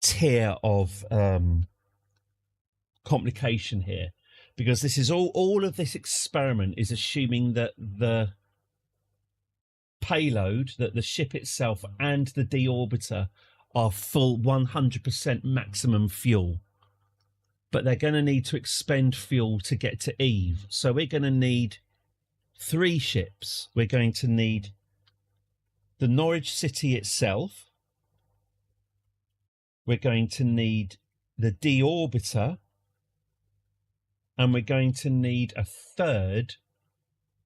tier of complication here, because this is all of this experiment is assuming that the payload, that the ship itself and the deorbiter are full 100% maximum fuel, but they're going to need to expend fuel to get to Eve. So we're going to need 3 ships. We're going to need the Norwich City itself. We're going to need the deorbiter, and we're going to need a 3rd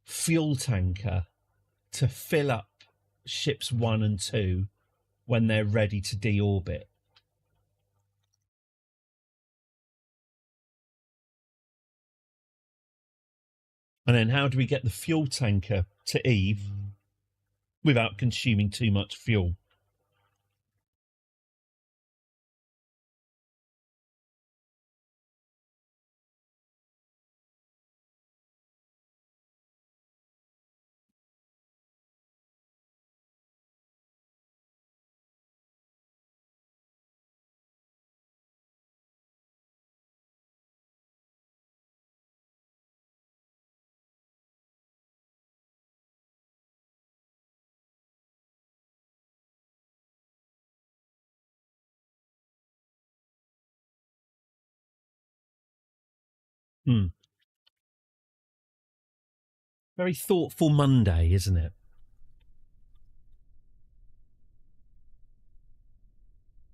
fuel tanker to fill up ships 1 and 2 when they're ready to deorbit. And then how do we get the fuel tanker to Eve without consuming too much fuel? Very thoughtful Monday, isn't it?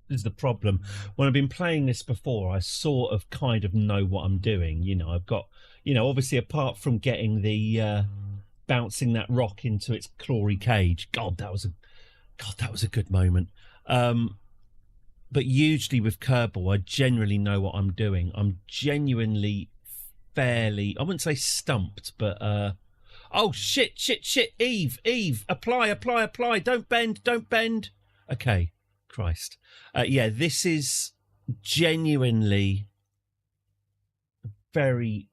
This is the problem. When I've been playing this before, I sort of kind of know what I'm doing. You know, I've got, you know, obviously apart from getting the bouncing that rock into its clawy cage. God, that was a good moment. But usually with Kerbal, I generally know what I'm doing. I'm genuinely fairly, I wouldn't say stumped, but oh shit, Eve, apply, don't bend. Okay, Christ. Yeah, this is genuinely very,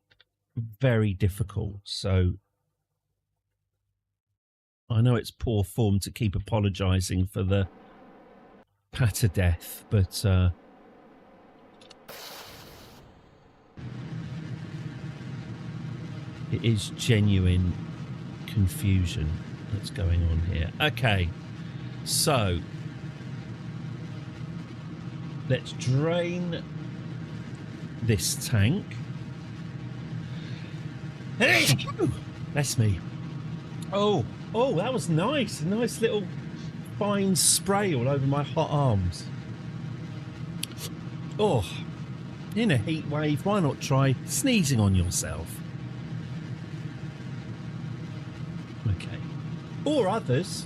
very difficult. So I know it's poor form to keep apologising for the patter death, but it is genuine confusion that's going on here. Okay, so let's drain this tank. Hey, bless me. Oh, that was nice. A nice little fine spray all over my hot arms. Oh, in a heat wave, why not try sneezing on yourself? Okay. Or others.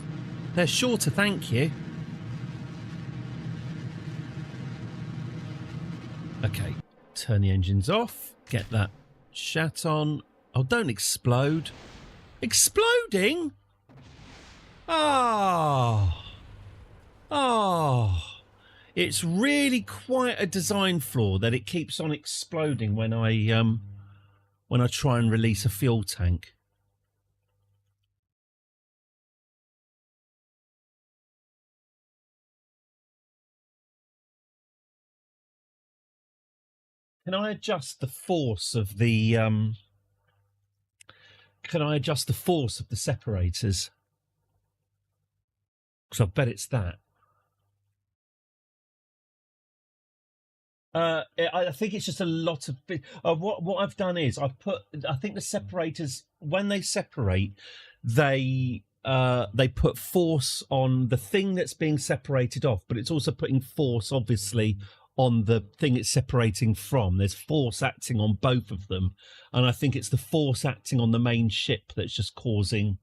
They're sure to thank you. Okay, turn the engines off. Get that shat on. Oh, don't explode. Exploding? Oh. It's really quite a design flaw that it keeps on exploding when I try and release a fuel tank. Can I adjust the force of the separators? Because I bet it's that. I think it's just a lot of what I've done is I think the separators, when they separate, they put force on the thing that's being separated off, but it's also putting force obviously on the thing it's separating from. There's force acting on both of them, and I think it's the force acting on the main ship that's just causing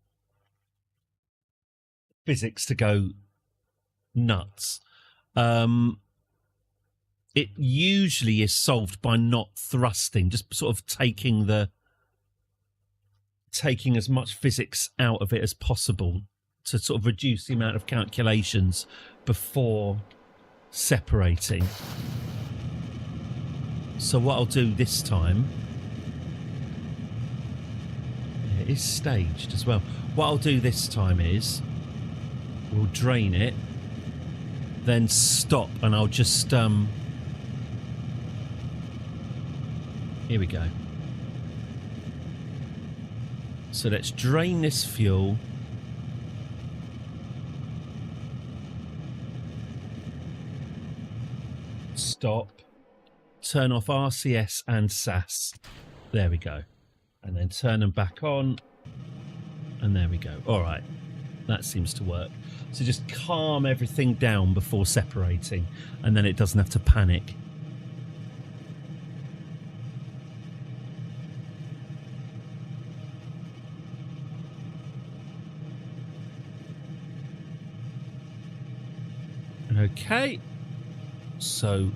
physics to go nuts. It usually is solved by not thrusting, just sort of taking as much physics out of it as possible to sort of reduce the amount of calculations before separating. So what I'll do this time, it is staged as well. What I'll do this time is we'll drain it, then stop, and I'll just here we go. So let's drain this fuel. Stop. Turn off RCS and SAS. There we go. And then turn them back on. And there we go. All right. That seems to work. So just calm everything down before separating, and then it doesn't have to panic. Okay, so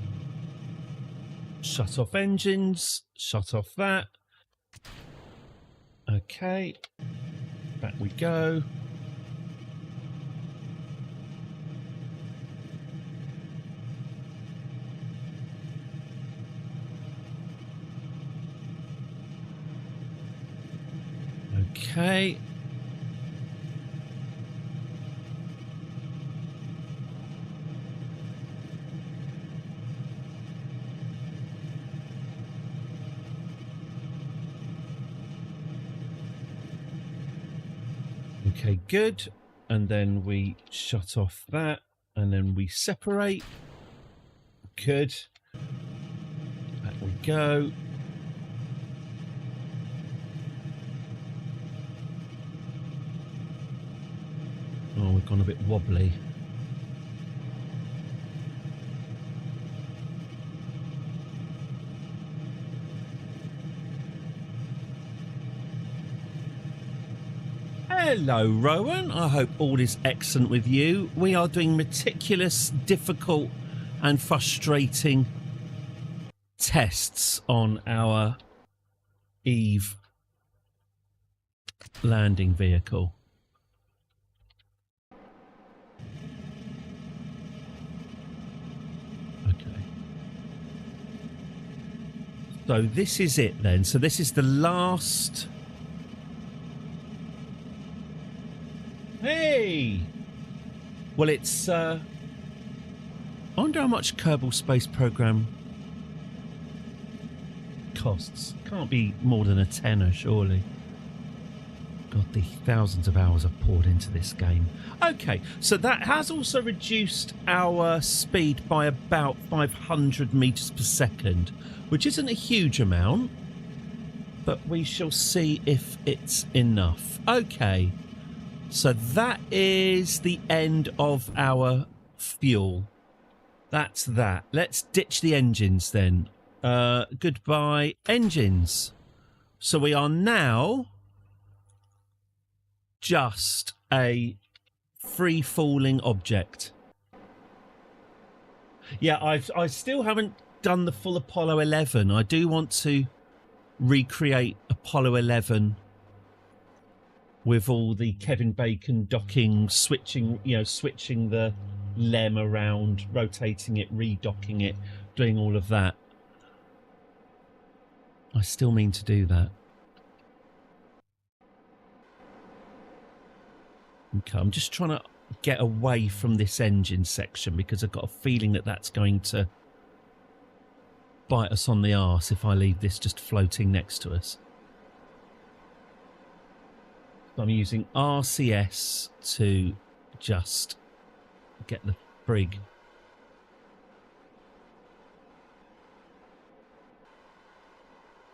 shut off engines, shut off that. Okay, back we go. Okay. Okay, good. And then we shut off that, and then we separate. Good. Back we go. Oh, we've gone a bit wobbly. Hello, Rowan. I hope all is excellent with you. We are doing meticulous, difficult and frustrating tests on our Eve landing vehicle. Okay. So this is it then. So this is the last... Hey! Well, it's... I wonder how much Kerbal Space Program costs. Can't be more than a tenner, surely. God, the thousands of hours I've poured into this game. Okay, so that has also reduced our speed by about 500 metres per second, which isn't a huge amount, but we shall see if it's enough. Okay, so that is the end of our fuel. That's that. Let's ditch the engines then. Goodbye, engines. So we are now just a free-falling object. Yeah, I still haven't done the full Apollo 11. I do want to recreate Apollo 11 with all the Kevin Bacon docking, switching the LEM around, rotating it, redocking it, doing all of that. I still mean to do that. Okay, I'm just trying to get away from this engine section because I've got a feeling that that's going to bite us on the arse if I leave this just floating next to us. So I'm using RCS to just get the brig.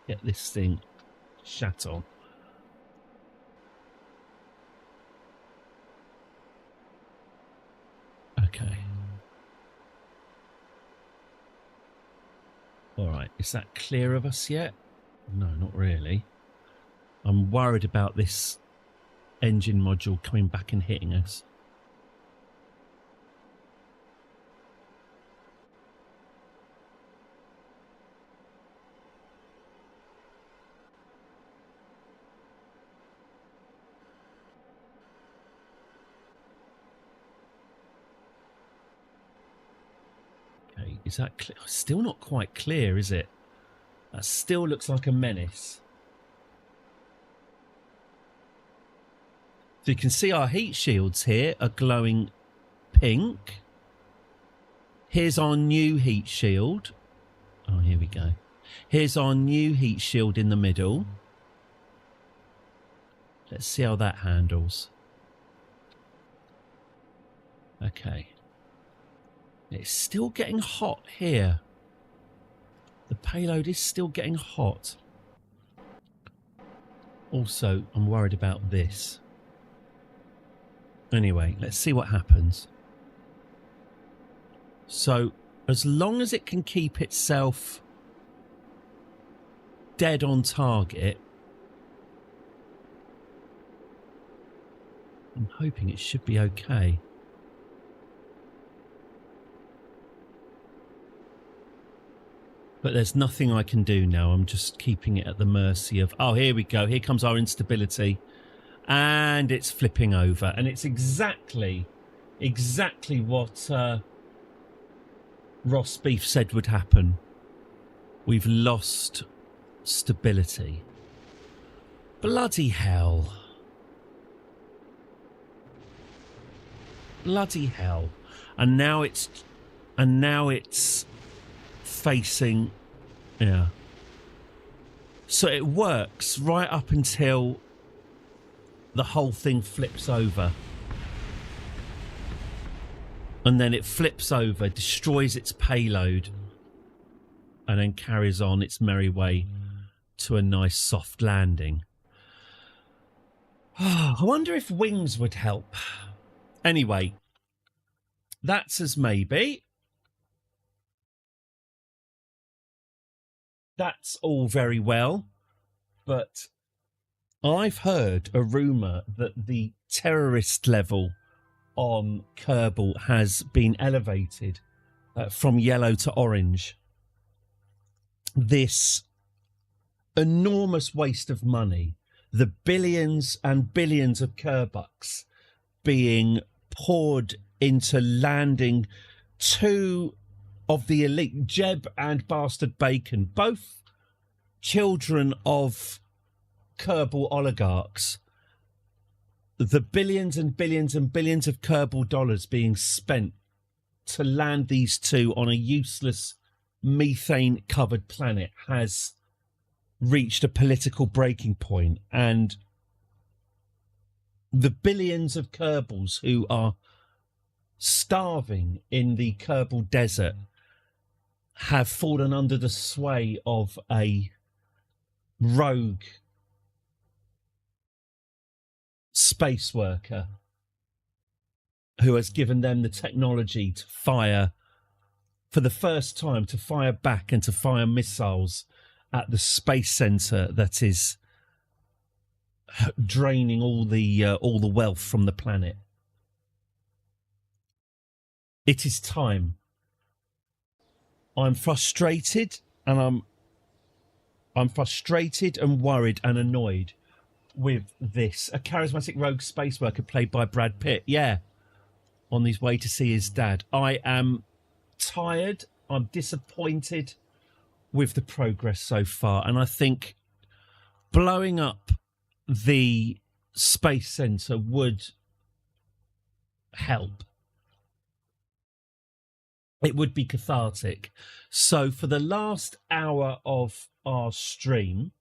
Get this thing shat on. Okay. All right. Is that clear of us yet? No, not really. I'm worried about this engine module coming back and hitting us. Is that clear? Still not quite clear, is it? That still looks like a menace. So you can see our heat shields here are glowing pink. Here's our new heat shield. Oh, here we go. Here's our new heat shield in the middle. Let's see how that handles. Okay. It's still getting hot here. The payload is still getting hot. Also, I'm worried about this. Anyway, let's see what happens. So, as long as it can keep itself dead on target, I'm hoping it should be okay. But there's nothing I can do now. I'm just keeping it at the mercy of... Oh, here we go. Here comes our instability. And it's flipping over. And it's exactly what Ross Beef said would happen. We've lost stability. Bloody hell. Bloody hell. And now it's facing, yeah. So it works right up until the whole thing flips over. And then it flips over, destroys its payload, and then carries on its merry way to a nice soft landing. I wonder if wings would help. Anyway, that's as maybe. That's all very well, but I've heard a rumour that the terrorist level on Kerbal has been elevated from yellow to orange. This enormous waste of money, the billions and billions of Kerbucks being poured into landing two of the elite, Jeb and Bastard Bacon, both children of Kerbal oligarchs. The billions and billions and billions of Kerbal dollars being spent to land these two on a useless methane-covered planet has reached a political breaking point, and the billions of Kerbals who are starving in the Kerbal desert have fallen under the sway of a rogue space worker who has given them the technology to fire, for the first time, to fire back and to fire missiles at the space center that is draining all the wealth from the planet. It is time. I'm frustrated, and I'm frustrated and worried and annoyed with this. A charismatic rogue space worker played by Brad Pitt. Yeah. On his way to see his dad. I am tired. I'm disappointed with the progress so far. And I think blowing up the space center would help. It would be cathartic. So for the last hour of our stream,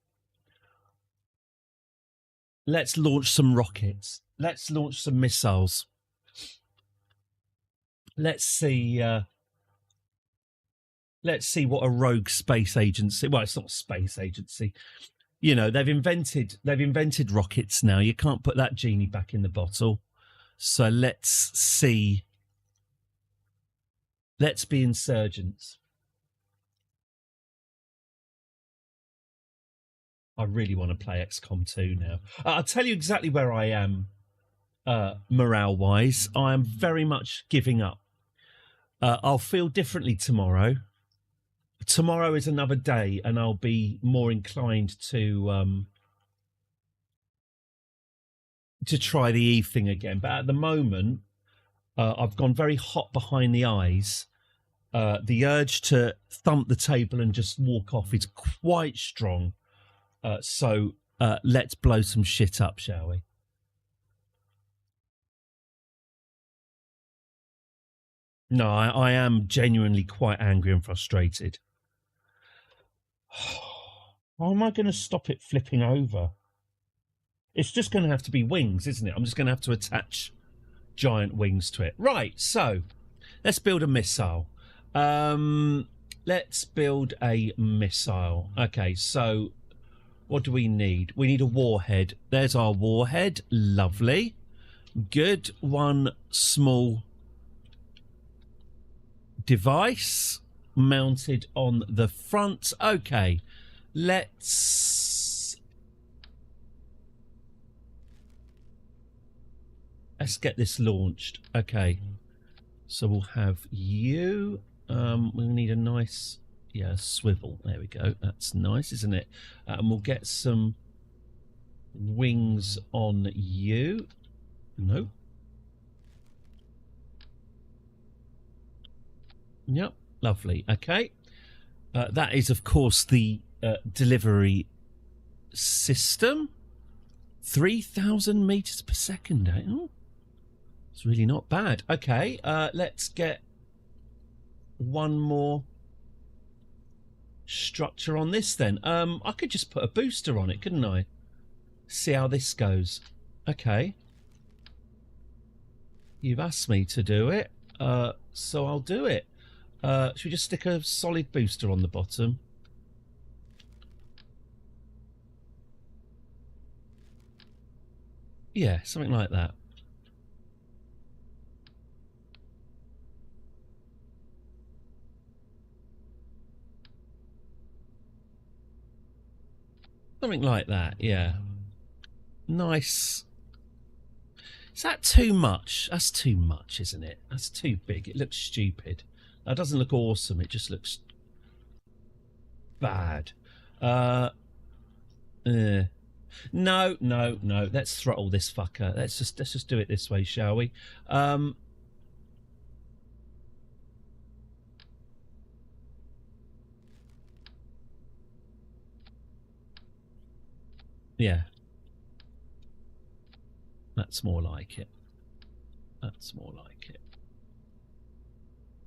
let's launch some rockets. Let's launch some missiles. Let's see what a rogue space agency. Well, it's not a space agency. You know, they've invented rockets now. You can't put that genie back in the bottle. So let's see. Let's be insurgents. I really want to play XCOM 2 now. I'll tell you exactly where I am morale-wise. I am very much giving up. I'll feel differently tomorrow. Tomorrow is another day, and I'll be more inclined to try the Eve thing again. But at the moment, I've gone very hot behind the eyes. The urge to thump the table and just walk off is quite strong. So let's blow some shit up, shall we? No, I am genuinely quite angry and frustrated. How am I going to stop it flipping over? It's just going to have to be wings, isn't it? I'm just going to have to attach giant wings to it. Right, so let's build a missile. Let's build a missile. Okay, so what do we need? We need a warhead. There's our warhead. Lovely. Good. One small device mounted on the front. Okay, let's get this launched. Okay, so we'll have you. We'll need a nice swivel. There we go. That's nice, isn't it? And we'll get some wings on you. Nope. Yep, lovely. Okay. That is, of course, the delivery system. 3,000 meters per second. Eh? Oh, it's really not bad. Okay, let's get one more structure on this then. I could just put a booster on it, couldn't I? See how this goes. Okay. You've asked me to do it, so I'll do it. Should we just stick a solid booster on the bottom? Yeah, something like that. Something like that, yeah. Nice. Is that too much? That's too much, isn't it? That's too big. It looks stupid. That doesn't look awesome. It just looks bad. No. Let's throttle this fucker. Let's just do it this way, shall we? Yeah. That's more like it. That's more like it.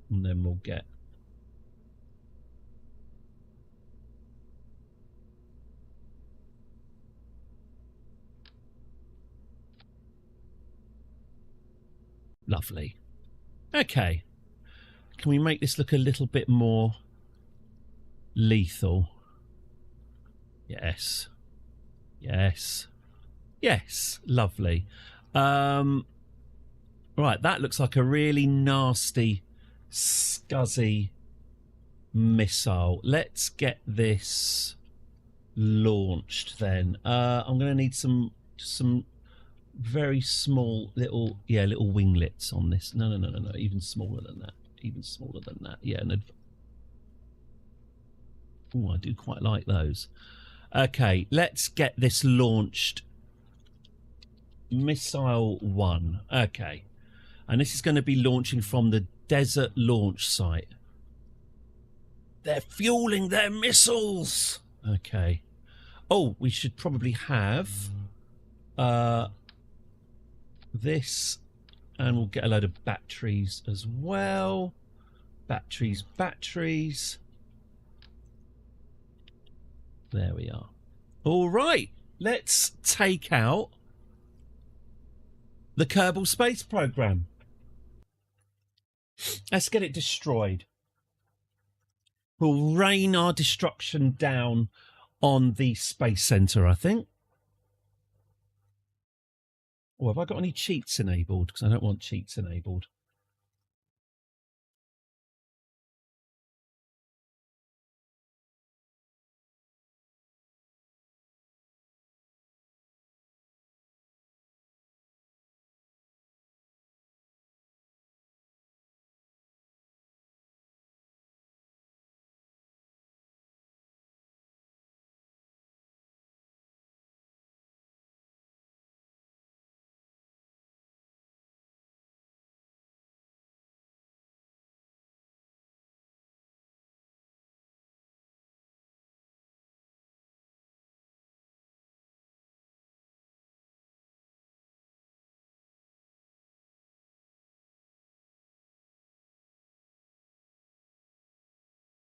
And then we'll get... Lovely. Okay. Can we make this look a little bit more lethal? Yes. Yes. Yes. Lovely. Right, that looks like a really nasty, scuzzy missile. Let's get this launched then. I'm going to need some very small little winglets on this. No, even smaller than that. Yeah, I do quite like those. Okay, let's get this launched. Missile 1. Okay, and this is going to be launching from the desert launch site. They're fueling their missiles. Okay. Oh, we should probably have this, and we'll get a load of batteries as well. Batteries. There we are. All right, let's take out the Kerbal space program. Let's get it destroyed. We'll rain our destruction down on the space center, I think. Oh, have I got any cheats enabled? Because I don't want cheats enabled.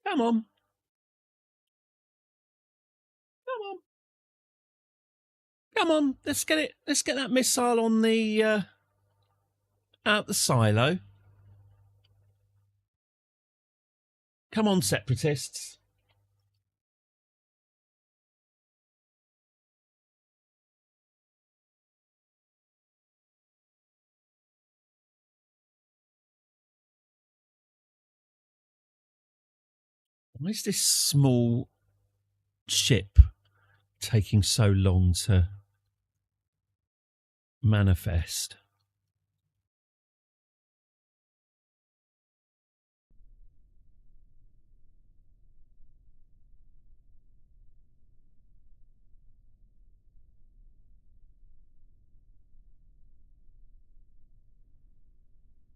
Come on. Come on. Let's get it. Let's get that missile on the out the silo. Come on, separatists. Why is this small ship taking so long to manifest?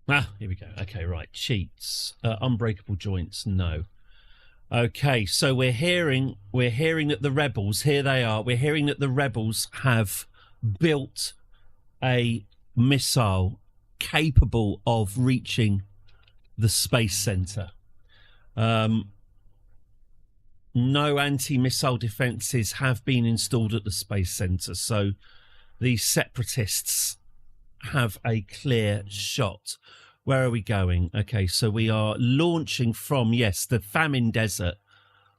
Ah, here we go. Okay, right. Cheats. Unbreakable joints, no. Okay, so we're hearing that the rebels, here they are, we're hearing that the rebels have built a missile capable of reaching the space center. No anti-missile defenses have been installed at the space center, so these separatists have a clear shot. Where are we going? Okay, so we are launching from, yes, the famine desert,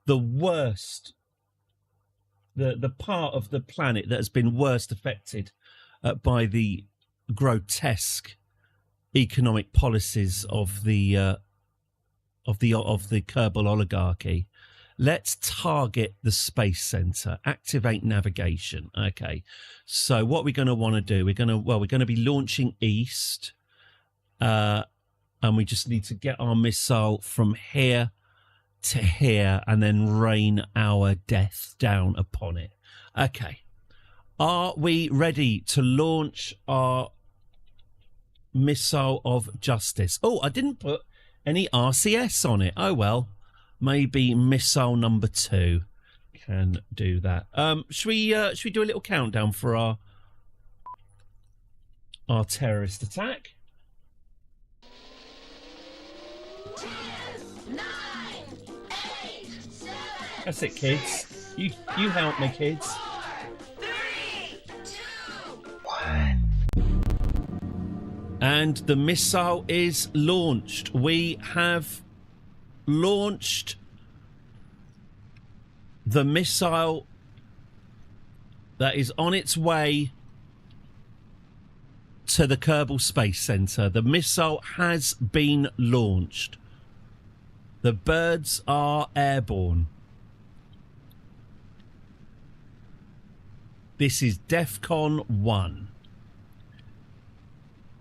the worst, the part of the planet that has been worst affected by the grotesque economic policies of the Kerbal oligarchy. Let's target the space center. Activate navigation. Okay. So what we're going to want to do, we're going to be launching east. And we just need to get our missile from here to here and then rain our death down upon it. Okay. Are we ready to launch our missile of justice? Oh, I didn't put any RCS on it. Oh, well. Maybe missile number 2 can do that. Should we do a little countdown for our terrorist attack? 10, 9, 8, 7. That's it, kids. You help me, kids. 4, 3, 2, 1. And the missile is launched. We have launched the missile that is on its way to the Kerbal Space Center. The missile has been launched. The birds are airborne. This is DEFCON 1.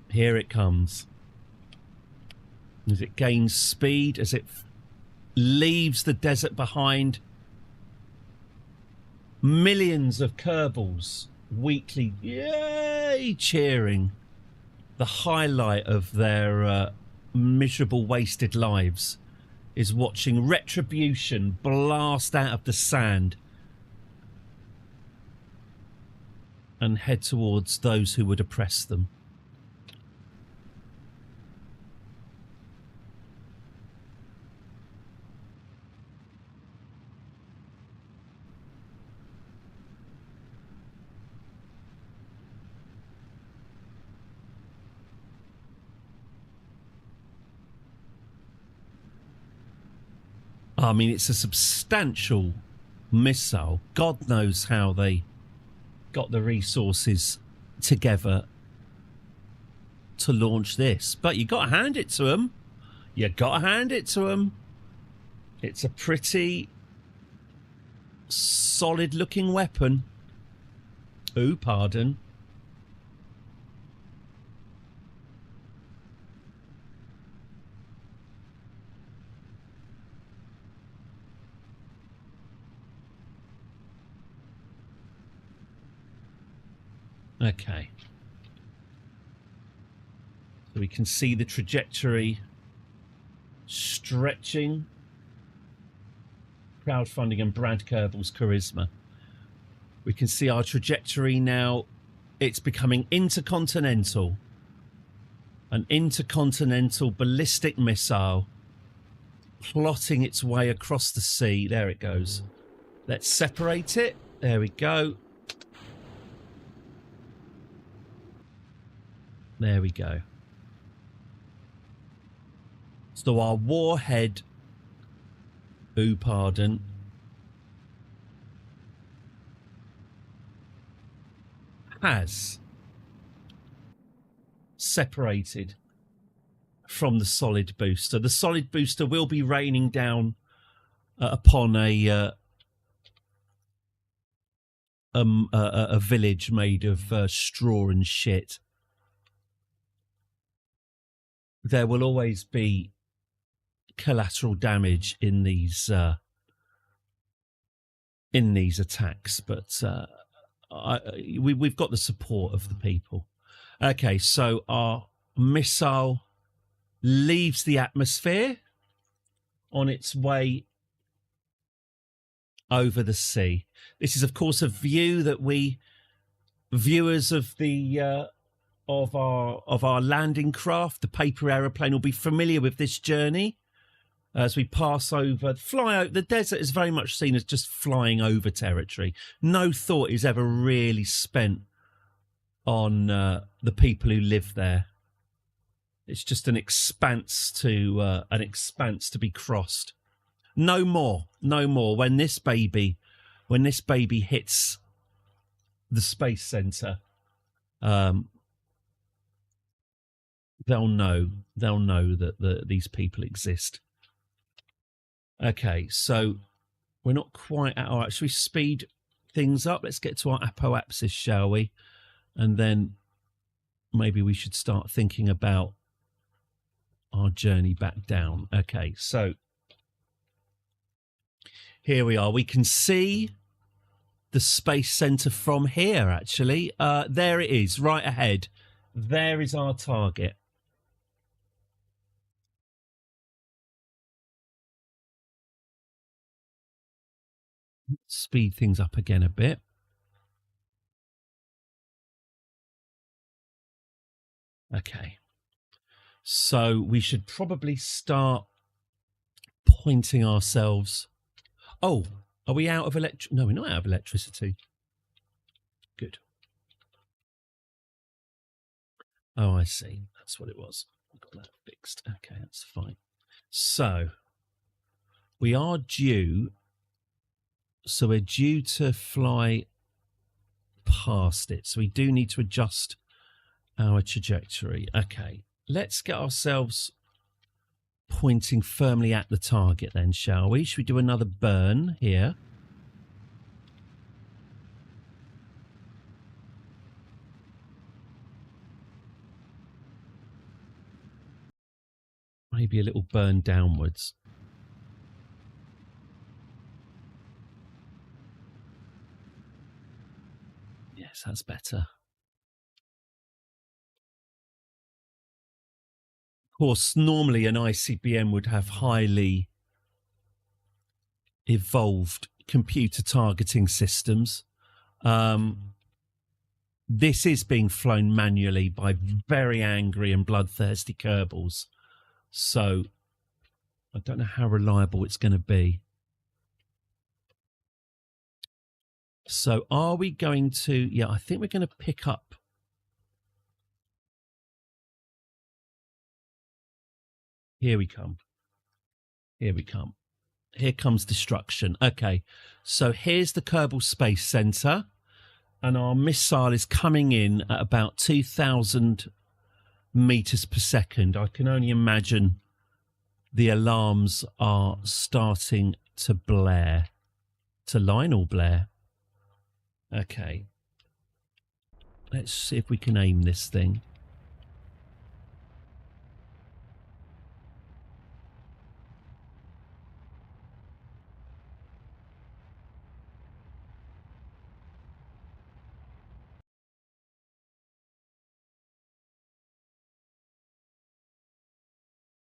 Here it comes. As it gains speed, as it leaves the desert behind, millions of Kerbals weekly, yay, cheering. The highlight of their miserable, wasted lives is watching retribution blast out of the sand and head towards those who would oppress them. I mean, it's a substantial missile. God knows how they got the resources together to launch this. But you got to hand it to them. You got to hand it to them. It's a pretty solid-looking weapon. Ooh, pardon. Okay. So we can see the trajectory stretching. Crowdfunding and Brad Kerbal's charisma. We can see our trajectory now. It's becoming intercontinental. An intercontinental ballistic missile plotting its way across the sea. There it goes. Let's separate it. There we go. There we go. So our warhead, ooh, pardon, has separated from the solid booster. The solid booster will be raining down upon a village made of straw and shit. There will always be collateral damage in these attacks, but we've got the support of the people. Okay, so our missile leaves the atmosphere on its way over the sea. This is, of course, a view that we viewers of the of our landing craft, the paper aeroplane, will be familiar with this journey as we pass over, fly out. The desert is very much seen as just flying over territory. No thought is ever really spent on the people who live there. It's just an expanse to be crossed. No more. When this baby hits the space center, they'll know that these people exist. Okay, so We're not quite at... All right, should we speed things up? Let's get to our apoapsis, shall we? And then maybe we should start thinking about our journey back down. Okay, so here we are. We can see the Space Center from here, actually. There it is, right ahead. There is our target. Speed things up again a bit. Okay. So we should probably start pointing ourselves. Oh, are we out of electricity? No, we're not out of electricity. Good. Oh, I see. That's what it was. I've got that fixed. Okay, that's fine. So we are due. So we're due to fly past it. So we do need to adjust our trajectory. Okay, let's get ourselves pointing firmly at the target then, shall we? Should we do another burn here? Maybe a little burn downwards. Yes, that's better. Of course, normally an ICBM would have highly evolved computer targeting systems. This is being flown manually by very angry and bloodthirsty Kerbals. So I don't know how reliable it's going to be. So are we going to... Yeah, I think we're going to pick up... Here we come. Here we come. Here comes destruction. Okay, so here's the Kerbal Space Center, and our missile is coming in at about 2,000 meters per second. I can only imagine the alarms are starting to blare. To Lionel Blair. Okay. Let's see if we can aim this thing.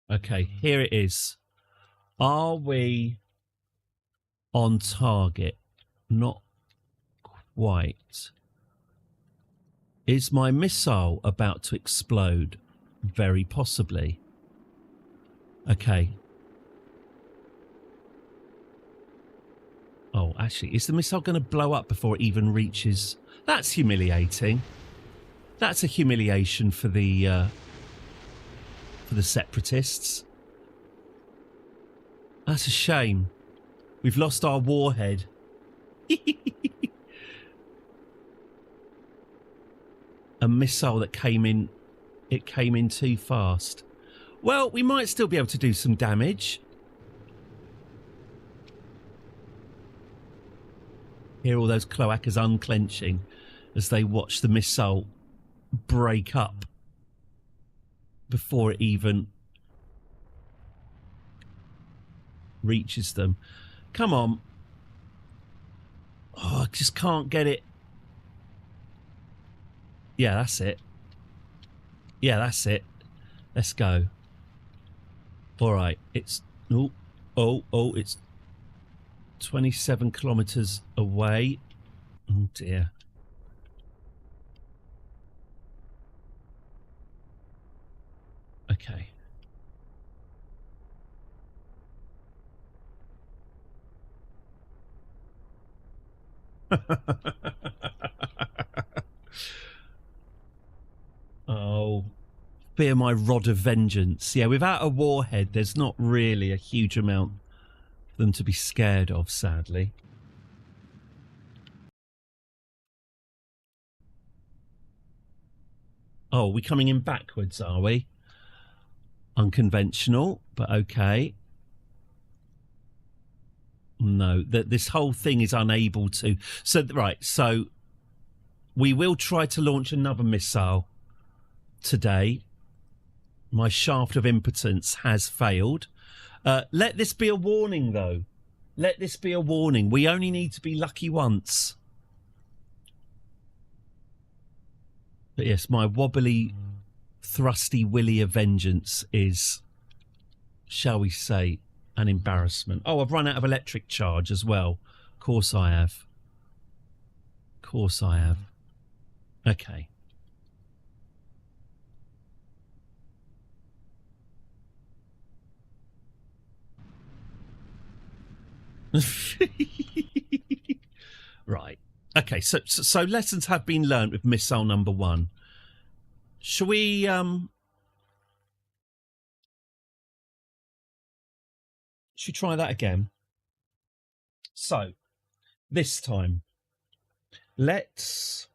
Okay, here it is. Are we on target? Not quite. Is my missile about to explode? Very possibly. Okay. Oh, actually, is the missile going to blow up before it even reaches? That's humiliating. That's a humiliation for the separatists. That's a shame. We've lost our warhead. A missile that came in too fast. Well, we might still be able to do some damage. Hear all those cloacas unclenching as they watch the missile break up before it even reaches them. Come on. Oh, I just can't get it. Yeah, that's it. Yeah, that's it. Let's go. All right. It's... Oh, it's 27 kilometers away. Oh, dear. Okay. Oh, fear my rod of vengeance. Yeah, without a warhead, there's not really a huge amount for them to be scared of, sadly. Oh, we're coming in backwards, are we? Unconventional, but okay. No, that this whole thing is unable to. So, right, so we will try to launch another missile today. My shaft of impotence has failed. Let this be a warning, though. Let this be a warning. We only need to be lucky once. But yes, my wobbly, thrusty willy of vengeance is, shall we say, an embarrassment. Oh, I've run out of electric charge as well. Of course I have. Of course I have. Okay. Right. Okay, so lessons have been learned with missile number 1. Shall we should we try that again? So, this time, let's...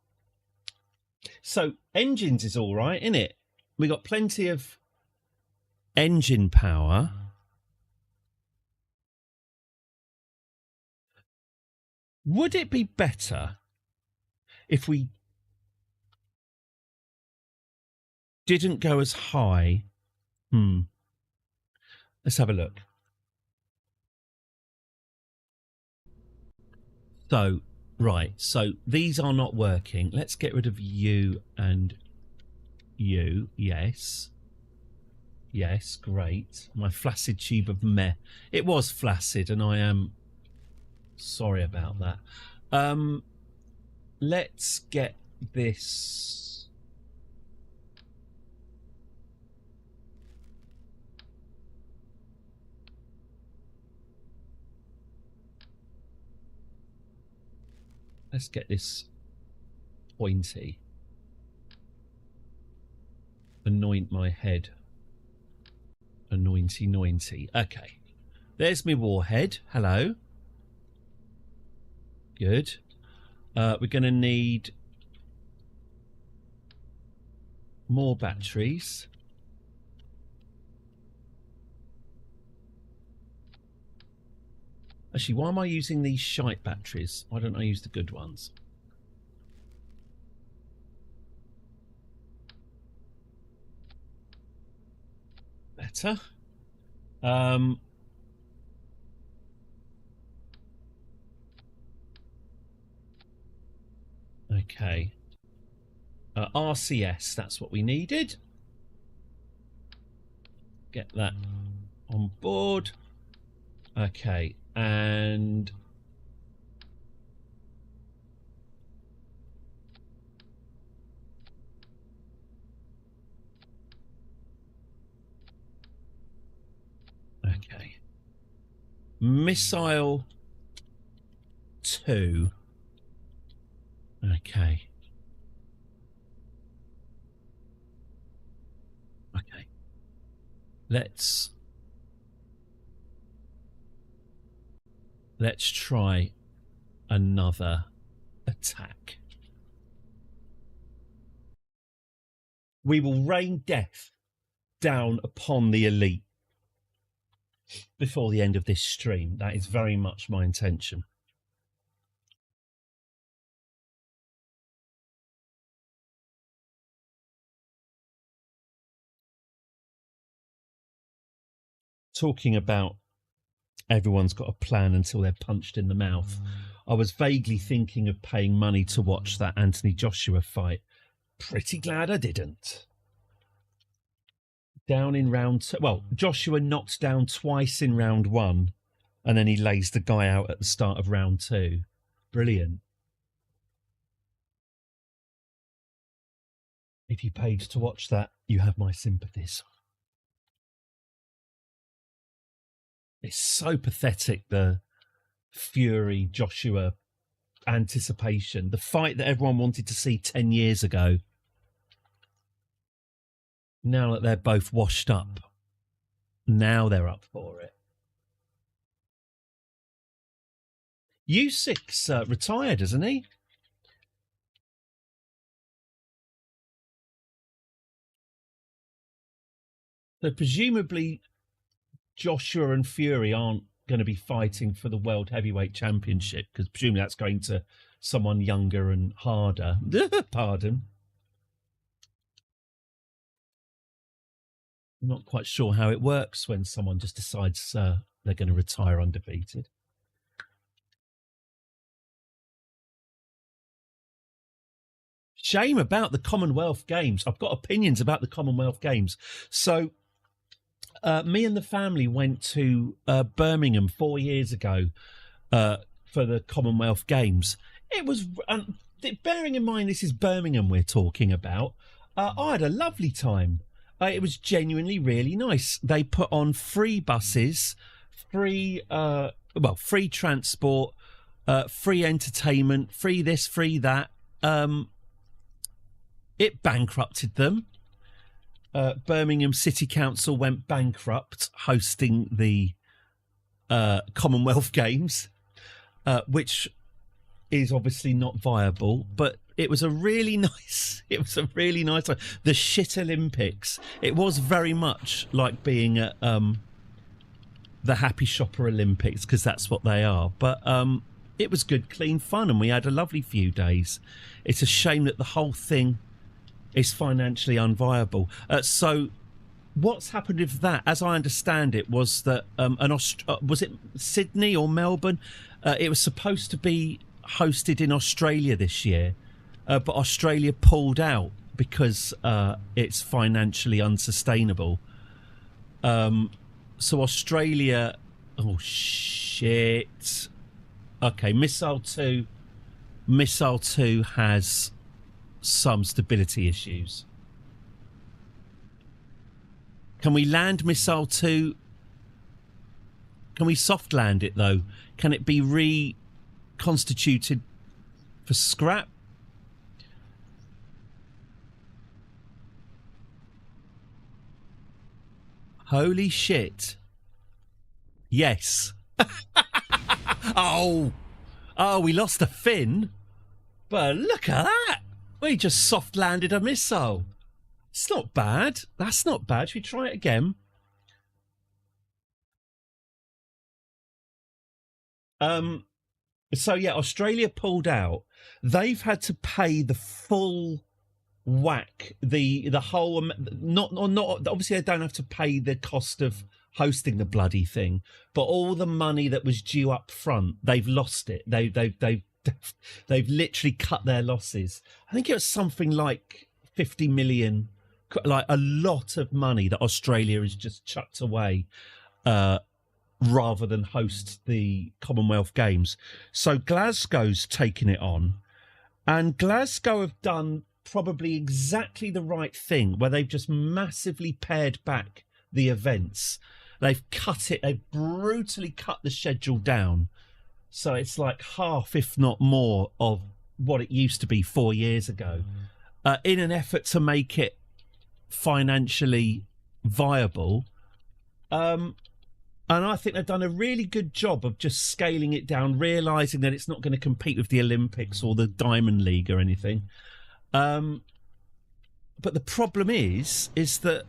So, engines is all right, isn't it? We got plenty of engine power. Would it be better if we didn't go as high? Let's have a look. So, right, so these are not working. Let's get rid of you and you. Yes. Yes, great. My flaccid tube of meh. It was flaccid, and I am sorry about that. Let's get this. Let's get this pointy. Anoint my head. Anointy. Okay. There's my warhead. Hello. Good. We're going to need more batteries. Actually, why am I using these shite batteries? Why don't I use the good ones? Better. Okay. RCS, that's what we needed. Get that on board. Okay, and okay. Missile 2. Okay. Okay. Let's try another attack. We will rain death down upon the elite before the end of this stream. That is very much my intention. Talking about everyone's got a plan until they're punched in the mouth. I was vaguely thinking of paying money to watch that Anthony Joshua fight. Pretty glad I didn't. Down in round 2. Well, Joshua knocked down twice in round 1, and then he lays the guy out at the start of round 2. Brilliant. If you paid to watch that, you have my sympathies. It's so pathetic, the Fury Joshua anticipation, the fight that everyone wanted to see 10 years ago. Now that they're both washed up, now they're up for it. U6 retired, isn't he? So presumably Joshua and Fury aren't going to be fighting for the World Heavyweight Championship, because presumably that's going to someone younger and harder. Pardon. I'm not quite sure how it works when someone just decides they're going to retire undefeated. Shame about the Commonwealth Games. I've got opinions about the Commonwealth Games. So me and the family went to Birmingham 4 years ago for the Commonwealth Games. It was, bearing in mind this is Birmingham we're talking about, I had a lovely time. It was genuinely really nice. They put on free buses, free transport, free entertainment, free this, free that. It bankrupted them. Birmingham City Council went bankrupt hosting the Commonwealth Games, which is obviously not viable, but it was a really nice time. The shit Olympics. It was very much like being at the Happy Shopper Olympics, because that's what they are. But it was good, clean fun, and we had a lovely few days. It's a shame that the whole thing is financially unviable. So what's happened with that, as I understand it, was that was it Sydney or Melbourne? It was supposed to be hosted in Australia this year, but Australia pulled out because it's financially unsustainable. So Australia, oh shit. Okay, Missile 2 has some stability issues. Can we land Missile 2? Can we soft land it though? Can it be reconstituted for scrap? Holy shit. Yes. Oh, we lost a fin. But look at that. We just soft landed a missile. It's not bad. That's not bad. Should we try it again? So yeah, Australia pulled out. They've had to pay the full whack, the whole, not obviously they don't have to pay the cost of hosting the bloody thing, but all the money that was due up front, they've lost it. They've literally cut their losses. I think it was something like 50 million, like a lot of money that Australia has just chucked away rather than host the Commonwealth Games. So Glasgow's taken it on, and Glasgow have done probably exactly the right thing, where they've just massively pared back the events. They've brutally cut the schedule down. So it's like half, if not more, of what it used to be 4 years ago, in an effort to make it financially viable. And I think they've done a really good job of just scaling it down, realising that it's not going to compete with the Olympics or the Diamond League or anything. But the problem is that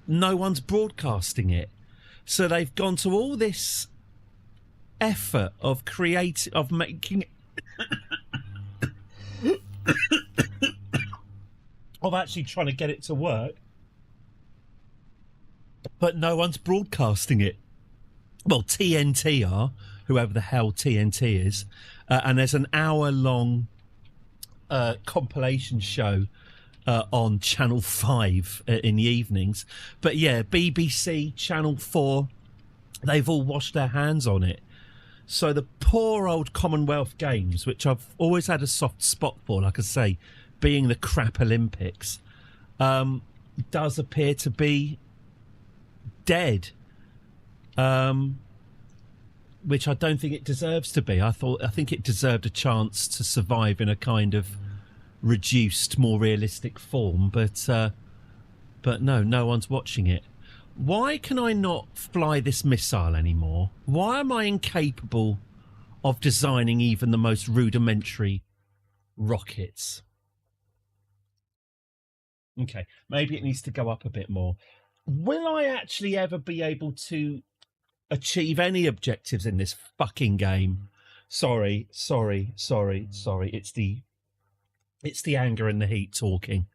no one's broadcasting it. So they've gone to all this effort of making of actually trying to get it to work, but no one's broadcasting it. Well, TNT are, whoever the hell TNT is, and there's an hour-long compilation show on Channel 5 in the evenings. But yeah, BBC, Channel 4, they've all washed their hands on it. So the poor old Commonwealth Games, which I've always had a soft spot for, like I say, being the crap Olympics, does appear to be dead, which I don't think it deserves to be. I think it deserved a chance to survive in a kind of reduced, more realistic form, but no one's watching it. Why can I not fly this missile anymore? Why am I incapable of designing even the most rudimentary rockets? Okay, maybe it needs to go up a bit more. Will I actually ever be able to achieve any objectives in this fucking game. Sorry. It's the anger and the heat talking.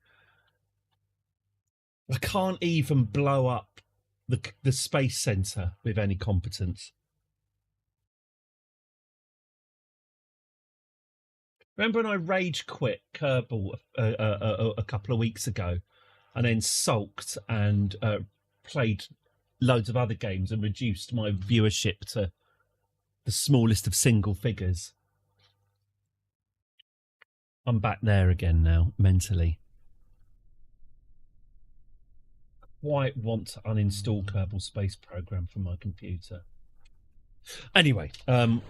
I can't even blow up the space center with any competence. Remember when I rage quit Kerbal a couple of weeks ago, and then sulked and played loads of other games and reduced my viewership to the smallest of single figures? I'm back there again now, mentally. I quite want to uninstall Kerbal Space Program from my computer. Anyway, let's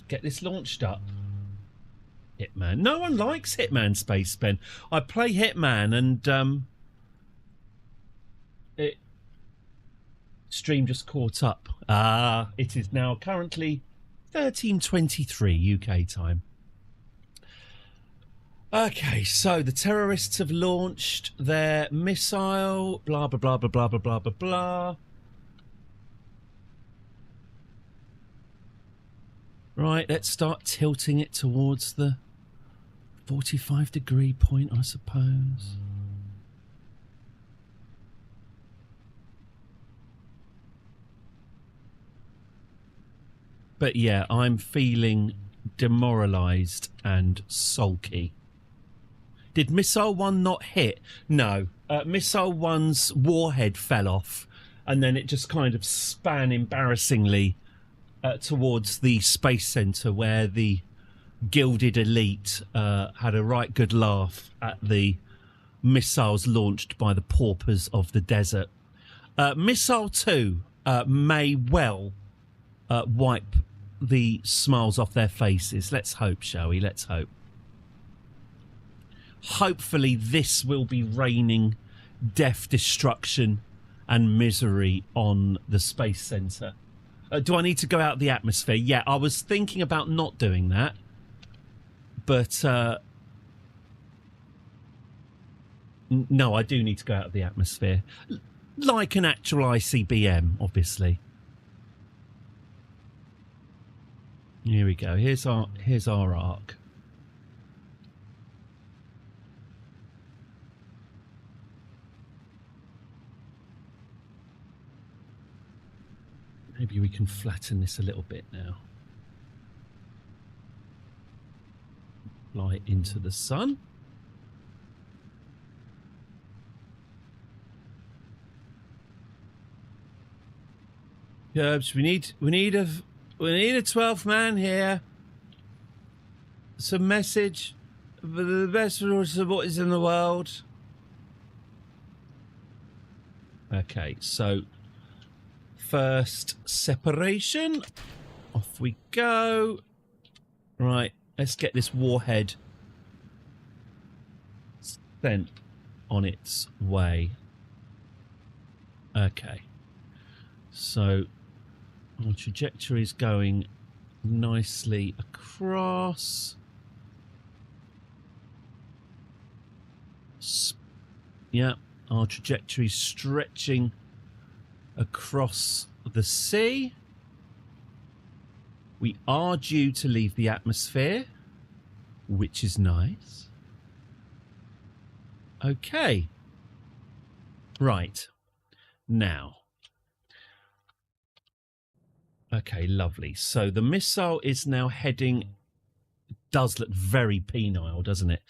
get this launched up. Hitman. No one likes Hitman, Space Ben. I play Hitman and it stream just caught up. It is now currently 13:23 UK time. Okay, so the terrorists have launched their missile, blah blah blah blah blah blah blah blah blah. Right, let's start tilting it towards the 45-degree point, I suppose. But yeah, I'm feeling demoralised and sulky. Did Missile 1 not hit? No. Missile 1's warhead fell off, and then it just kind of span embarrassingly towards the space centre, where the gilded elite had a right good laugh at the missiles launched by the paupers of the desert. Missile 2 may well wipe the smiles off their faces. Let's hope, shall we? Let's hope. Hopefully this will be raining death, destruction and misery on the space centre. Do I need to go out of the atmosphere? Yeah, I was thinking about not doing that. But no, I do need to go out of the atmosphere. Like an actual ICBM, obviously. Here we go. Here's our arc. Maybe we can flatten this a little bit now. Fly into the sun. Gerbs, we need a 12th man here. Some message for the best of what is in the world. Okay, so first separation. Off we go. Right, let's get this warhead sent on its way. Okay, so our trajectory is going nicely across. Yeah, our trajectory is stretching across the sea. We are due to leave the atmosphere, which is nice. Okay. Right. Now. Okay, lovely. So the missile is now heading... Does look very penile, doesn't it?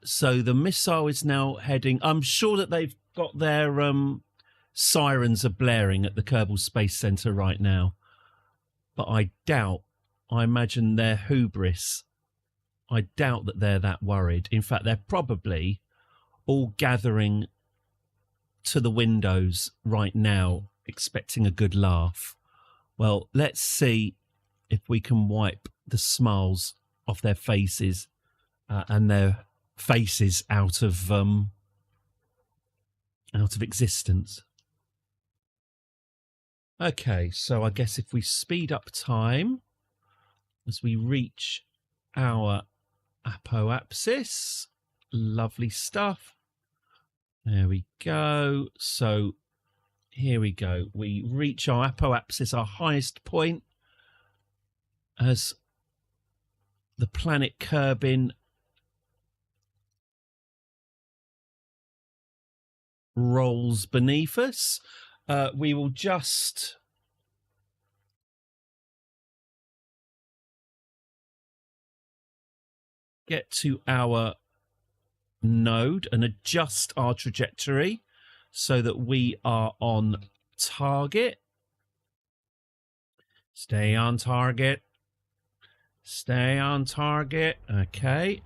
So the missile is now heading... I'm sure that they've got their sirens are blaring at the Kerbal Space Center right now. But I imagine their hubris. I doubt that they're that worried. In fact, they're probably all gathering to the windows right now, expecting a good laugh. Well, let's see if we can wipe the smiles off their faces and their faces out of existence. Okay, so I guess if we speed up time as we reach our apoapsis. Lovely stuff. There we go. So here we go. We reach our apoapsis, our highest point, as the planet Kerbin rolls beneath us. We will just get to our node and adjust our trajectory so that we are on target. Stay on target. Stay on target. Okay.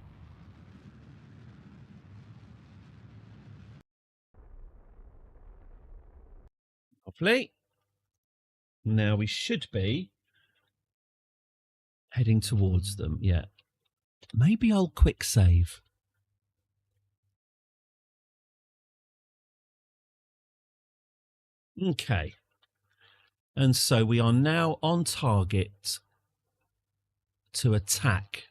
Lovely. Now we should be heading towards them. Yeah. Maybe I'll quick save. Okay. And so we are now on target to attack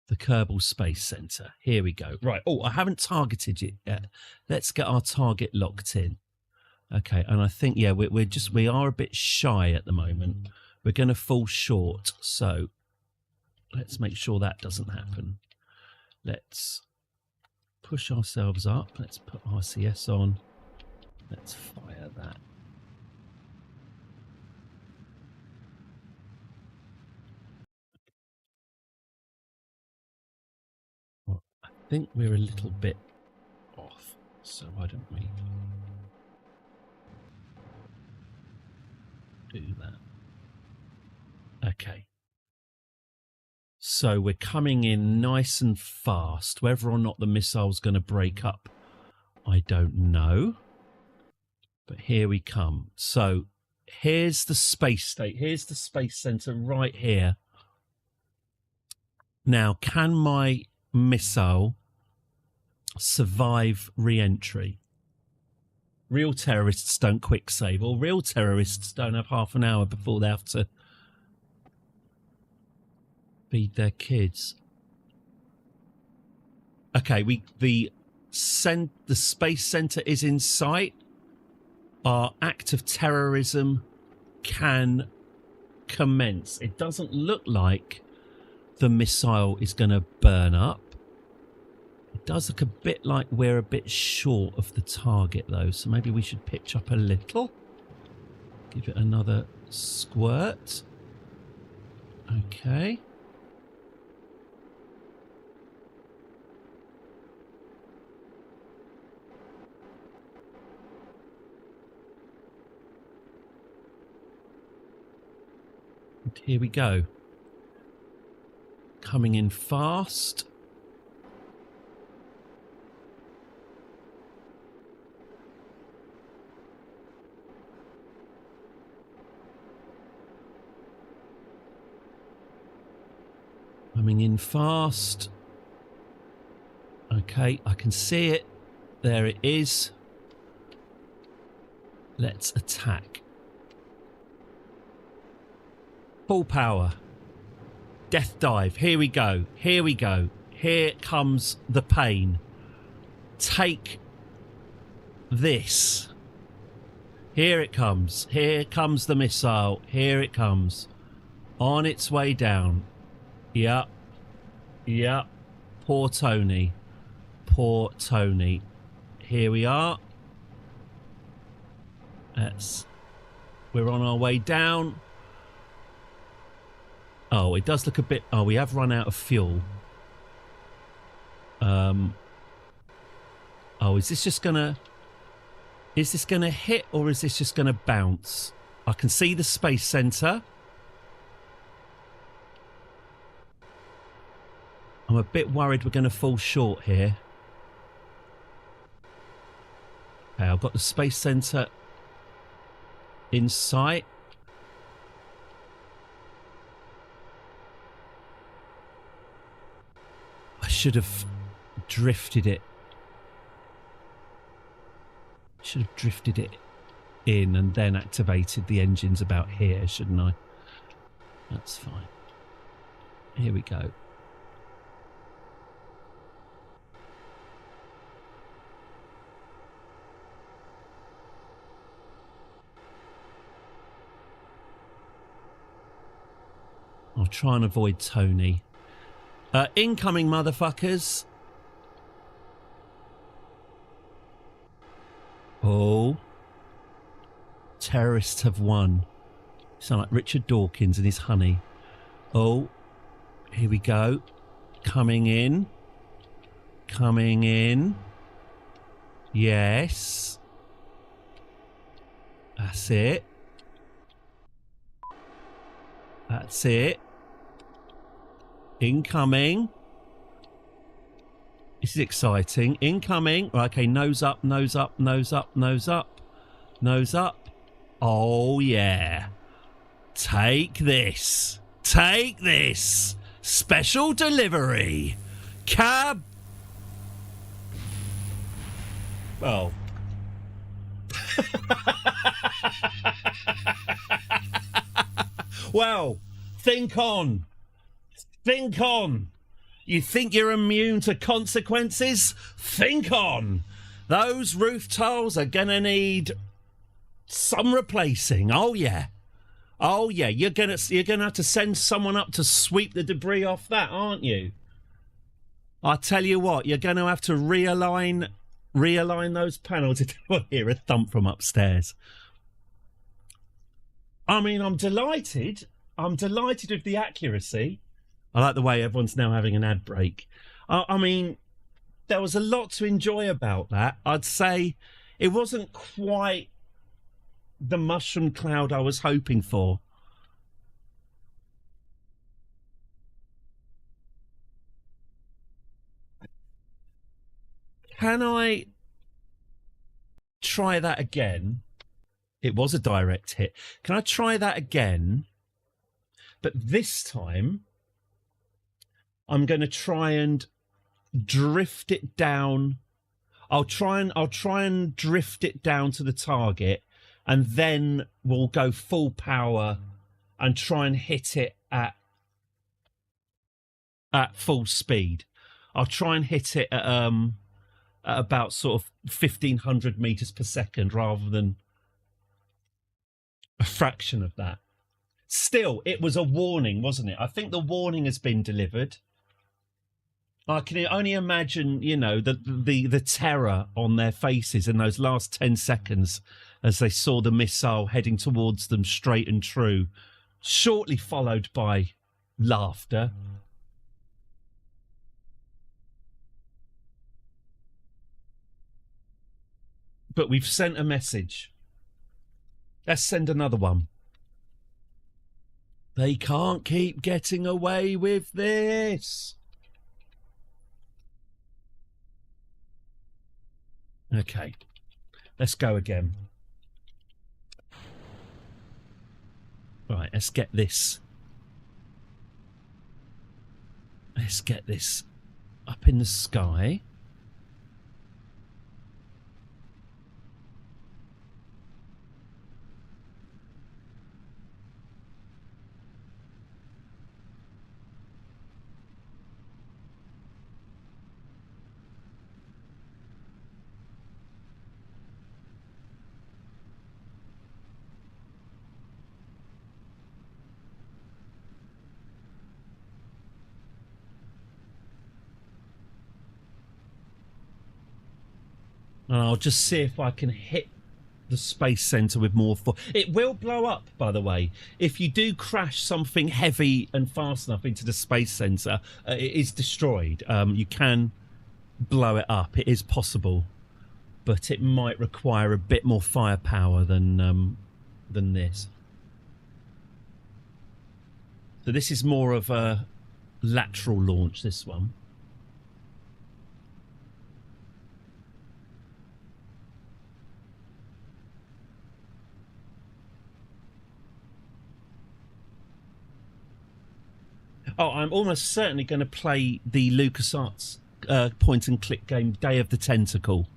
the Kerbal Space Center. Here we go. Right. Oh, I haven't targeted it yet. Let's get our target locked in. Okay. And I think, yeah, we are a bit shy at the moment. We're going to fall short. So let's make sure that doesn't happen. Let's push ourselves up. Let's put RCS on. Let's fire that. Well, I think we're a little bit off, so why don't we do that? Okay. So we're coming in nice and fast. Whether or not the missile's going to break up, I don't know. But here we come. So here's the space state. Here's the space center right here. Now, can my missile survive re-entry? Real terrorists don't quick save, or real terrorists don't have half an hour before they have to feed their kids. Okay, the space center is in sight. Our act of terrorism can commence. It doesn't look like the missile is going to burn up. It does look a bit like we're a bit short of the target, though, so maybe we should pitch up a little. Give it another squirt. Okay. And here we go. Coming in fast. Coming in fast. Okay, I can see it. There it is. Let's attack. Full power. Death dive. Here we go. Here we go. Here comes the pain. Take this. Here it comes. Here comes the missile. Here it comes. On its way down. Yep. Yep. Poor Tony. Poor Tony. Here we are. We're on our way down. Oh, it does look a bit... Oh, we have run out of fuel. Oh, is this just gonna... Is this gonna hit, or is this just gonna bounce? I can see the space center. I'm a bit worried we're gonna fall short here. Okay, I've got the space center in sight. I should have drifted it. Should have drifted it in and then activated the engines about here, shouldn't I? That's fine. Here we go. I'll try and avoid Tony. Incoming, motherfuckers. Oh. Terrorists have won. Sound like Richard Dawkins and his honey. Oh. Here we go. Coming in. Coming in. Yes. That's it. That's it. Incoming. This is exciting. Incoming. Okay, nose up, nose up, nose up, nose up. Nose up. Oh, yeah. Take this. Take this. Special delivery. Cab. Oh. Well, think on. Think on. You think you're immune to consequences? Think on. Those roof tiles are gonna need some replacing. Oh yeah. Oh yeah. You're gonna have to send someone up to sweep the debris off that, aren't you? I tell you what, you're gonna have to realign those panels. I hear a thump from upstairs. I mean, I'm delighted. I'm delighted with the accuracy. I like the way everyone's now having an ad break. I mean, there was a lot to enjoy about that. I'd say it wasn't quite the mushroom cloud I was hoping for. Can I try that again? It was a direct hit. Can I try that again? But this time, I'm going to try and drift it down. I'll try and drift it down to the target, and then we'll go full power and try and hit it at full speed. I'll try and hit it at about sort of 1,500 meters per second rather than a fraction of that. Still, it was a warning, wasn't it? I think the warning has been delivered. I can only imagine, you know, the terror on their faces in those last 10 seconds as they saw the missile heading towards them straight and true, shortly followed by laughter. But we've sent a message. Let's send another one. They can't keep getting away with this. Okay, let's go again. Right, let's get this. Let's get this up in the sky. And I'll just see if I can hit the space center with more force. It will blow up, by the way. If you do crash something heavy and fast enough into the space center, it is destroyed. You can blow it up. It is possible, but it might require a bit more firepower than this. So this is more of a lateral launch, this one. Oh, I'm almost certainly going to play the LucasArts point-and-click game Day of the Tentacle,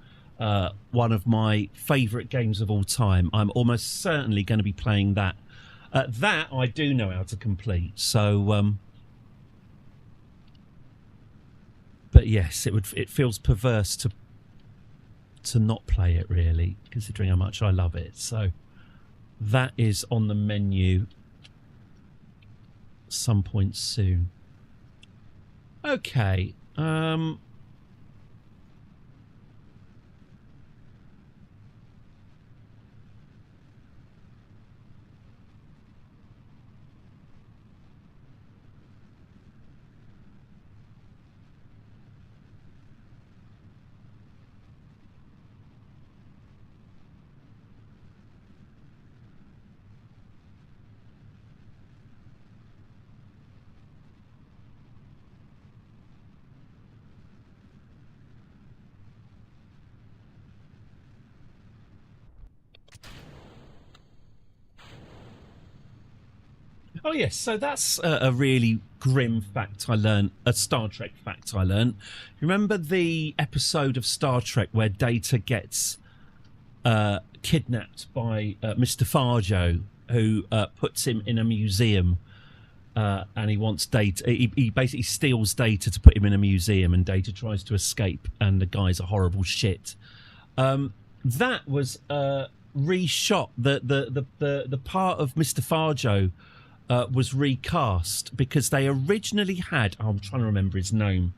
one of my favourite games of all time. I'm almost certainly going to be playing that. That I do know how to complete. So, but yes, it feels perverse to not play it, really, considering how much I love it. So that is on the menu some point soon. Okay. Oh, yes. So that's a really grim fact I learned, a Star Trek fact I learned. Remember the episode of Star Trek where Data gets kidnapped by Mr. Farjo, who puts him in a museum and he wants Data. He basically steals Data to put him in a museum, and Data tries to escape, and the guy's a horrible shit. That was reshot. The part of Mr. Farjo was recast because they originally had. Oh, I'm trying to remember his name.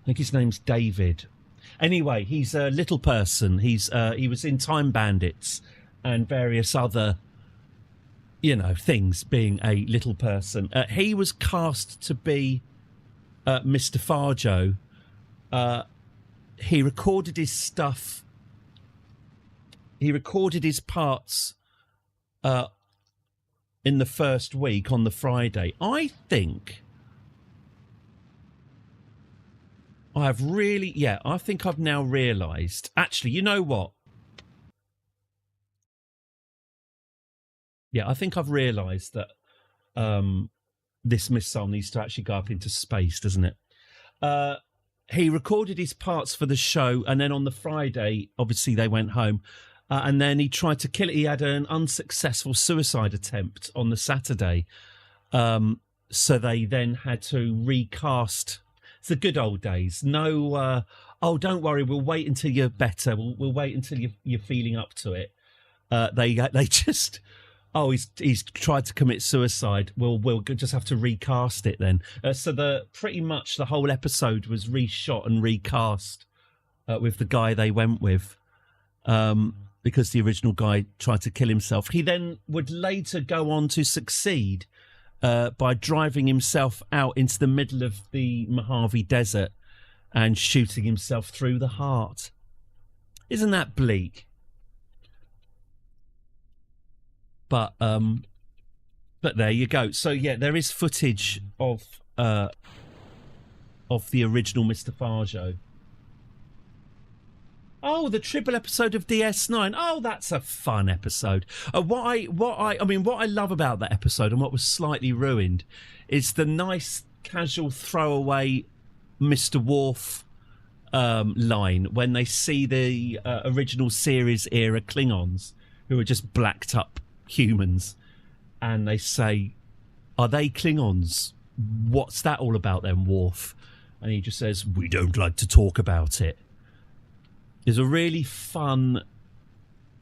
I think his name's David. Anyway, he's a little person. He was in Time Bandits and various other, things. Being a little person, he was cast to be Mr. Farjo. He recorded his stuff. He recorded his parts in the first week on the Friday. I think I think I've now realised. Actually, you know what? Yeah, I think I've realised that this missile needs to actually go up into space, doesn't it? He recorded his parts for the show, and then on the Friday, obviously they went home. And then he tried to kill it. He had an unsuccessful suicide attempt on the Saturday. So they then had to recast. It's the good old days. No, don't worry, we'll wait until you're better. We'll wait until you're feeling up to it. They just, he's tried to commit suicide. We'll just have to recast it then. So pretty much the whole episode was reshot and recast with the guy they went with. Because the original guy tried to kill himself. He then would later go on to succeed by driving himself out into the middle of the Mojave Desert and shooting himself through the heart. Isn't that bleak? But there you go. So yeah, there is footage of the original Mr. Farjo. Oh, the triple episode of DS9. Oh, that's a fun episode. What I love about that episode, and what was slightly ruined, is the nice casual throwaway Mr. Worf line when they see the original series era Klingons, who are just blacked up humans, and they say, "Are they Klingons? What's that all about then, Worf?" And he just says, "We don't like to talk about it." Is a really fun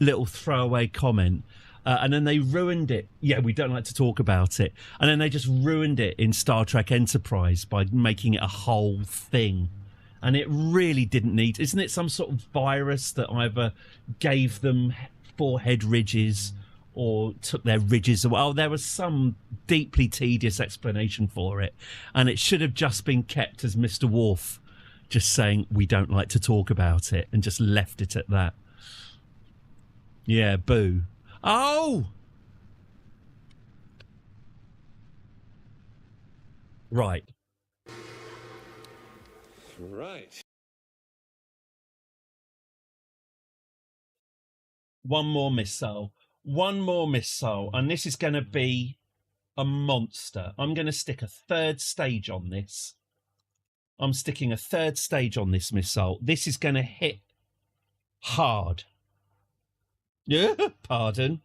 little throwaway comment. And then they ruined it. Yeah, we don't like to talk about it. And then they just ruined it in Star Trek Enterprise by making it a whole thing. And it really didn't need... Isn't it some sort of virus that either gave them forehead ridges or took their ridges away? Oh, there was some deeply tedious explanation for it. And it should have just been kept as Mr. Worf just saying, "We don't like to talk about it," and just left it at that. Yeah, boo. Oh! Right. Right. One more missile, and this is going to be a monster. I'm going to stick a third stage on this. I'm sticking a third stage on this missile. This is going to hit hard. Yeah, pardon.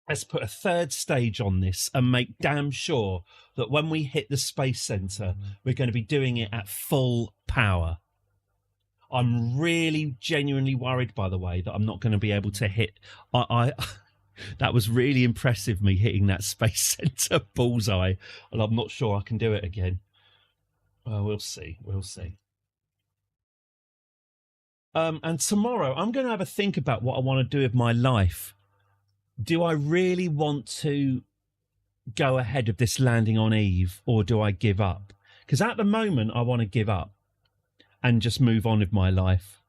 Let's put a third stage on this and make damn sure that when we hit the Space Center, we're going to be doing it at full power. I'm really genuinely worried, by the way, that I'm not going to be able to hit. I that was really impressive, me hitting that Space Center bullseye, and I'm not sure I can do it again. We'll see. We'll see. And tomorrow, I'm going to have a think about what I want to do with my life. Do I really want to go ahead of this landing on Eve, or do I give up? Because at the moment, I want to give up and just move on with my life.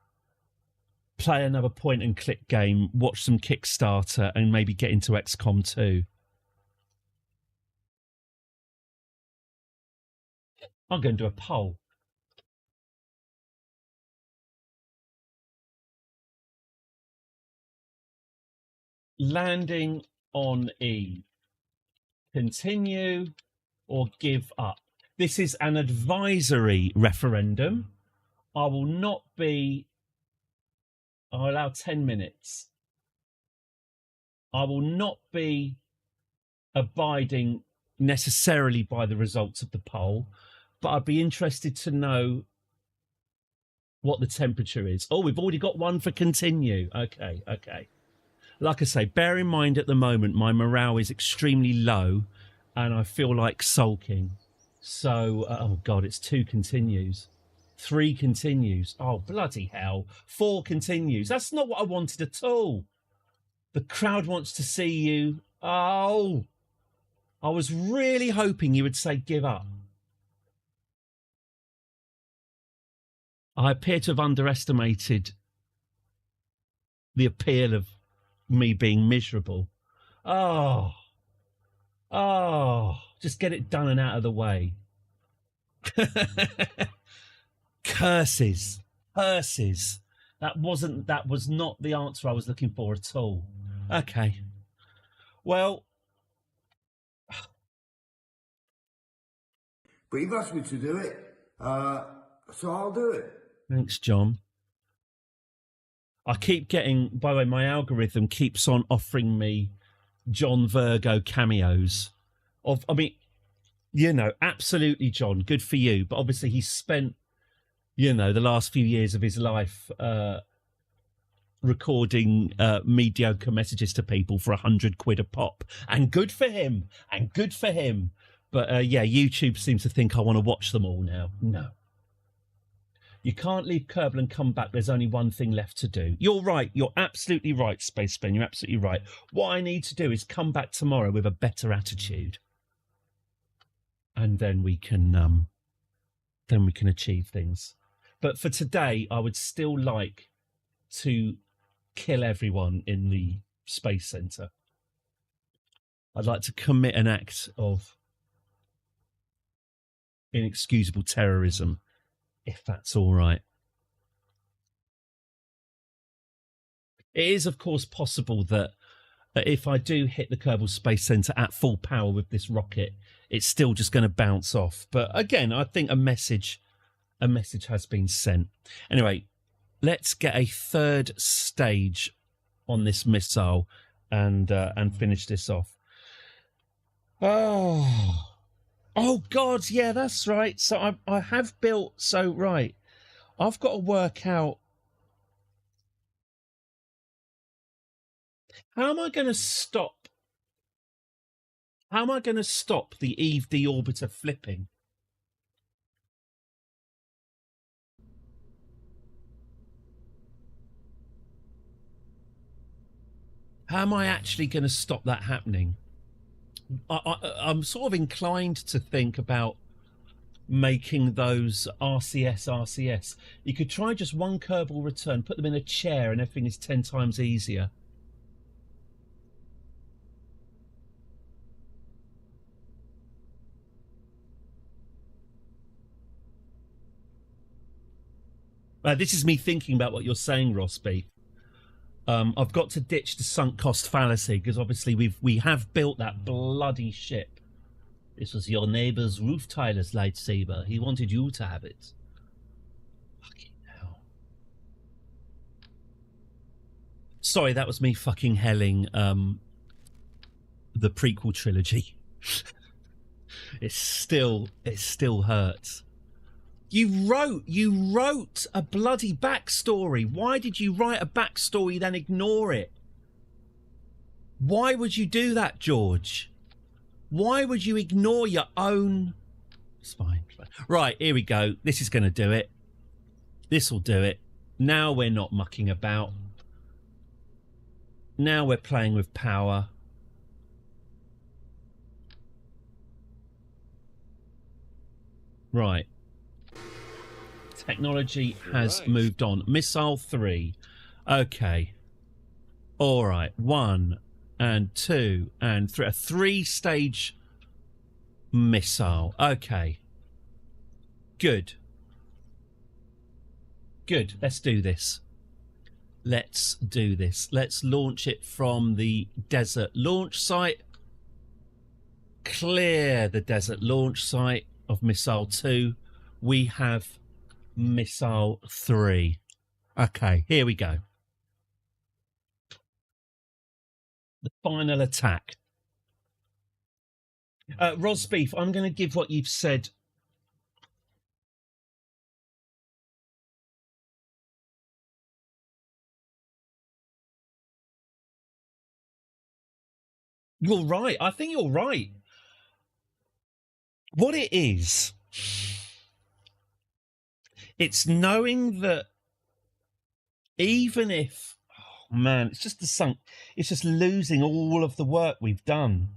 Play another point and click game, watch some Kickstarter, and maybe get into XCOM 2. I'm going to do a poll. Landing on Eve. Continue or give up? This is an advisory referendum. I will not be... I'll allow 10 minutes. I will not be abiding necessarily by the results of the poll, but I'd be interested to know what the temperature is. Oh, we've already got one for continue. Okay, okay. Like I say, bear in mind at the moment, my morale is extremely low and I feel like sulking. So, oh God, it's 2 continues. 3 continues. Oh, bloody hell. 4 continues. That's not what I wanted at all. The crowd wants to see you. Oh, I was really hoping you would say give up. I appear to have underestimated the appeal of me being miserable. Oh, just get it done and out of the way. Curses. That was not the answer I was looking for at all. Okay. Well, but you've asked me to do it, so I'll do it. Thanks, John. I keep getting, by the way, my algorithm keeps on offering me John Virgo cameos. I mean, you know, absolutely, John, good for you. But obviously he's spent, you know, the last few years of his life recording mediocre messages to people for 100 quid a pop. And good for him. But yeah, YouTube seems to think I want to watch them all now. No. You can't leave Kerbal and come back. There's only one thing left to do. You're right. You're absolutely right, Space Ben. You're absolutely right. What I need to do is come back tomorrow with a better attitude. And then we can achieve things. But for today, I would still like to kill everyone in the Space Center. I'd like to commit an act of inexcusable terrorism, if that's all right. It is, of course, possible that if I do hit the Kerbal Space Center at full power with this rocket, it's still just going to bounce off. But again, I think a message has been sent. Anyway, let's get a 3rd stage on this missile and finish this off. Oh, God, yeah, that's right. So I have built... So, right, I've got to work out... How am I going to stop the Eve deorbiter flipping? How am I actually going to stop that happening? I'm sort of inclined to think about making those RCS. You could try just one Kerbal return, put them in a chair, and everything is 10 times easier. This is me thinking about what you're saying, Rossby. I've got to ditch the sunk cost fallacy because obviously we have built that bloody ship. This was your neighbour's roof tiler's lightsaber. He wanted you to have it. Fucking hell. Sorry, that was me fucking helling the prequel trilogy. It still hurts. You wrote a bloody backstory. Why did you write a backstory then ignore it? Why would you do that, George? Why would you ignore your own... It's fine. Right, here we go. This is going to do it. This will do it. Now we're not mucking about. Now we're playing with power. Right. Technology has moved on. Missile 3. Okay. All right. 1 and 2 and 3. A 3-stage missile. Okay. Good. Good. Let's do this. Let's do this. Let's launch it from the desert launch site. Clear the desert launch site of Missile 2. We have Missile 3. Okay, here we go. The final attack. Rosbeef, I'm going to give what you've said. You're right. I think you're right. What it is, it's knowing that even if, oh man, it's just the sunk, it's just losing all of the work we've done.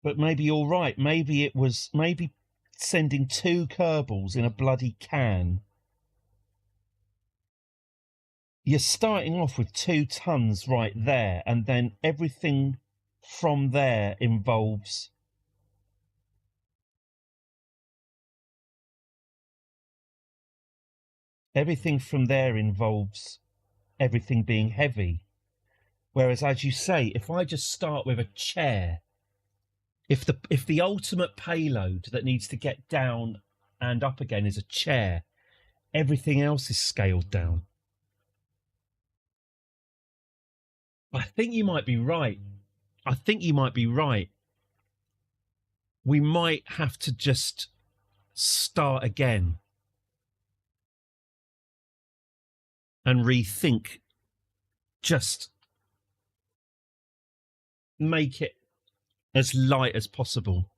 But maybe you're right. Maybe it was, maybe sending 2 Kerbals in a bloody can. You're starting off with 2 tons right there, and then everything from there involves everything being heavy. Whereas, as you say, if I just start with a chair, if the ultimate payload that needs to get down and up again is a chair, everything else is scaled down. I think you might be right. I think you might be right. We might have to just start again and rethink. Just make it as light as possible.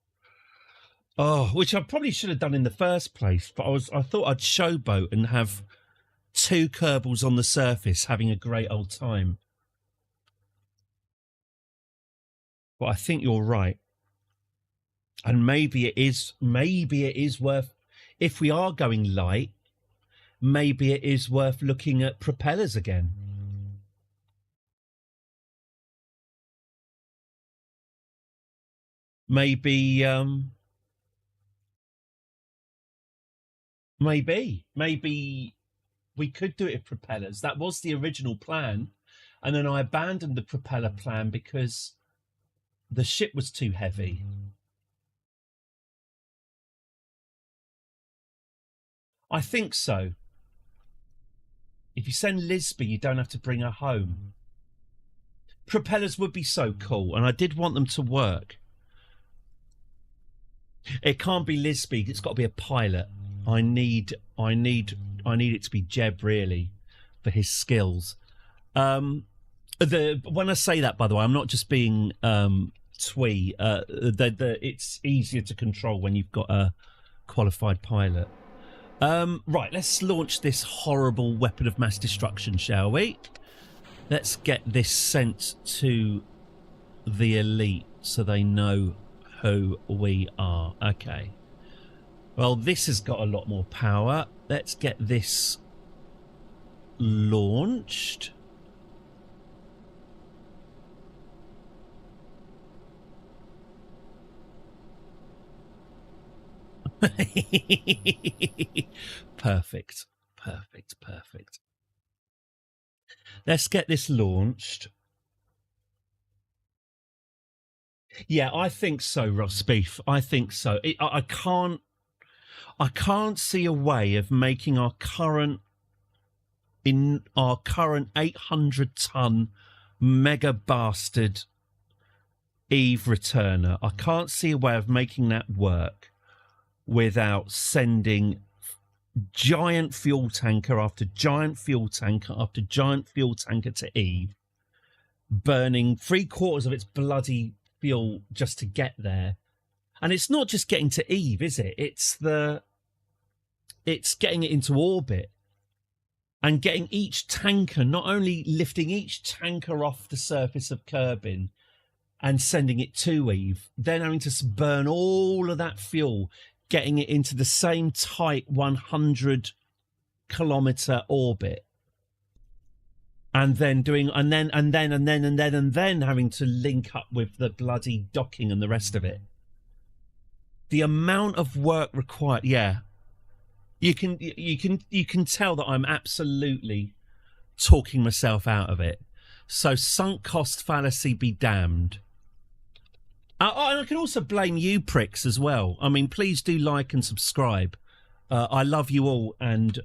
Oh, which I probably should have done in the first place, but I thought I'd showboat and have 2 Kerbals on the surface having a great old time. But I think you're right. And maybe it is worth, if we are going light, maybe it is worth looking at propellers again. Maybe we could do it with propellers. That was the original plan. And then I abandoned the propeller plan because the ship was too heavy. I think so. If you send Lisby, you don't have to bring her home. Propellers would be so cool, and I did want them to work. It can't be Lisby, it's got to be a pilot. I need it to be Jeb, really, for his skills. When I say that, by the way, I'm not just being twee. It's easier to control when you've got a qualified pilot. Right, let's launch this horrible weapon of mass destruction, shall we? Let's get this sent to the elite so they know who we are. Okay. Well, this has got a lot more power. Let's get this launched. Perfect. Let's get this launched. Yeah, I think so, Rosbeef. I think so. I can't see a way of making our current 800-ton mega bastard Eve returner. I can't see a way of making that work without sending giant fuel tanker after giant fuel tanker after giant fuel tanker to Eve, burning 3/4 of its bloody fuel just to get there. And it's not just getting to Eve, is it? It's getting it into orbit and getting each tanker, not only lifting each tanker off the surface of Kerbin and sending it to Eve, then having to burn all of that fuel, getting it into the same tight 100-kilometer orbit, and then having to link up with the bloody docking and the rest of it. The amount of work required, yeah. You can tell that I'm absolutely talking myself out of it. So sunk cost fallacy be damned. And I can also blame you pricks as well. I mean, please do like and subscribe. I love you all, and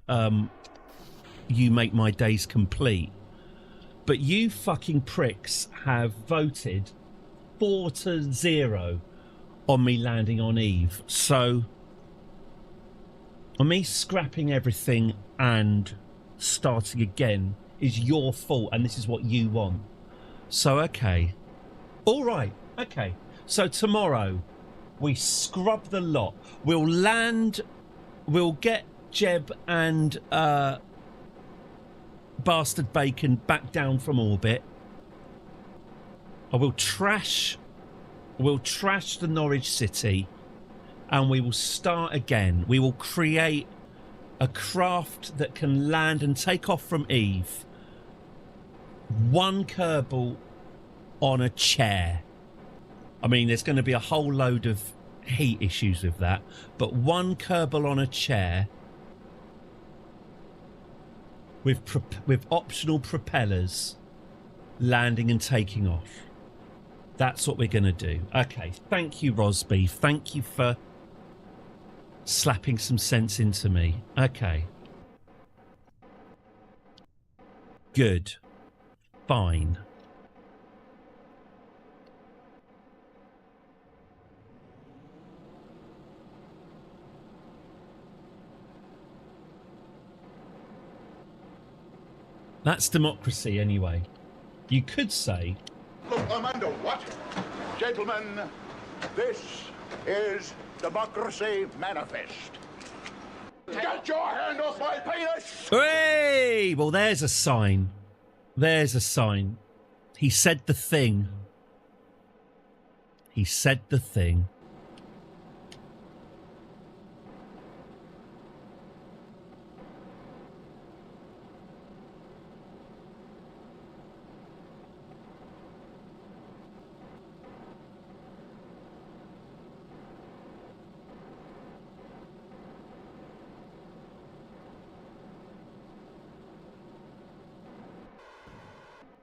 you make my days complete. But you fucking pricks have voted 4-0 on me landing on Eve. So, on me scrapping everything and starting again is your fault, and this is what you want. So, okay. All right, okay. So tomorrow, we scrub the lot. We'll land, we'll get Jeb and Bastard Bacon back down from orbit. I will trash the Norwich City, and we will start again. We will create a craft that can land and take off from Eve. One Kerbal on a chair. I mean, there's going to be a whole load of heat issues with that, but one Kerbal on a chair with optional propellers landing and taking off. That's what we're going to do. Okay, thank you, Rosby. Thank you for slapping some sense into me. Okay. Good. Fine. That's democracy anyway. You could say... Look, I'm under what? Gentlemen, this is Democracy Manifest. Get your hand off my penis! Hey! Well, there's a sign. There's a sign. He said the thing. He said the thing.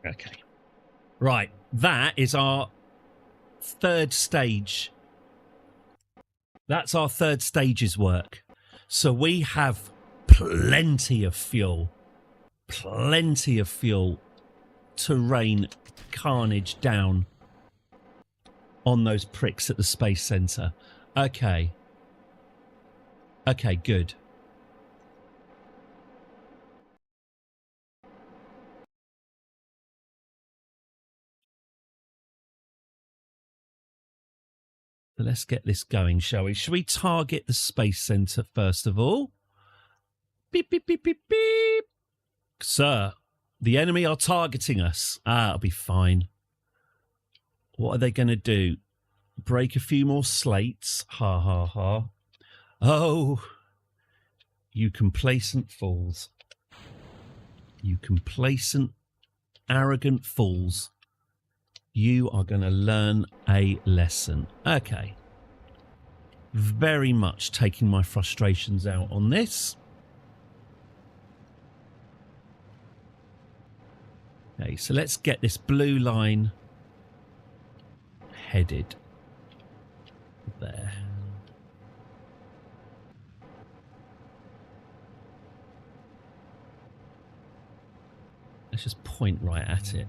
Okay. Right. That is our third stage. That's our third stage's work. So we have plenty of fuel. Plenty of fuel to rain carnage down on those pricks at the Space Center. Okay. Okay, good. Let's get this going, shall we? Shall we target the Space Center first of all? Beep, beep, beep, beep, beep. Sir, the enemy are targeting us. It'll be fine. What are they going to do? Break a few more slates? Ha, ha, ha. Oh, you complacent fools. You complacent, arrogant fools. You are going to learn a lesson. Okay. Very much taking my frustrations out on this. Okay, so let's get this blue line headed there. Let's just point right at it.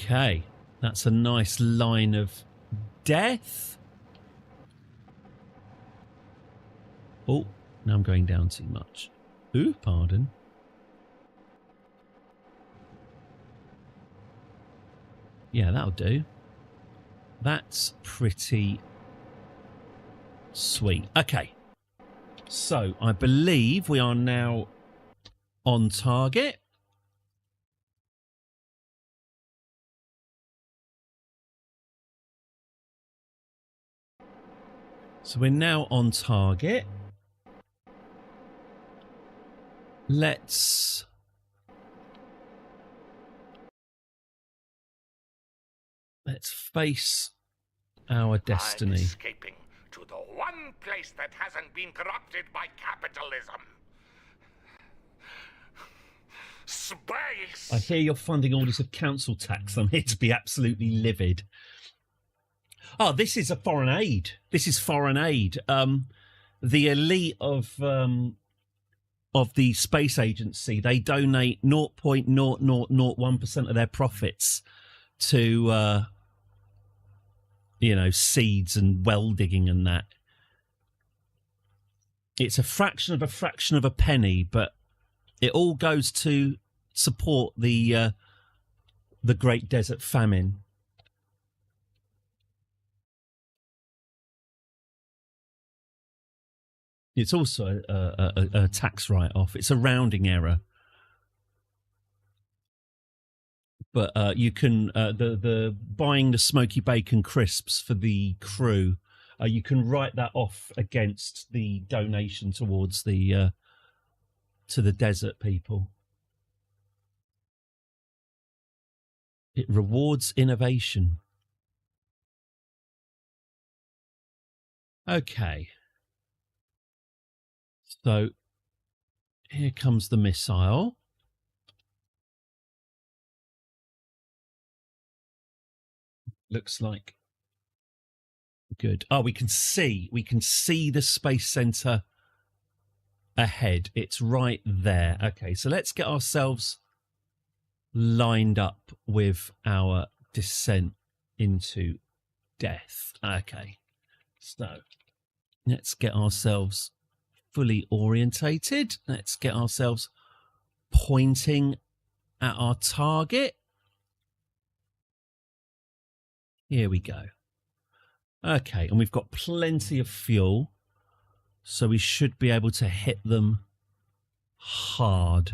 Okay, that's a nice line of death. Oh, now I'm going down too much. Ooh, pardon. Yeah, that'll do. That's pretty sweet. Okay. So I believe we are now on target. So we're now on target. Let's face our destiny. I'm escaping to the one place that hasn't been corrupted by capitalism. Space! I hear you're funding audits of council tax. I'm here to be absolutely livid. Oh, this is a foreign aid. This is foreign aid. The elite of the space agency, they donate 0.0001% of their profits to seeds and well digging and that. It's a fraction of a penny, but it all goes to support the Great Desert Famine. It's also a tax write-off. It's a rounding error. But you can the buying the smoky bacon crisps for the crew. You can write that off against the donation towards the to the desert people. It rewards innovation. Okay. So here comes the missile. Looks like good. Oh, we can see the space center ahead. It's right there. Okay, so let's get ourselves lined up with our descent into death. Okay, so let's get ourselves fully orientated. Let's get ourselves pointing at our target. Here we go. Okay, and we've got plenty of fuel, so we should be able to hit them hard.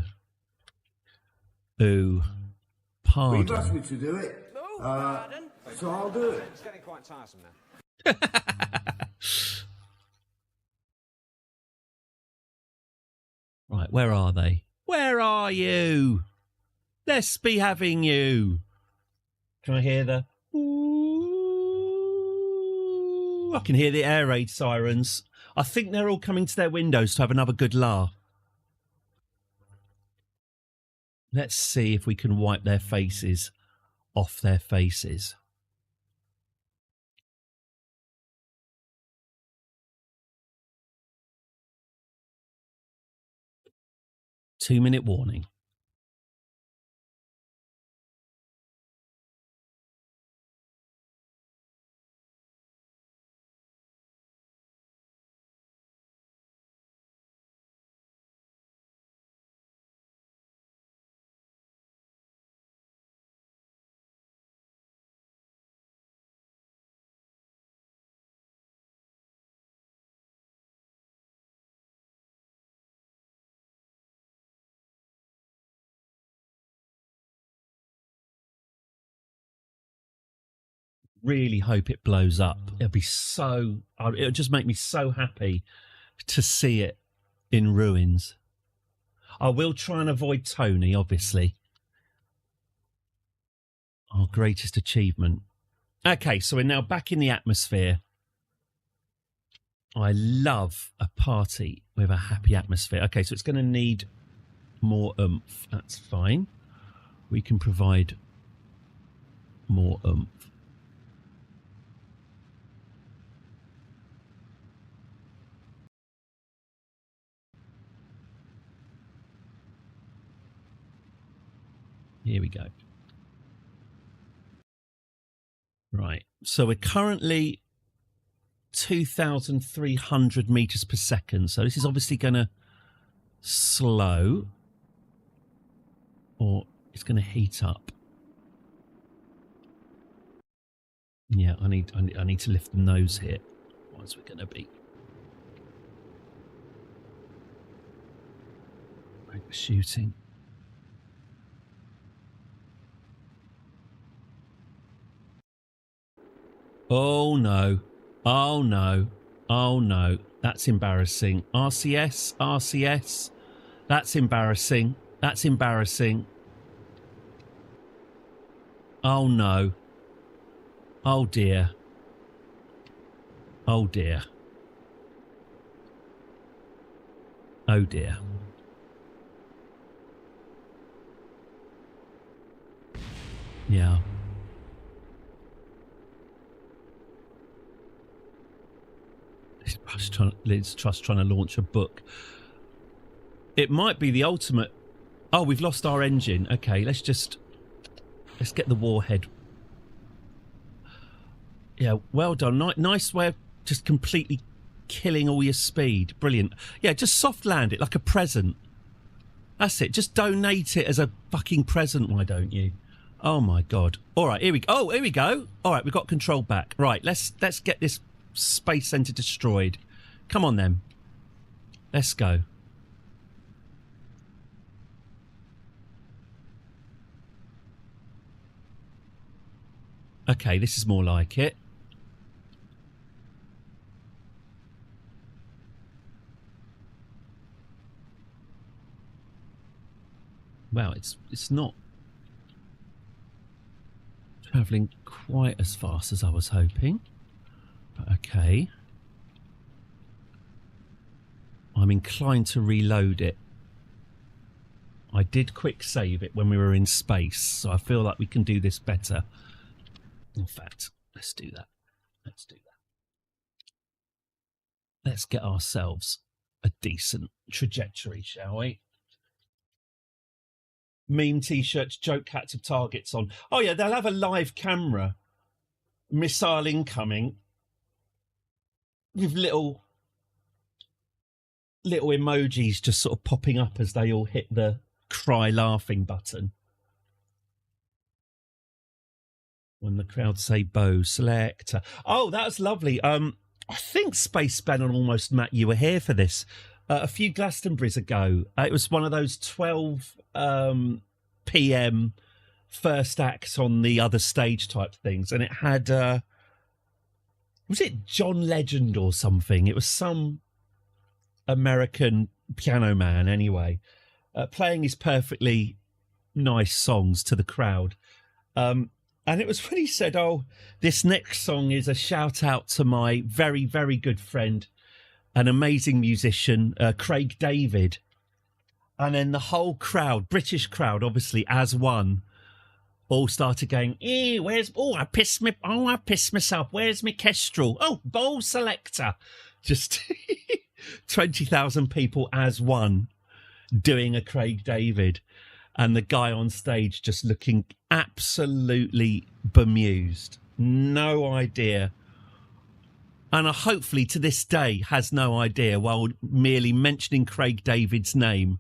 Ooh, pardon. Well, you asked me to do it. Oh, pardon. So I'll do it. It's getting quite tiresome now. Right, where are they? Where are you? Let's be having you. Can I hear the... Ooh, I can hear the air raid sirens. I think they're all coming to their windows to have another good laugh. Let's see if we can wipe their faces off their faces. Two-minute warning. Really hope it blows up. It'll just make me so happy to see it in ruins. I will try and avoid Tony, obviously. Our greatest achievement. Okay, so we're now back in the atmosphere. I love a party with a happy atmosphere. Okay, so it's going to need more oomph. That's fine. We can provide more oomph. Here we go. Right. So we're currently 2,300 meters per second. So this is obviously going to slow, or it's going to heat up. Yeah, I need to lift the nose here. Otherwise, we're going to be shooting. Oh no! Oh no! Oh no! That's embarrassing. RCS, RCS. That's embarrassing. That's embarrassing. Oh no. Oh dear. Oh dear. Oh dear. Yeah. Liz Truss trying to launch a book. It might be the ultimate. Oh, we've lost our engine. Okay, let's get the warhead. Yeah, well done. Nice way of just completely killing all your speed. Brilliant. Yeah, just soft land it like a present. That's it. Just donate it as a fucking present, why don't you? Oh my God. All right, here we go. Oh, here we go. All right, we've got control back. Right, let's get this space center destroyed. Come on then. Let's go. Okay, this is more like it. Wow, it's not travelling quite as fast as I was hoping. But okay. I'm inclined to reload it. I did quick save it when we were in space, so I feel like we can do this better. In fact, let's do that. Let's do that. Let's get ourselves a decent trajectory, shall we? Meme t-shirts, joke hats of targets on. Oh yeah, they'll have a live camera. Missile incoming. With little emojis just sort of popping up as they all hit the cry laughing button. When the crowd say Bo, select. Oh, that was lovely. I think Space Spanner almost, Matt, you were here for this. A few Glastonburys ago. It was one of those 12 p.m. first acts on the other stage type things. And it had, was it John Legend or something? It was some American piano man anyway, playing his perfectly nice songs to the crowd. And it was when he said, oh, this next song is a shout out to my very, very good friend, an amazing musician, Craig David. And then the whole crowd, British crowd, obviously, as one, all started going, I pissed myself. Where's my kestrel? Oh, bowl selector. Just 20,000 people as one doing a Craig David. And the guy on stage just looking absolutely bemused. No idea. And hopefully to this day has no idea, while merely mentioning Craig David's name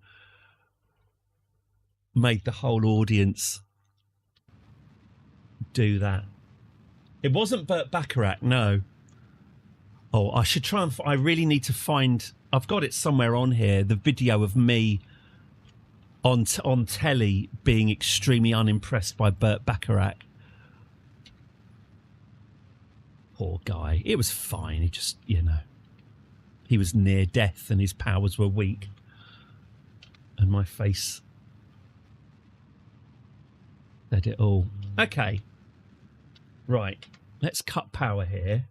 made the whole audience do that. It wasn't Burt Bacharach, no. Oh, I should try and... I really need to find... I've got it somewhere on here, the video of me on telly being extremely unimpressed by Burt Bacharach. Poor guy. It was fine. He just, he was near death and his powers were weak. And my face said it all. Okay. Right. Let's cut power here.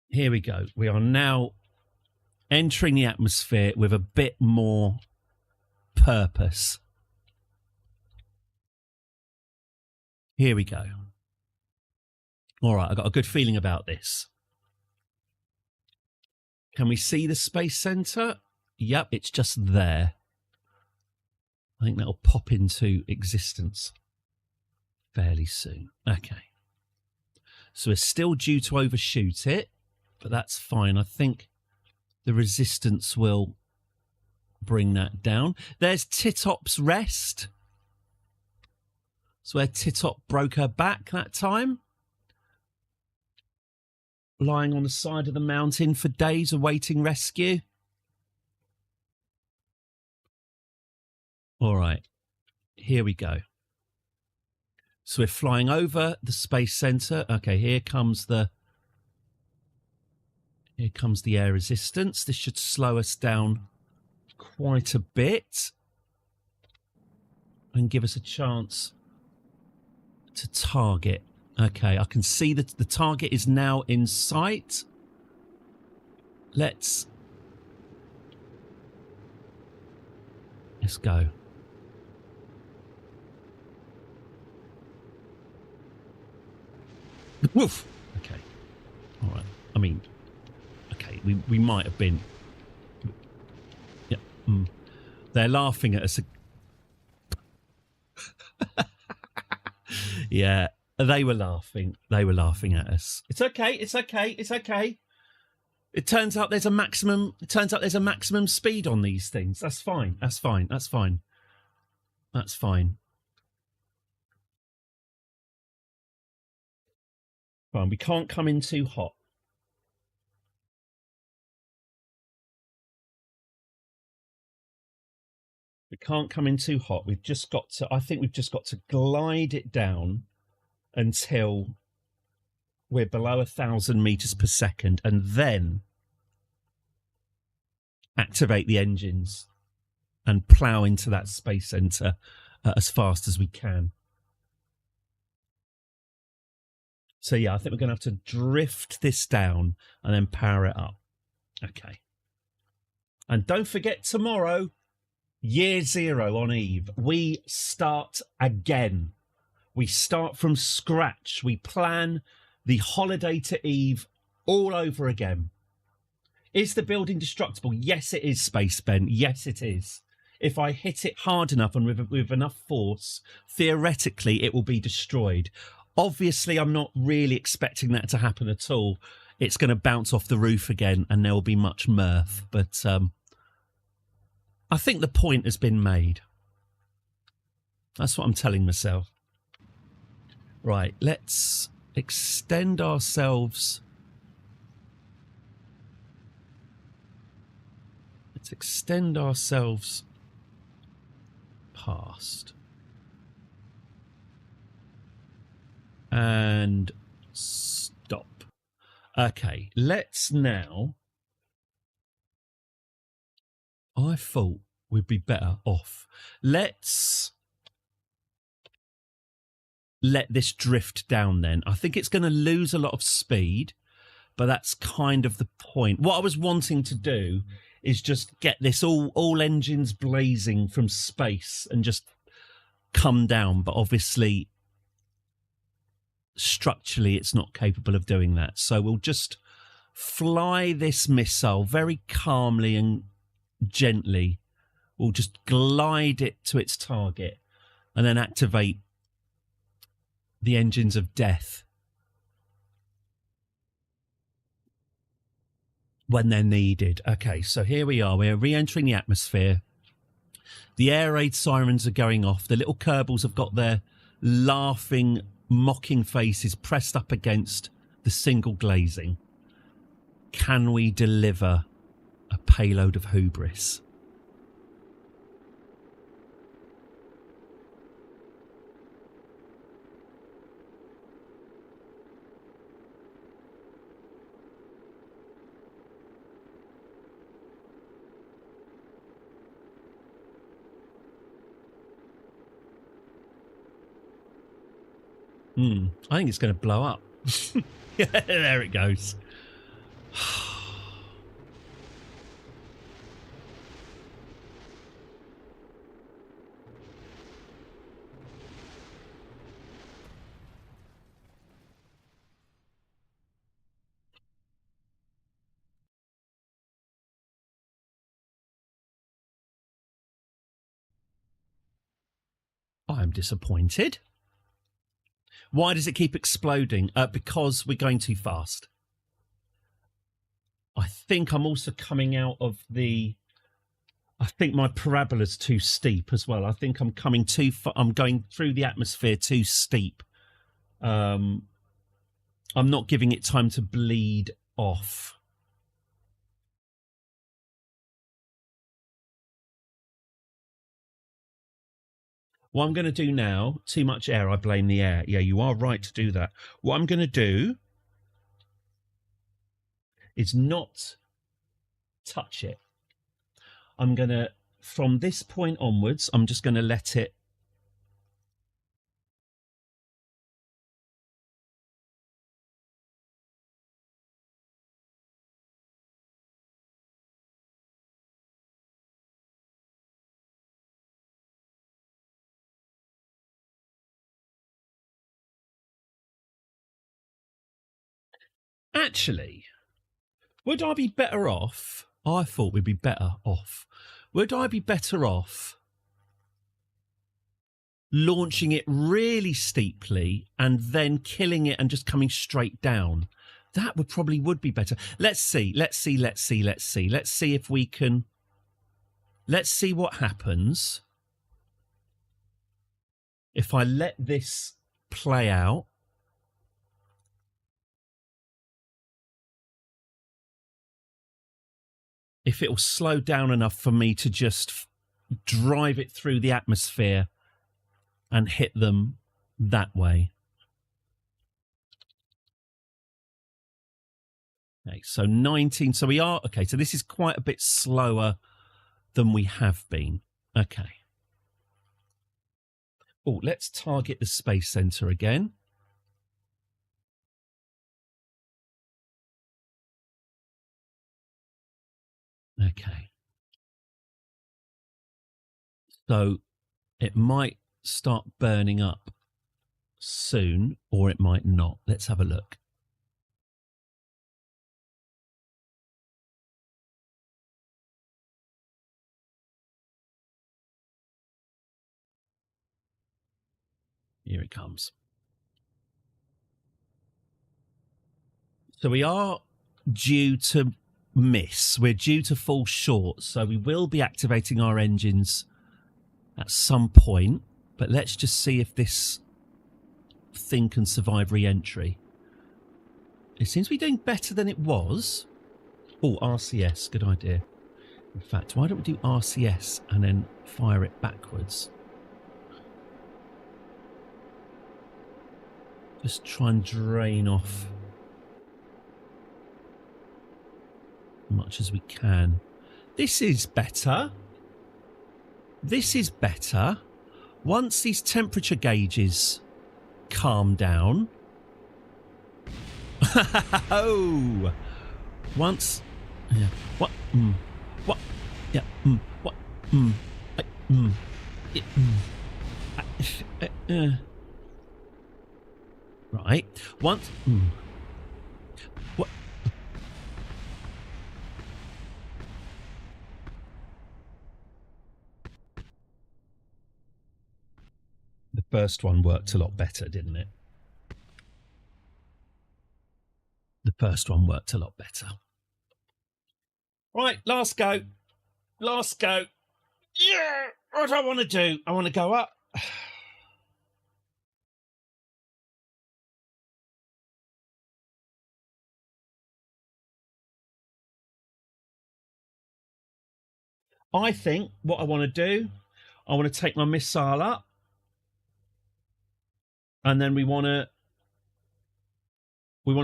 Here we go. We are now entering the atmosphere with a bit more purpose. Here we go. All right, I've got a good feeling about this. Can we see the space center? Yep, it's just there. I think that'll pop into existence fairly soon. Okay. So we're still due to overshoot it, but that's fine. I think the resistance will bring that down. There's Titop's Rest. It's where Titop broke her back that time. Lying on the side of the mountain for days awaiting rescue. All right, here we go. So we're flying over the space center. Okay, here comes the air resistance. This should slow us down quite a bit and give us a chance to target. Okay, I can see that the target is now in sight. Let's go. Woof. Okay. All right. I mean, okay, we might have been. Yeah. They're laughing at us. Yeah, they were laughing. They were laughing at us. It's okay. It's okay. It's okay. It turns out there's a maximum. It turns out there's a maximum speed on these things. That's fine. That's fine. That's fine. That's fine. Fine. We can't come in too hot. We can't come in too hot. We've just got to. I think we've just got to glide it down until we're below 1,000 meters per second, and then activate the engines and plow into that space center as fast as we can. So yeah, I think we're going to have to drift this down and then power it up. Okay. And don't forget tomorrow, year 0 on Eve. We start again. We start from scratch. We plan the holiday to Eve all over again. Is the building destructible? Yes, it is, Space Ben. Yes, it is. If I hit it hard enough and with enough force, theoretically, it will be destroyed. Obviously, I'm not really expecting that to happen at all. It's going to bounce off the roof again and there will be much mirth. But I think the point has been made. That's what I'm telling myself. Right, let's extend ourselves. Let's extend ourselves past. And stop. Okay, let's now. I thought we'd be better off. Let's let this drift down then. I think it's going to lose a lot of speed, but that's kind of the point. What I was wanting to do is just get this all engines blazing from space and just come down, but obviously structurally it's not capable of doing that. So we'll just fly this missile very calmly and gently. We'll just glide it to its target and then activate the engines of death when they're needed. Okay, so here we are. We're re-entering the atmosphere. The air raid sirens are going off. The little Kerbals have got their laughing, mocking faces pressed up against the single glazing. Can we deliver a payload of hubris? I think it's going to blow up. Yeah, there it goes. I'm disappointed. Why does it keep exploding? Because we're going too fast. I think I'm also coming out of the... I think my parabola's too steep as well. I think I'm coming too far. I'm going through the atmosphere too steep. I'm not giving it time to bleed off. What I'm going to do now, too much air, I blame the air. Yeah, you are right to do that. What I'm going to do is not touch it. I'm going to, from this point onwards, I'm just going to let it. Actually, would I be better off? I thought we'd be better off. Would I be better off launching it really steeply and then killing it and just coming straight down? That would be better. Let's see if we can. Let's see what happens if I let this play out. If it will slow down enough for me to just drive it through the atmosphere and hit them that way. Okay, so 19. So we are, okay, so this is quite a bit slower than we have been. Okay. Oh, let's target the space center again. Okay. So it might start burning up soon, or it might not. Let's have a look. Here it comes. So we are due to miss. We're due to fall short. So we will be activating our engines at some point. But let's just see if this thing can survive re-entry. It seems to be doing better than it was. Oh, RCS, good idea. In fact, why don't we do RCS and then fire it backwards? Just try and drain off as much as we can. This is better. This is better. Once these temperature gauges calm down. Oh, once, yeah. What? What? Yeah. What? Right. Once. What? The first one worked a lot better, didn't it? The first one worked a lot better. Right, last go. Last go. Yeah, what do I want to do? I want to go up. I think what I want to do, I want to take my missile up. And then we want to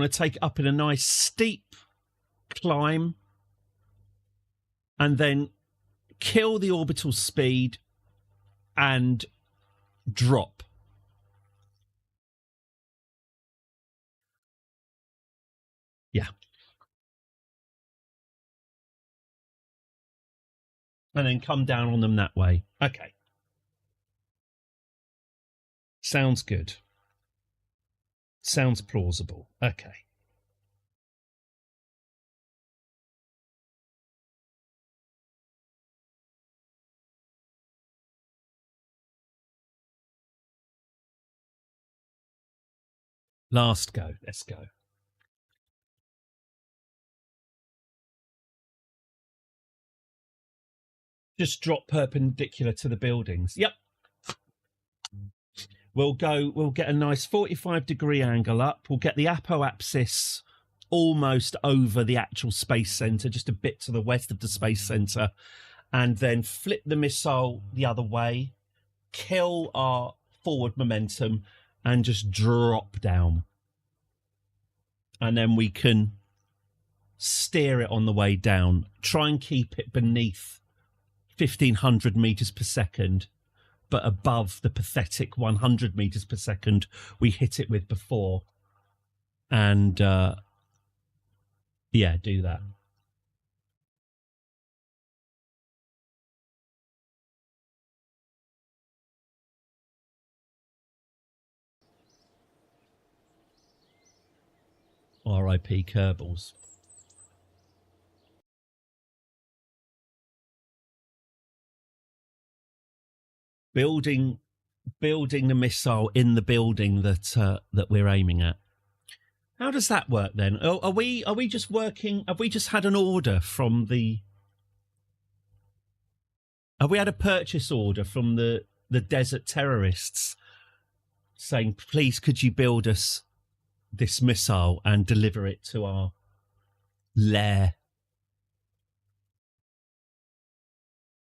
take it up in a nice steep climb. And then kill the orbital speed and drop. Yeah. And then come down on them that way. Okay. Sounds good. Sounds plausible. Okay. Last go. Let's go. Just drop perpendicular to the buildings. Yep. We'll get a nice 45-degree angle up. We'll get the apoapsis almost over the actual space center, just a bit to the west of the space center, and then flip the missile the other way, kill our forward momentum, and just drop down. And then we can steer it on the way down. Try and keep it beneath 1,500 meters per second, but above the pathetic 100 meters per second we hit it with before. And yeah, do that. R.I.P. Kerbals. Building the missile in the building that we're aiming at. How does that work then? Are we just working? Have we just had an order from the? Have we had a purchase order from the desert terrorists saying, please, could you build us this missile and deliver it to our lair?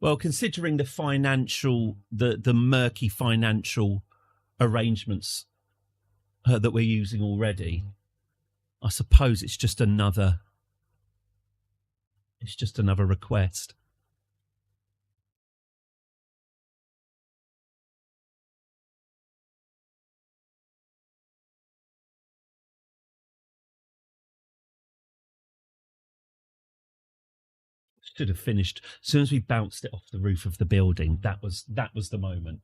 Well, considering the murky financial arrangements that we're using already, I suppose it's just another request. Should have finished as soon as we bounced it off the roof of the building. That was the moment.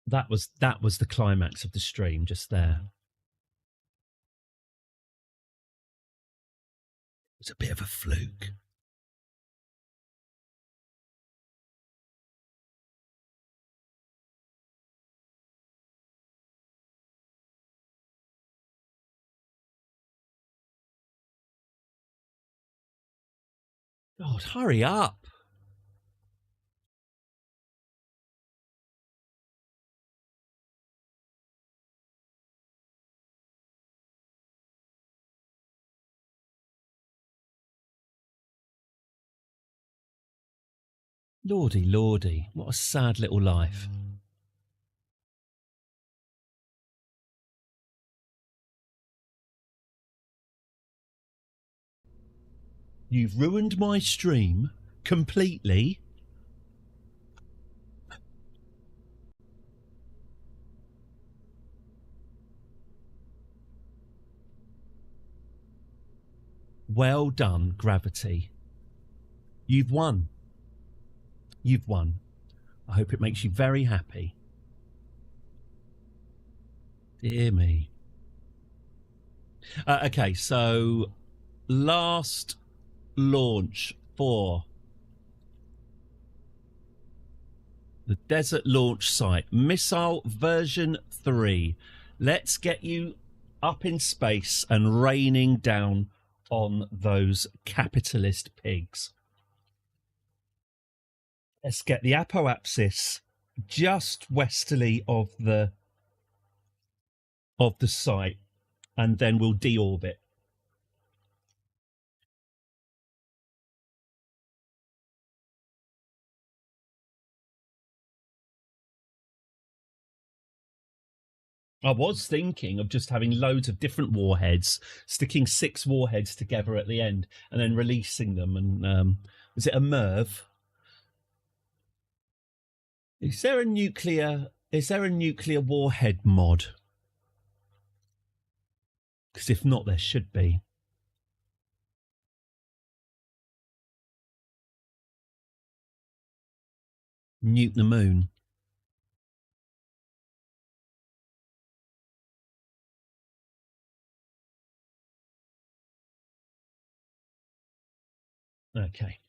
That was the climax of the stream just there. It was a bit of a fluke. God, hurry up. Lordy, lordy, what a sad little life. You've ruined my stream completely. Well done, Gravity. You've won. You've won. I hope it makes you very happy. Dear me. Okay, so last launch for the desert launch site, missile version 3. Let's get you up in space and raining down on those capitalist pigs. Let's get the apoapsis just westerly of the site, and then we'll deorbit. I was thinking of just having loads of different warheads, sticking 6 warheads together at the end, and then releasing them. And is it a MIRV? Is there a nuclear warhead mod? Because if not, there should be. Nuke the moon. Okay.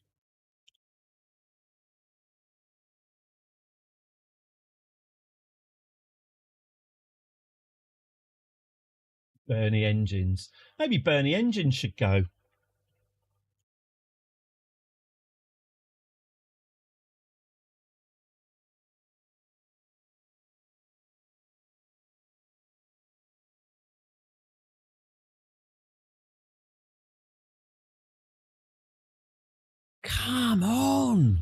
Bernie engines. Maybe Bernie engines should go. Come on.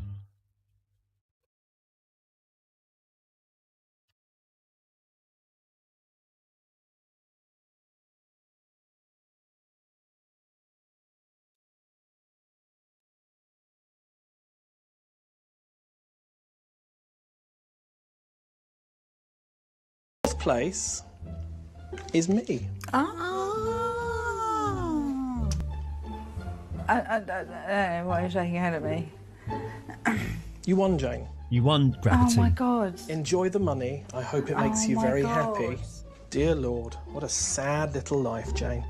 Fourth place is me. Oh. I don't know why you're shaking your head at me. You won, Jane. You won, Gravity. Oh my God. Enjoy the money. I hope it makes you my very God. happy. Dear Lord, what a sad little life, Jane.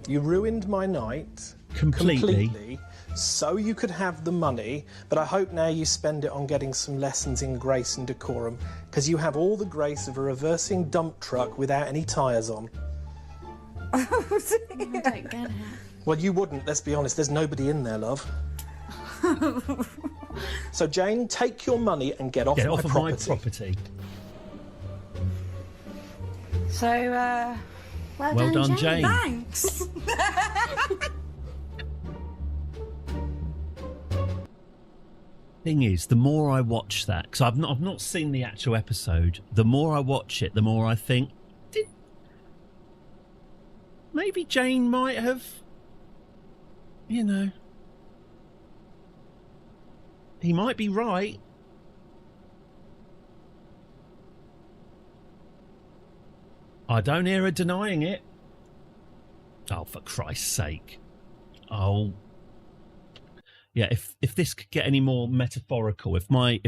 You ruined my night Completely. so you could have the money, but I hope now you spend it on getting some lessons in grace and decorum, because you have all the grace of a reversing dump truck without any tyres on. I don't get it. Well, you wouldn't, let's be honest. There's nobody in there, love. So, Jane, take your money and get off, Get my, off of property. my property. So, Well done, Jane. thanks. Thing is, the more I watch that, because I've not seen the actual episode, the more I watch it, the more I think, maybe Jane might have, you know, he might be right. I don't hear her denying it. Oh, for Christ's sake. Oh. Yeah, if this could get any more metaphorical, if my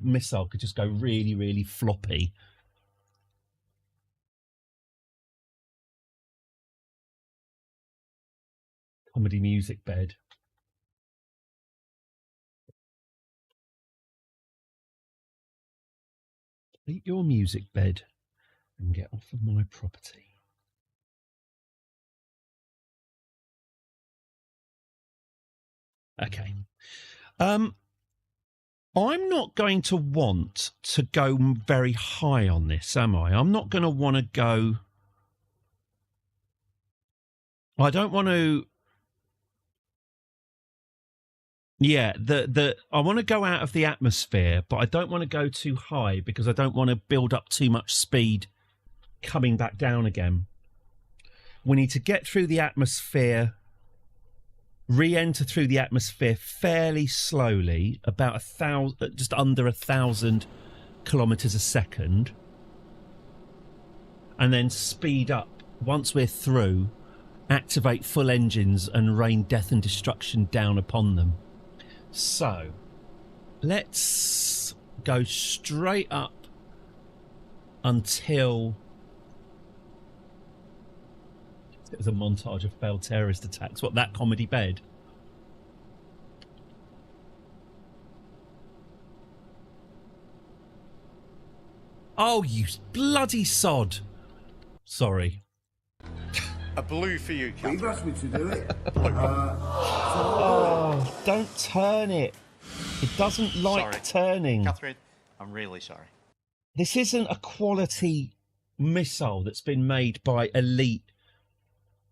missile could just go really, really floppy. Comedy music bed. Eat your music bed and get off of my property. Okay. I'm not going to want to go very high on this, am I? I'm not going to want to go... I don't want to... Yeah, I want to go out of the atmosphere, but I don't want to go too high because I don't want to build up too much speed coming back down again. We need to get through the atmosphere, re-enter through the atmosphere fairly slowly, about 1,000, just under 1,000 kilometers a second, and then speed up once we're through, activate full engines and rain death and destruction down upon them. So, let's go straight up until it was a montage of failed terrorist attacks. What, that comedy bed? Oh, you bloody sod. Sorry. A blue for you, You've Catherine. asked me to do it. Oh, don't turn it. It doesn't like Sorry. turning. Catherine, I'm really sorry. This isn't a quality missile that's been made by elite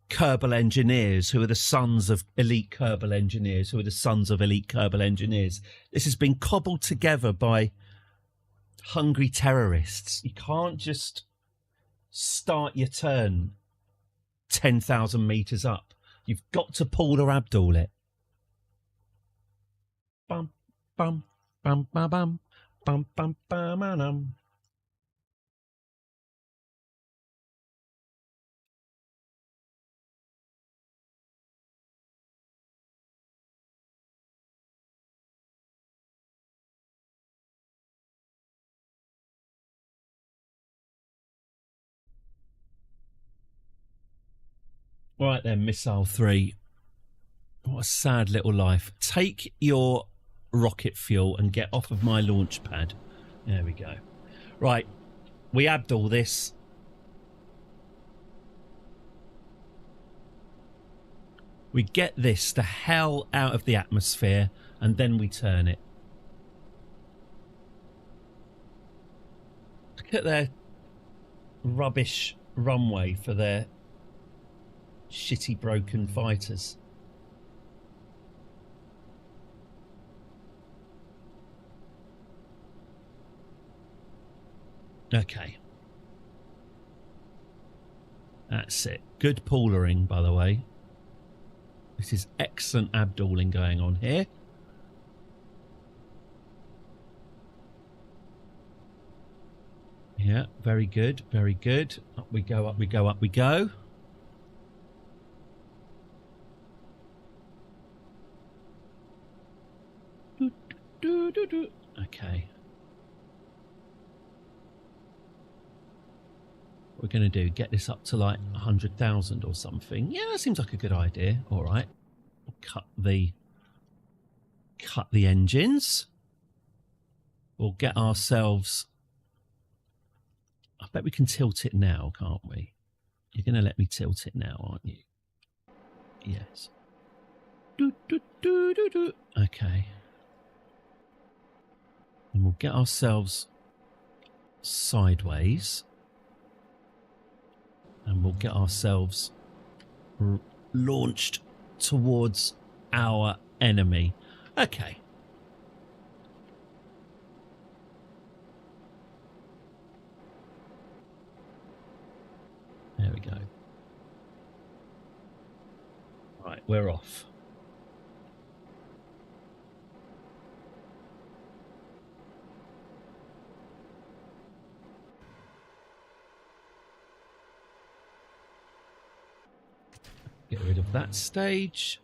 Kerbal engineers who are the sons of elite Kerbal engineers who are the sons of elite Kerbal engineers. This has been cobbled together by hungry terrorists. You can't just start your turn 10,000 metres up. You've got to pull the Abdul it. Bum, bum, bum, bum, bum, bum, bum, bum, bum. Right then, Missile 3. What a sad little life. Take your rocket fuel and get off of my launch pad. There we go. Right, we Abdul this. We get this the hell out of the atmosphere and then we turn it. Look at their rubbish runway for their shitty broken fighters. Okay. That's it. Good poolering, by the way. This is excellent abdooling going on here. Yeah, very good, very good. Up we go, up we go, up we go. Okay. What we're going to do, get this up to like 100,000 or something. Yeah, that seems like a good idea. All right. We'll cut the engines. We'll get ourselves... I bet we can tilt it now, can't we? You're going to let me tilt it now, aren't you? Yes. Okay. And we'll get ourselves sideways. And we'll get ourselves launched towards our enemy. Okay. There we go. Right, we're off. Get rid of that stage.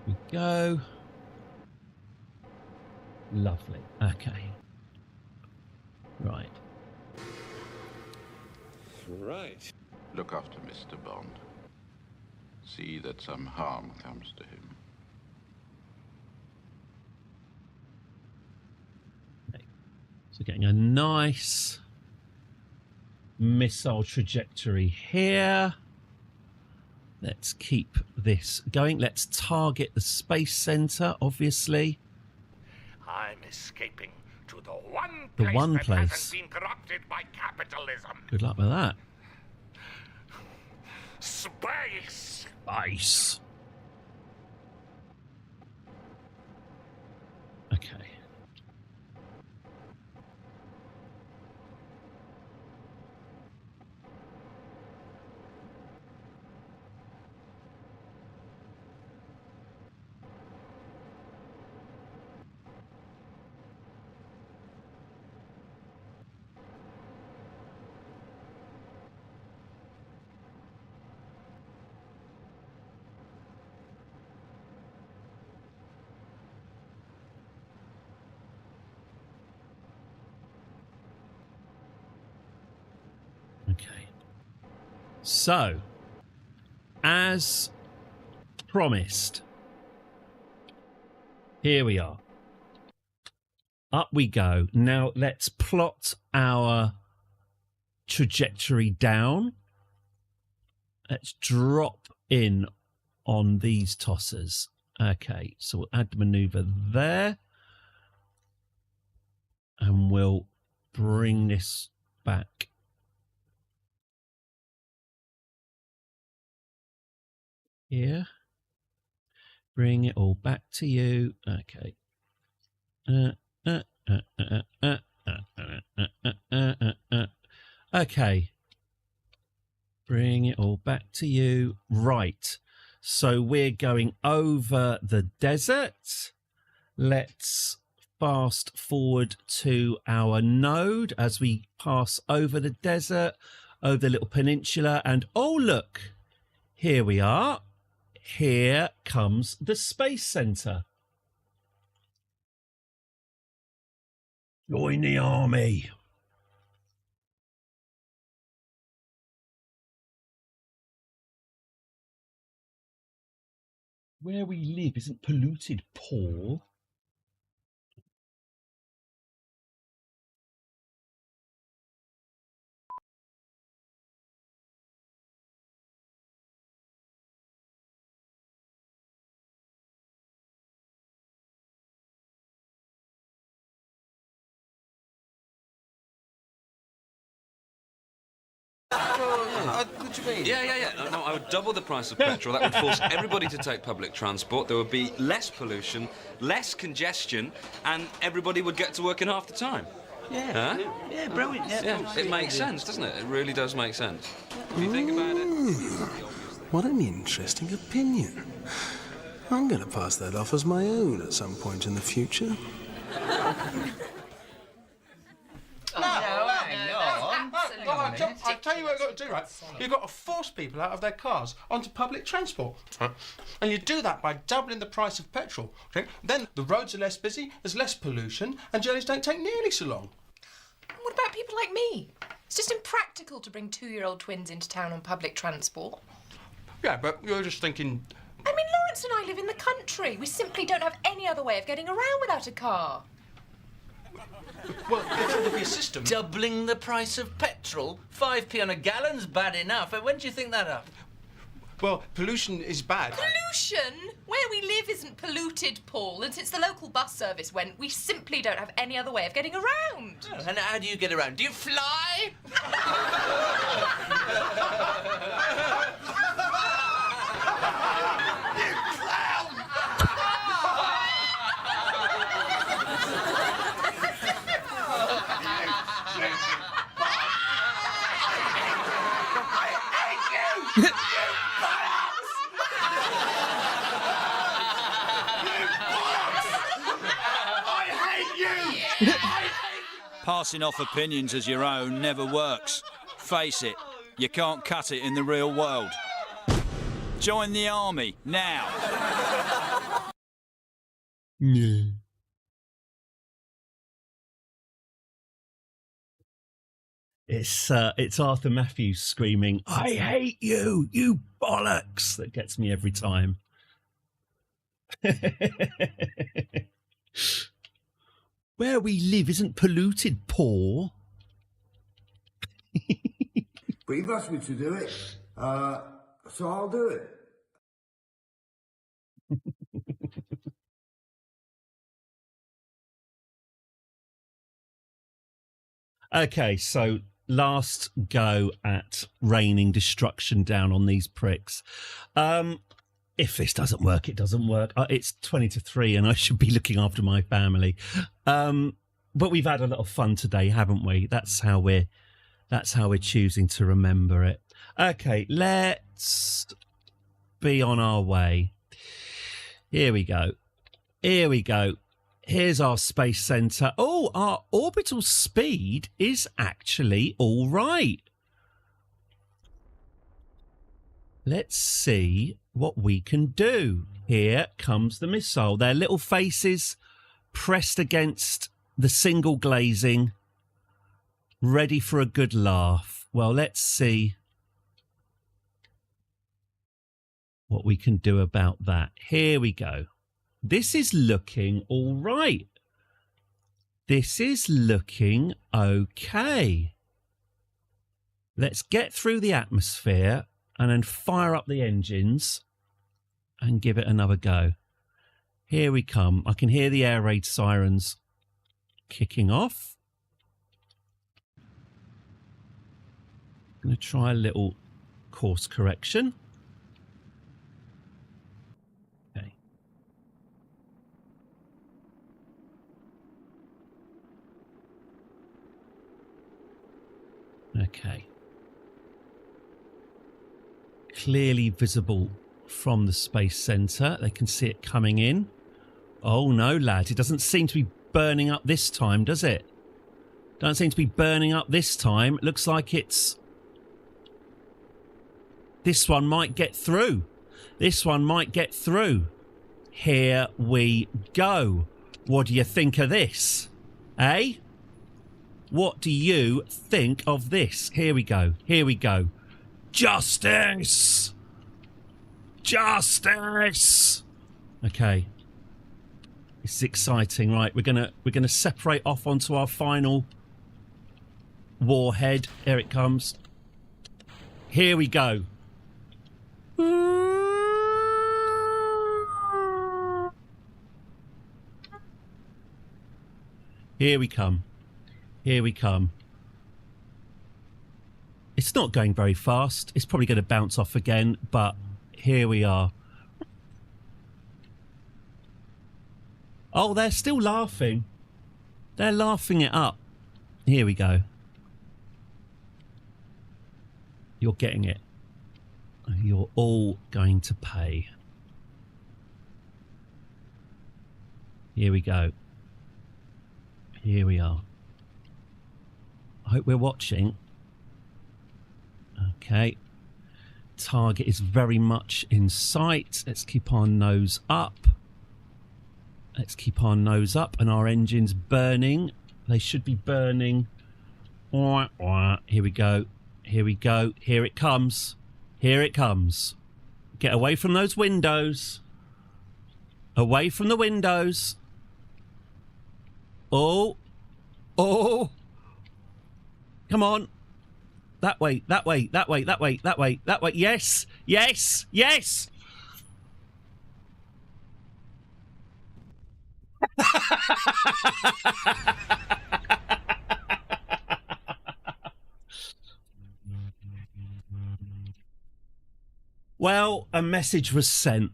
We go. Lovely. Okay. Right. Right. Look after Mr. Bond. See that some harm comes to him. Okay. So getting a nice missile trajectory here. Let's keep this going. Let's target the space center, obviously. I'm escaping to the one place that hasn't been corrupted by capitalism. Good luck with that. Space. Space. Okay. Okay. So, as promised, here we are. Up we go. Now let's plot our trajectory down. Let's drop in on these tossers. Okay, so we'll add the maneuver there. And we'll bring this back. Here. Bring it all back to you. Okay. Okay. Bring it all back to you. Right. So we're going over the desert. Let's fast forward to our node as we pass over the desert, over the little peninsula. And oh, look, here we are. Here comes the Space Center. Join the army. Where we live isn't polluted, Paul. What do you mean? Yeah. No, I would double the price of petrol. That would force everybody to take public transport. There would be less pollution, less congestion, and everybody would get to work in half the time. Yeah. Huh? Yeah, brilliant. Yeah, It makes sense, doesn't it? It really does make sense. If you think about it... What an interesting opinion. I'm going to pass that off as my own at some point in the future. I'll tell you what you've got to do, right? You've got to force people out of their cars onto public transport. And you do that by doubling the price of petrol. Okay? Then the roads are less busy, there's less pollution, and journeys don't take nearly so long. What about people like me? It's just impractical to bring 2-year-old twins into town on public transport. Yeah, but you're just thinking... I mean, Lawrence and I live in the country. We simply don't have any other way of getting around without a car. Well, there'll be a system. Doubling the price of petrol? 5p on a gallon's bad enough. And when do you think that up? Well, pollution is bad. Pollution? Where we live isn't polluted, Paul. And since the local bus service went, we simply don't have any other way of getting around. Oh, and how do you get around? Do you fly? Passing off opinions as your own never works. Face it, you can't cut it in the real world. Join the army, now. Yeah. It's Arthur Matthews screaming, "I hate you, you bollocks!" that gets me every time. Where we live isn't polluted, Paul. But you've asked me to do it, so I'll do it. Okay, so last go at raining destruction down on these pricks. If this doesn't work, it doesn't work. It's 20-3 and I should be looking after my family. But we've had a lot of fun today, haven't we? That's how we're choosing to remember it. Okay, let's be on our way. Here we go. Here's our space centre. Oh, our orbital speed is actually all right. Let's see what we can do. Here comes the missile. Their little faces pressed against the single glazing, ready for a good laugh. Well, let's see what we can do about that. Here we go. This is looking all right. This is looking okay. Let's get through the atmosphere and then fire up the engines and give it another go. Here we come. I can hear the air raid sirens kicking off. I'm going to try a little course correction. Okay. Okay. Clearly visible from the space centre. They can see it coming in. Oh no, lads, it doesn't seem to be burning up this time, does it? Don't seem to be burning up this time. It looks like it's... This one might get through. This one might get through. Here we go. What do you think of this? Eh? What do you think of this? Here we go. Here we go. Justice! Justice! Okay. This is exciting. Right, we're gonna separate off onto our final warhead. Here it comes. Here we go. Here we come. Here we come. It's not going very fast. It's probably going to bounce off again, but here we are. Oh, they're still laughing. They're laughing it up. Here we go. You're getting it. You're all going to pay. Here we go. Here we are. I hope we're watching. Okay. Target is very much in sight. Let's keep our nose up. Let's keep our nose up and our engines burning. They should be burning. Here we go. Here we go. Here it comes. Here it comes. Get away from those windows. Away from the windows. Oh. Oh. Come on. That way, that way, that way, that way, that way, that way. Yes, yes, yes. Well, a message was sent.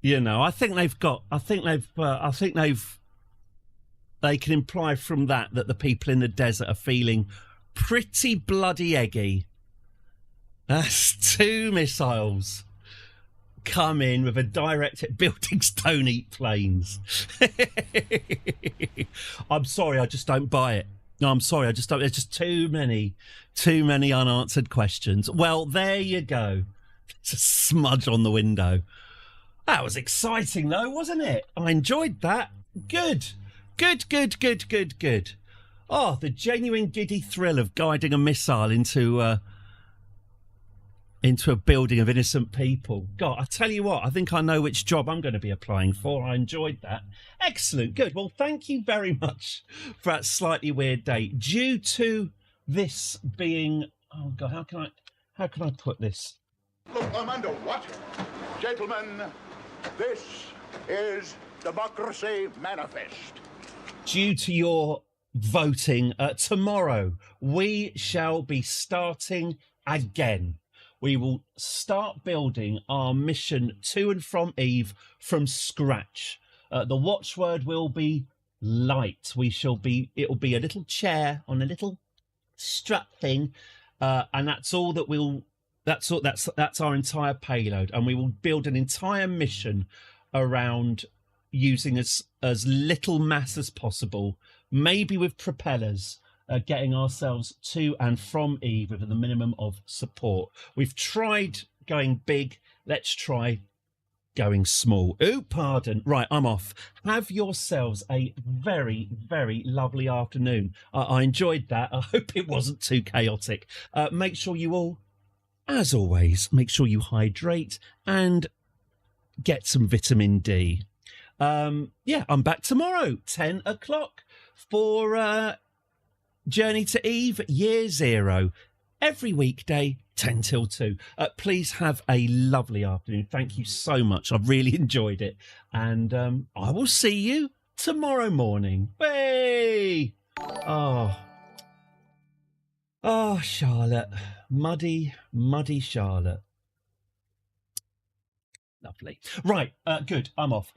You know, I think they can imply from that the people in the desert are feeling pretty bloody eggy. That's 2 missiles come in with a direct hit. Buildings don't eat planes. I'm sorry, I just don't buy it. No, I'm sorry, I just don't. There's just too many unanswered questions. Well, there you go. It's a smudge on the window. That was exciting, though, wasn't it? I enjoyed that. Good. Good, good, good, good, good. Oh, the genuine giddy thrill of guiding a missile into a building of innocent people. God, I tell you what, I think I know which job I'm going to be applying for. I enjoyed that. Excellent. Good. Well, thank you very much for that slightly weird day. Due to this being... Oh, God, how can I put this? Look, I'm under what? Gentlemen, this is Democracy Manifest. Due to your voting, tomorrow we shall be starting again. We will start building our mission to and from Eve from scratch. The watchword will be light. It'll be a little chair on a little strut thing, and that's all that we'll. That's our entire payload, and we will build an entire mission around using as little mass as possible, maybe with propellers, getting ourselves to and from Eve with the minimum of support. We've tried going big. Let's try going small. Oh, pardon. Right, I'm off. Have yourselves a very, very lovely afternoon. I enjoyed that. I hope it wasn't too chaotic. Make sure you all, as always, make sure you hydrate and get some vitamin D. Yeah, I'm back tomorrow, 10 o'clock, for Journey to Eve, Year Zero. Every weekday, 10 till 2. Please have a lovely afternoon. Thank you so much. I've really enjoyed it. And I will see you tomorrow morning. Hey! Oh, Charlotte. Muddy, muddy Charlotte. Lovely. Right, good. I'm off.